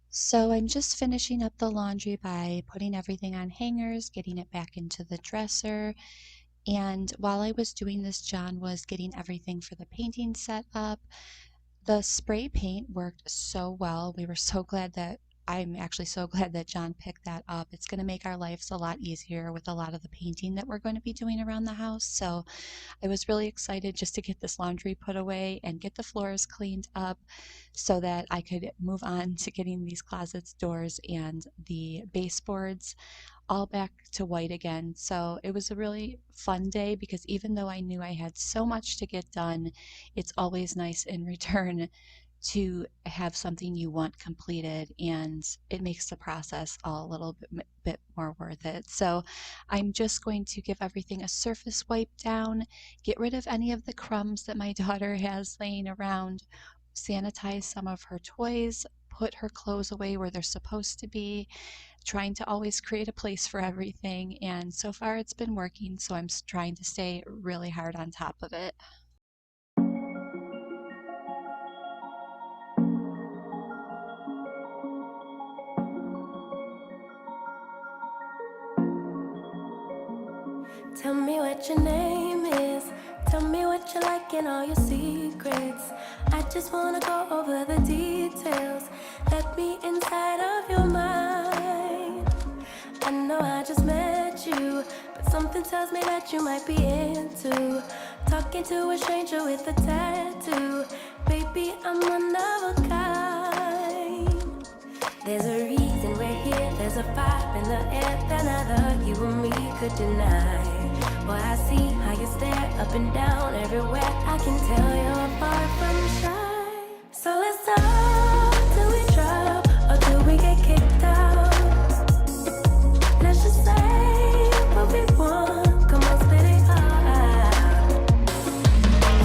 So I'm just finishing up the laundry by putting everything on hangers, getting it back into the dresser. And while I was doing this, John was getting everything for the painting set up. The spray paint worked so well. I'm actually so glad that John picked that up. It's going to make our lives a lot easier with a lot of the painting that we're going to be doing around the house. So I was really excited just to get this laundry put away and get the floors cleaned up so that I could move on to getting these closets, doors, and the baseboards all back to white again. So it was a really fun day because even though I knew I had so much to get done, it's always nice in return to have something you want completed, and it makes the process all a little bit more worth it. So I'm just going to give everything a surface wipe down, get rid of any of the crumbs that my daughter has laying around, sanitize some of her toys, put her clothes away where they're supposed to be, trying to always create a place for everything. And so far it's been working, so I'm trying to stay really hard on top of it. Tell me what your name is. Tell me what you like and all your secrets. I just wanna go over the details. Let me inside of your mind. I know I just met you, but something tells me that you might be into talking to a stranger with a tattoo. Baby, I'm one of a kind. There's a reason we're here. There's a vibe in the air that neither you or me could deny. Boy, I see how you stare up and down everywhere. I can tell you're far from shy. So let's talk till we drop, or till we get kicked out. Let's just say what we want. Come on, spit it out.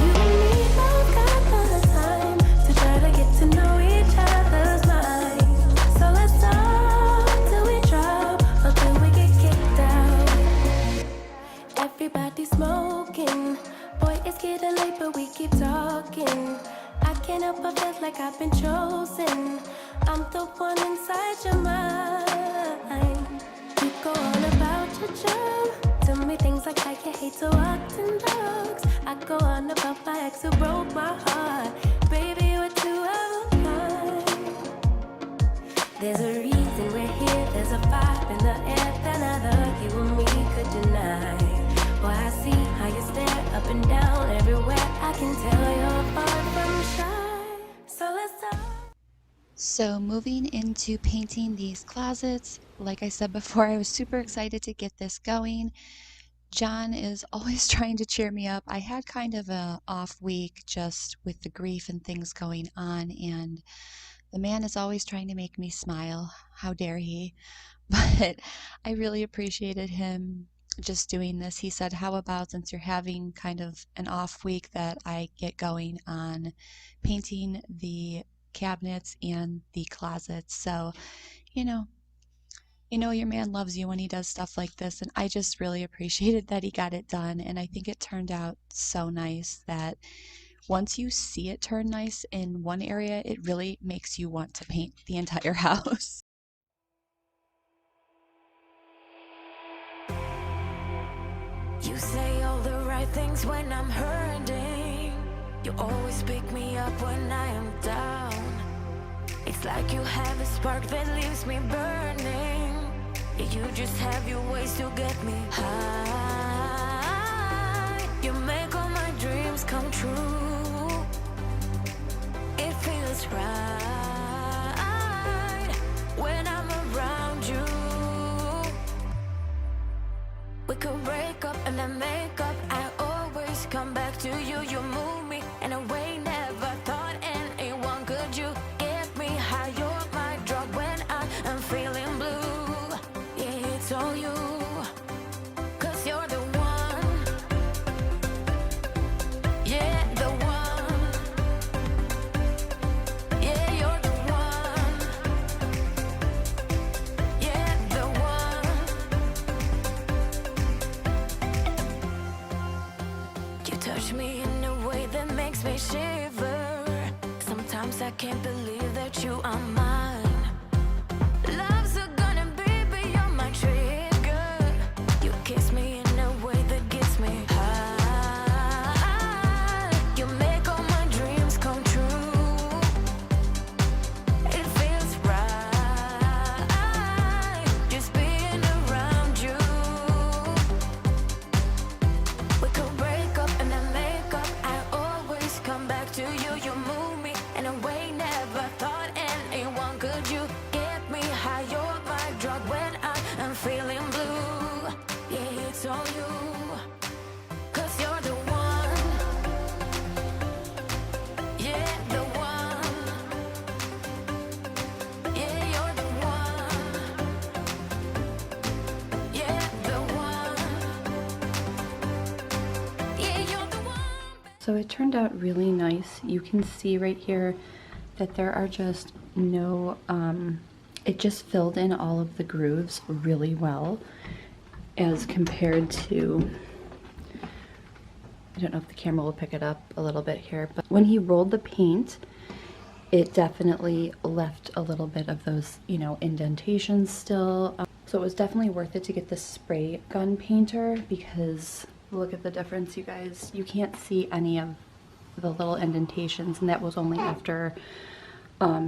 You and me both got the time to try to get to know each other's minds. So let's talk till we drop, or till we get kicked out. Everybody smoking. Boy, it's getting late, but we keep talking. I can't help but feel like I've been chosen. I'm the one inside your mind. You go on about your job. Tell me things like I can't hate to walk in dogs. I go on about my ex who broke my heart. So moving into painting these closets, like I said before, I was super excited to get this going. John is always trying to cheer me up. I had kind of a off week just with the grief and things going on, and the man is always trying to make me smile. How dare he? But I really appreciated him just doing this. He said, how about since you're having kind of an off week that I get going on painting the cabinets and the closets. So, you know, your man loves you when he does stuff like this, and I just really appreciated that he got it done, and I think it turned out so nice that once you see it turn nice in one area, it really makes you want to paint the entire house. You say all the right things when I'm hurting. You always pick me up when I am down. It's like you have a spark that leaves me burning. Yeah, you just have your ways to get me high. You make all my dreams come true. It feels right when I'm around you. We could break up and then make up. I always come back to you. You move me in a way never thought anyone could. You get me high. You're my drug when I am feeling blue. Yeah, it's all you. 'Cause you're the one. Yeah, the one. Yeah, you're the one. Yeah, the one. You touch me in a way that makes me shiver. Sometimes I can't believe that you are mine. Love's gonna be beyond my trigger. You kiss me in a way that gets me high. You make all my dreams come true. It feels right just being around you. We could break up and then make up. I always come back to you. You move me in a way never thought anyone could. You get me high. You're my drug when I am feeling blue. Yeah, it's all you. 'Cause you're the one. Yeah, the one. Yeah, you're the one. Yeah, the one. Yeah, you're the one. So it turned out really nice. You can see right here that there are just no, it just filled in all of the grooves really well as compared to, I don't know if the camera will pick it up a little bit here, but when he rolled the paint, it definitely left a little bit of those, indentations still. So it was definitely worth it to get the spray gun painter because look at the difference, you guys. You can't see any of the little indentations, and that was only after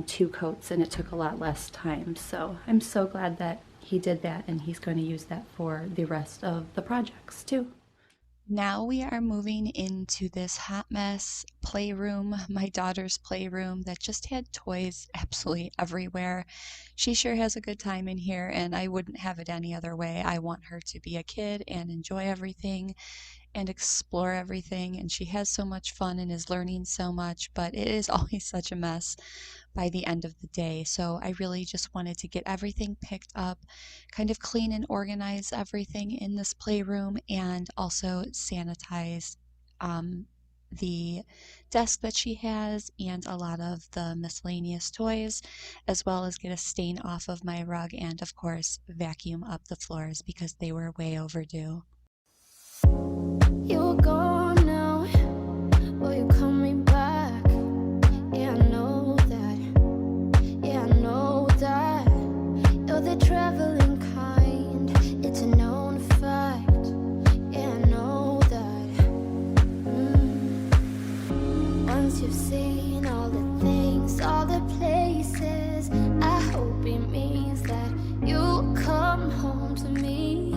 2 coats, and it took a lot less time. So I'm so glad that he did that, and he's going to use that for the rest of the projects too. Now we are moving into this hot mess playroom, my daughter's playroom that just had toys absolutely everywhere. She sure has a good time in here, and I wouldn't have it any other way. I want her to be a kid and enjoy everything and explore everything, and she has so much fun and is learning so much, but it is always such a mess by the end of the day. So I really just wanted to get everything picked up, kind of clean and organize everything in this playroom, and also sanitize the desk that she has and a lot of the miscellaneous toys, as well as get a stain off of my rug, and of course vacuum up the floors because they were way overdue. You're gone now. Will you call me back? Yeah, I know that. Yeah, I know that. You're the traveling kind. It's a known fact. Yeah, I know that. Once you've seen all the things, all the places, I hope it means that you'll come home to me.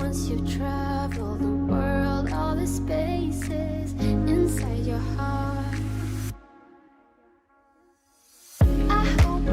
Once you travel the world, all the spaces inside your heart. I hope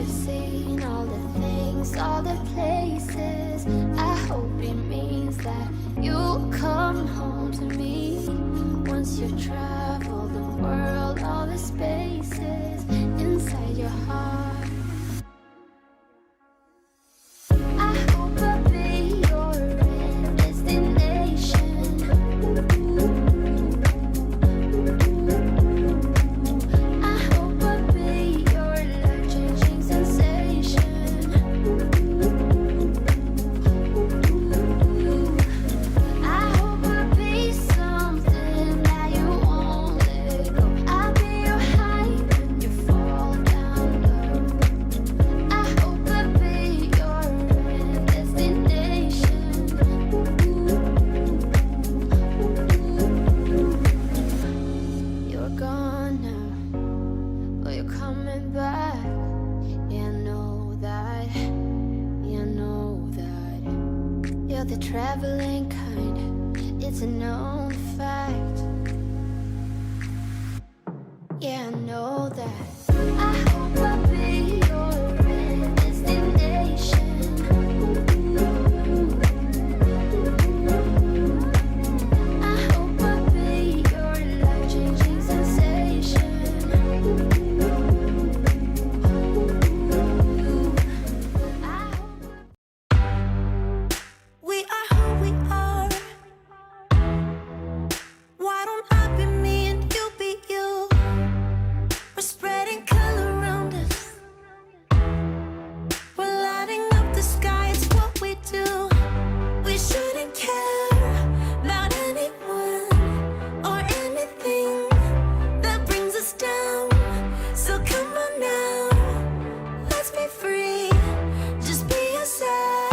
you've seen all the things, all the places, I hope it means that you'll come home to me. Once you've traveled the world, all the spaces inside your heart. I hope I'll be your destination. I hope I'll be your life-changing sensation. I hope I'll be something that you won't let go. I'll be your high when you fall down low. I hope I'll be your destination. You're gone now, but you're coming back. Yeah, I know that. Yeah, I know that. You're the traveling kind. It's a known fact. Yeah, I know that. I hope I'll be your destination. I hope I'll be your life-changing sensation. I hope We are who we are. Why don't I be me and you be you? We're spreading color around us. We're lighting up the sky, it's what we do. We shouldn't care about anyone or anything that brings us down. So come on now, let's be free. Just be yourself.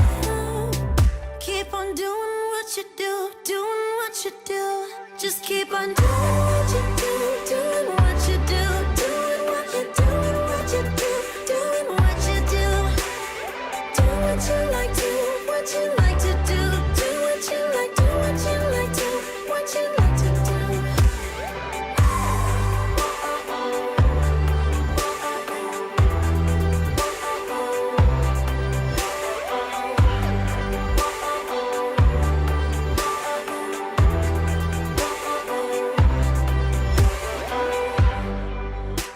Keep on doing what you do, doing what you do. Just keep on doing what you do, doing what you do, doing what you do, what you do, doing what you do. Do what you like, do what you like to do, do what you like, do what you like to, what you like to do.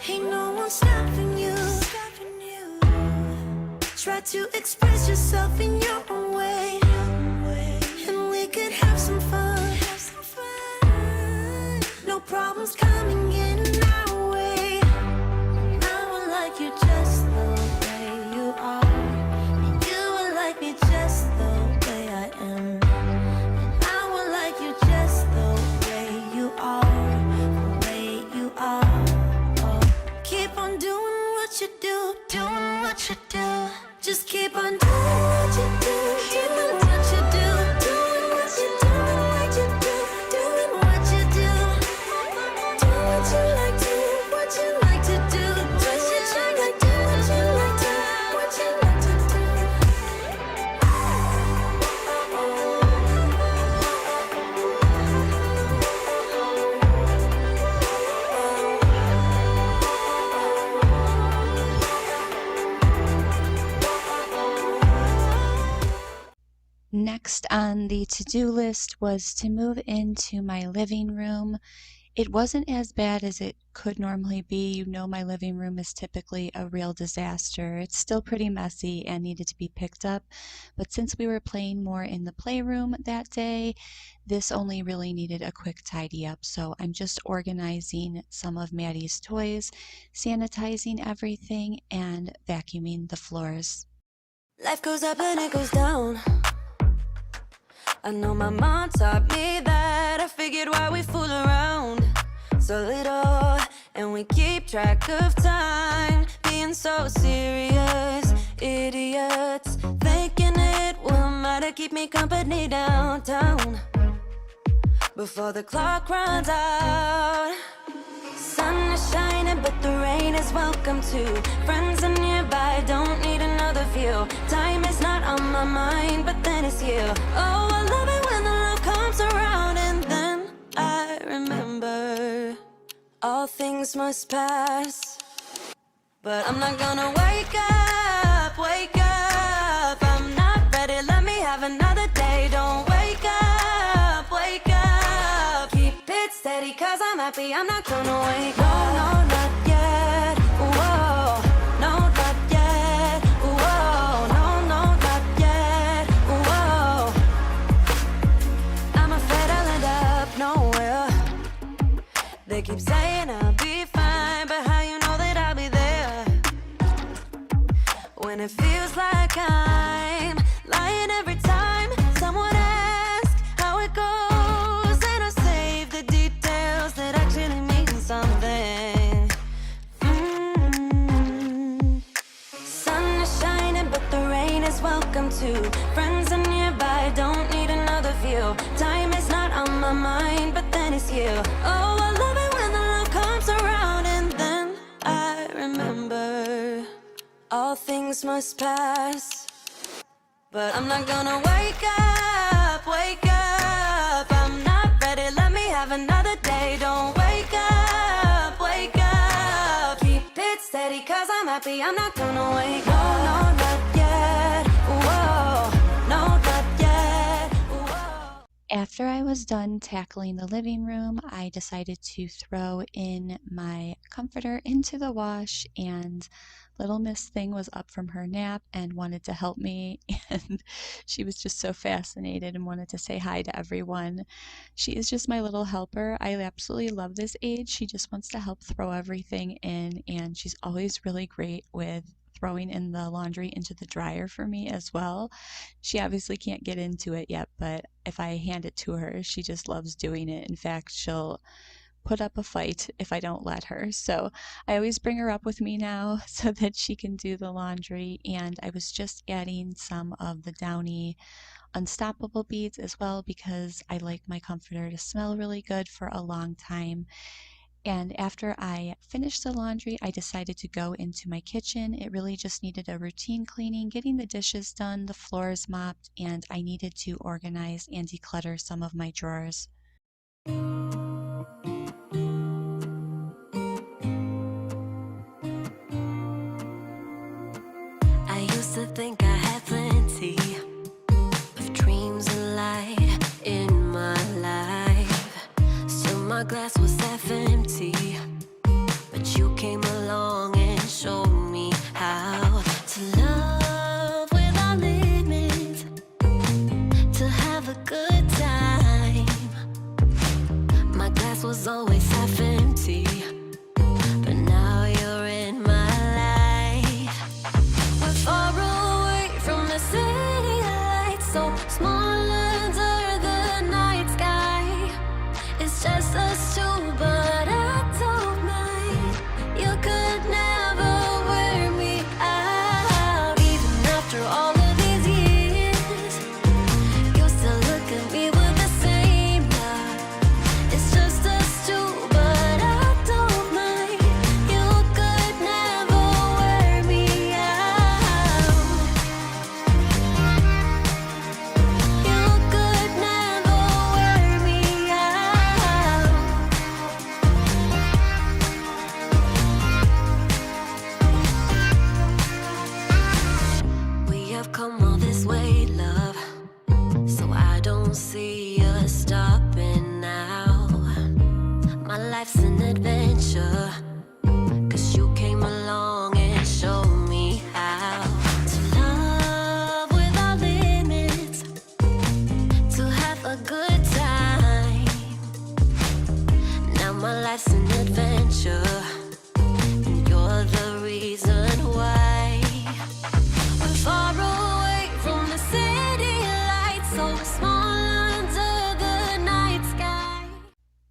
Ain't no one stopping you. Try to express yourself in your own way, and we could have some fun. No problems coming in our way. I would like you just the way you are. You would like me just the way I am. I would like you just the way you are, the way you are. Oh, keep on doing what you do, doing what you do. Just keep on doing what you do, doing what you do, doing what you do, what you do, doing what you do. Do what you like, do what you like to do, do what you like, do what you like to, what you like to do. Next on the to-do list was to move into my living room. It wasn't as bad as it could normally be. You know, my living room is typically a real disaster. It's still pretty messy and needed to be picked up, but since we were playing more in the playroom that day, this only really needed a quick tidy up. So I'm just organizing some of Maddie's toys, sanitizing everything, and vacuuming the floors. Life goes up and it goes down. I know my mom taught me that. I figured why we fool around so little, and we keep track of time, being so serious, idiots, thinking it will matter, keep me company downtown before the clock runs out. Sun is shining, but the rain is welcome too. Friends are nearby, don't need another view. Time is not on my mind, but then it's you. Oh, I love it when the love comes around, and then I remember all things must pass. But I'm not gonna wake up happy, I'm not gonna wake up. No, not yet. Whoa, no, not yet. Whoa, no, not yet. Whoa, I'm afraid I'll end up nowhere. They keep saying I'll be fine, but how you know that I'll be there when it feels like I'm lying every time someone asks how it goes, and I save the details that actually mean something. Sun is shining, but the rain is welcome too. Friends are nearby, don't need another view. Time is not on my mind, but then it's you. Oh, I love it when the love comes around, and then I remember all things must pass. But I'm not gonna wake up, wake up. I'm not ready, let me have another day. Don't wake up, wake up. Keep it steady, cause I'm happy, I'm not gonna wake up. No, not yet. Whoa, no, not yet. Whoa. After I was done tackling the living room, I decided to throw in my comforter into the wash, and little Miss Thing was up from her nap and wanted to help me, and she was just so fascinated and wanted to say hi to everyone. She is just my little helper. I absolutely love this age. She just wants to help throw everything in, and she's always really great with throwing in the laundry into the dryer for me as well. She obviously can't get into it yet, but if I hand it to her, she just loves doing it. In fact, she'll put up a fight if I don't let her. So I always bring her up with me now so that she can do the laundry. And I was just adding some of the Downy Unstoppable beads as well, because I like my comforter to smell really good for a long time. And after I finished the laundry, I decided to go into my kitchen. It really just needed a routine cleaning, getting the dishes done, the floors mopped, and I needed to organize and declutter some of my drawers. I used to think I had plenty of dreams and light in my life. Still my glass was half empty, but you came along and showed me how to love without limits, to have a good time. My glass was always half empty, but now you're in my life. We're far away from the city lights, so small under the night sky. It's just us two, but I don't mind. You could never wear me out. Even after all of these years, you still look at me with the same love. It's just us two, but I don't mind. You could never wear me out. You could never wear me out. We have come all this way, love, so I don't see us stopping now. My life's an adventure, 'cause you came along and showed me how to love without limits, to have a good time. Now my life's an adventure, and you're the reason why. We're far away from the city lights, so small under the night sky.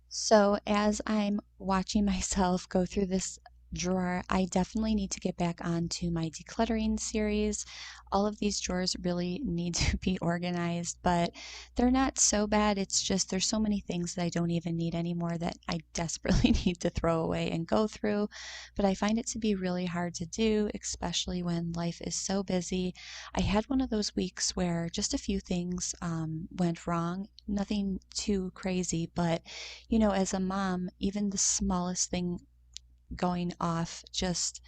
So as I'm watching myself go through this drawer, I definitely need to get back onto my decluttering series. All of these drawers really need to be organized, but they're not so bad. It's just there's so many things that I don't even need anymore that I desperately need to throw away and go through. But I find it to be really hard to do, especially when life is so busy. I had one of those weeks where just a few things went wrong. Nothing too crazy, but as a mom, even the smallest thing going off just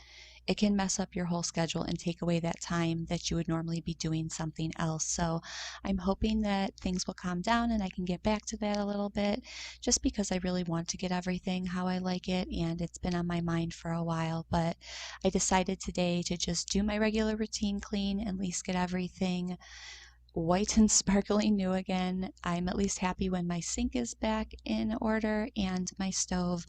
it can mess up your whole schedule and take away that time that you would normally be doing something else. So I'm hoping that things will calm down and I can get back to that a little bit, just because I really want to get everything how I like it, and it's been on my mind for a while. But I decided today to just do my regular routine clean, and at least get everything white and sparkling new again. I'm at least happy when my sink is back in order and my stove.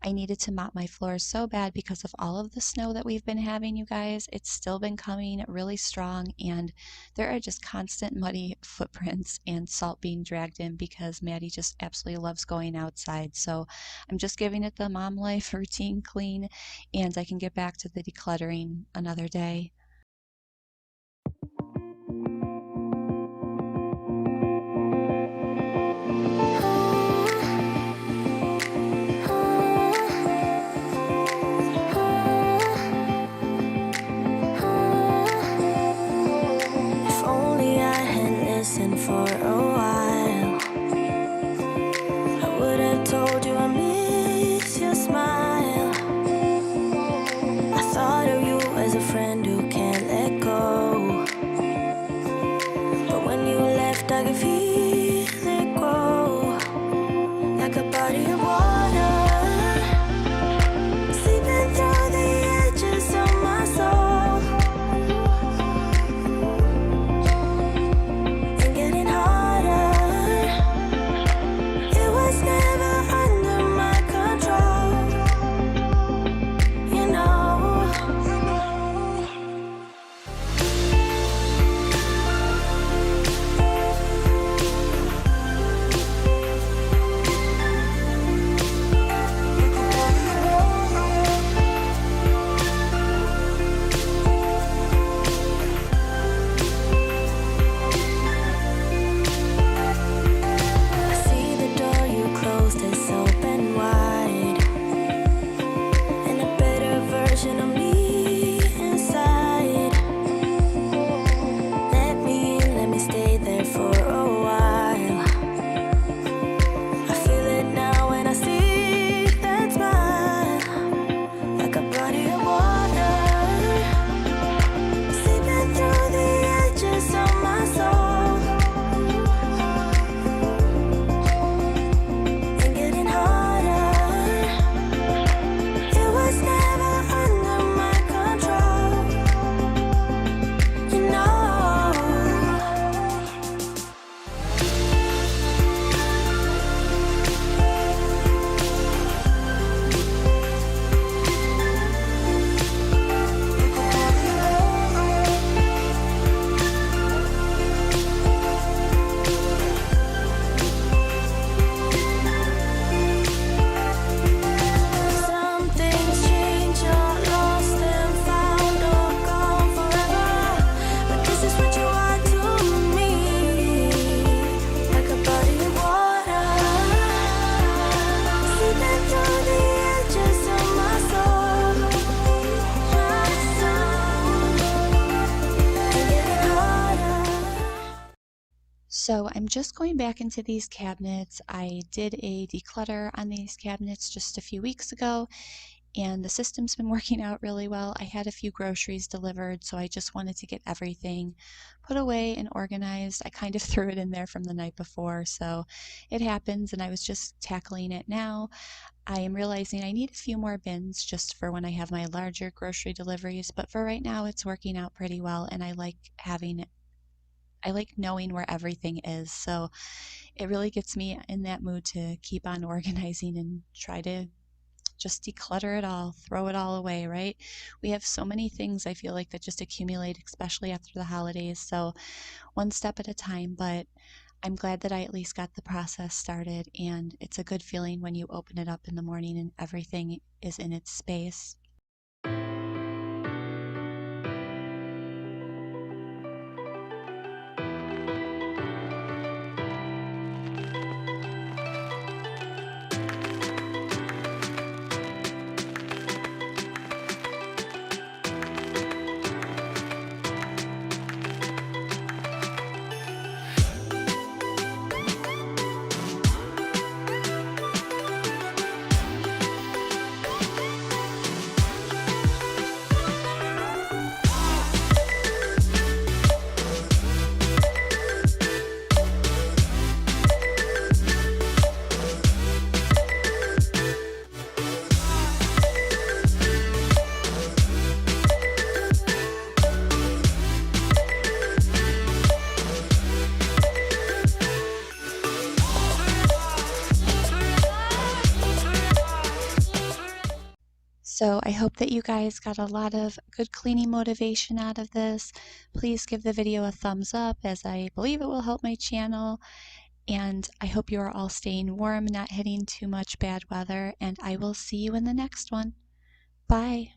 I needed to mop my floors so bad because of all of the snow that we've been having, you guys. It's still been coming really strong, and there are just constant muddy footprints and salt being dragged in because Maddie just absolutely loves going outside. So I'm just giving it the mom life routine clean, and I can get back to the decluttering another day. If only I had listened for a while, I would have told you I miss your smile. I thought of you as a friend who can't let go, but when you left I could feel it grow, like a body of water, seeping through the edges of my soul, and getting harder. It was never under my control, you know. I see the door you closed is open wide, and a better version of me inside. Let me in, let me stay there for a while. I feel it now when I see that smile, like a body of water, seeping through the edges of my soul, and getting harder. It was never under my control, you know. Some things change, are lost and found, or gone forever. But this is what you are to me, like a body of water, seeping through the edges of my soul, and getting harder. So I'm just going back into these cabinets. I did a declutter on these cabinets just a few weeks ago, and the system's been working out really well. I had a few groceries delivered, so I just wanted to get everything put away and organized. I kind of threw it in there from the night before, so it happens, and I was just tackling it now. I am realizing I need a few more bins just for when I have my larger grocery deliveries, but for right now it's working out pretty well, and I like knowing where everything is. So it really gets me in that mood to keep on organizing and try to just declutter it all, throw it all away, right? We have so many things I feel like that just accumulate, especially after the holidays. So one step at a time, but I'm glad that I at least got the process started, and it's a good feeling when you open it up in the morning and everything is in its space. So I hope that you guys got a lot of good cleaning motivation out of this. Please give the video a thumbs up, as I believe it will help my channel. And I hope you are all staying warm, not hitting too much bad weather, and I will see you in the next one. Bye.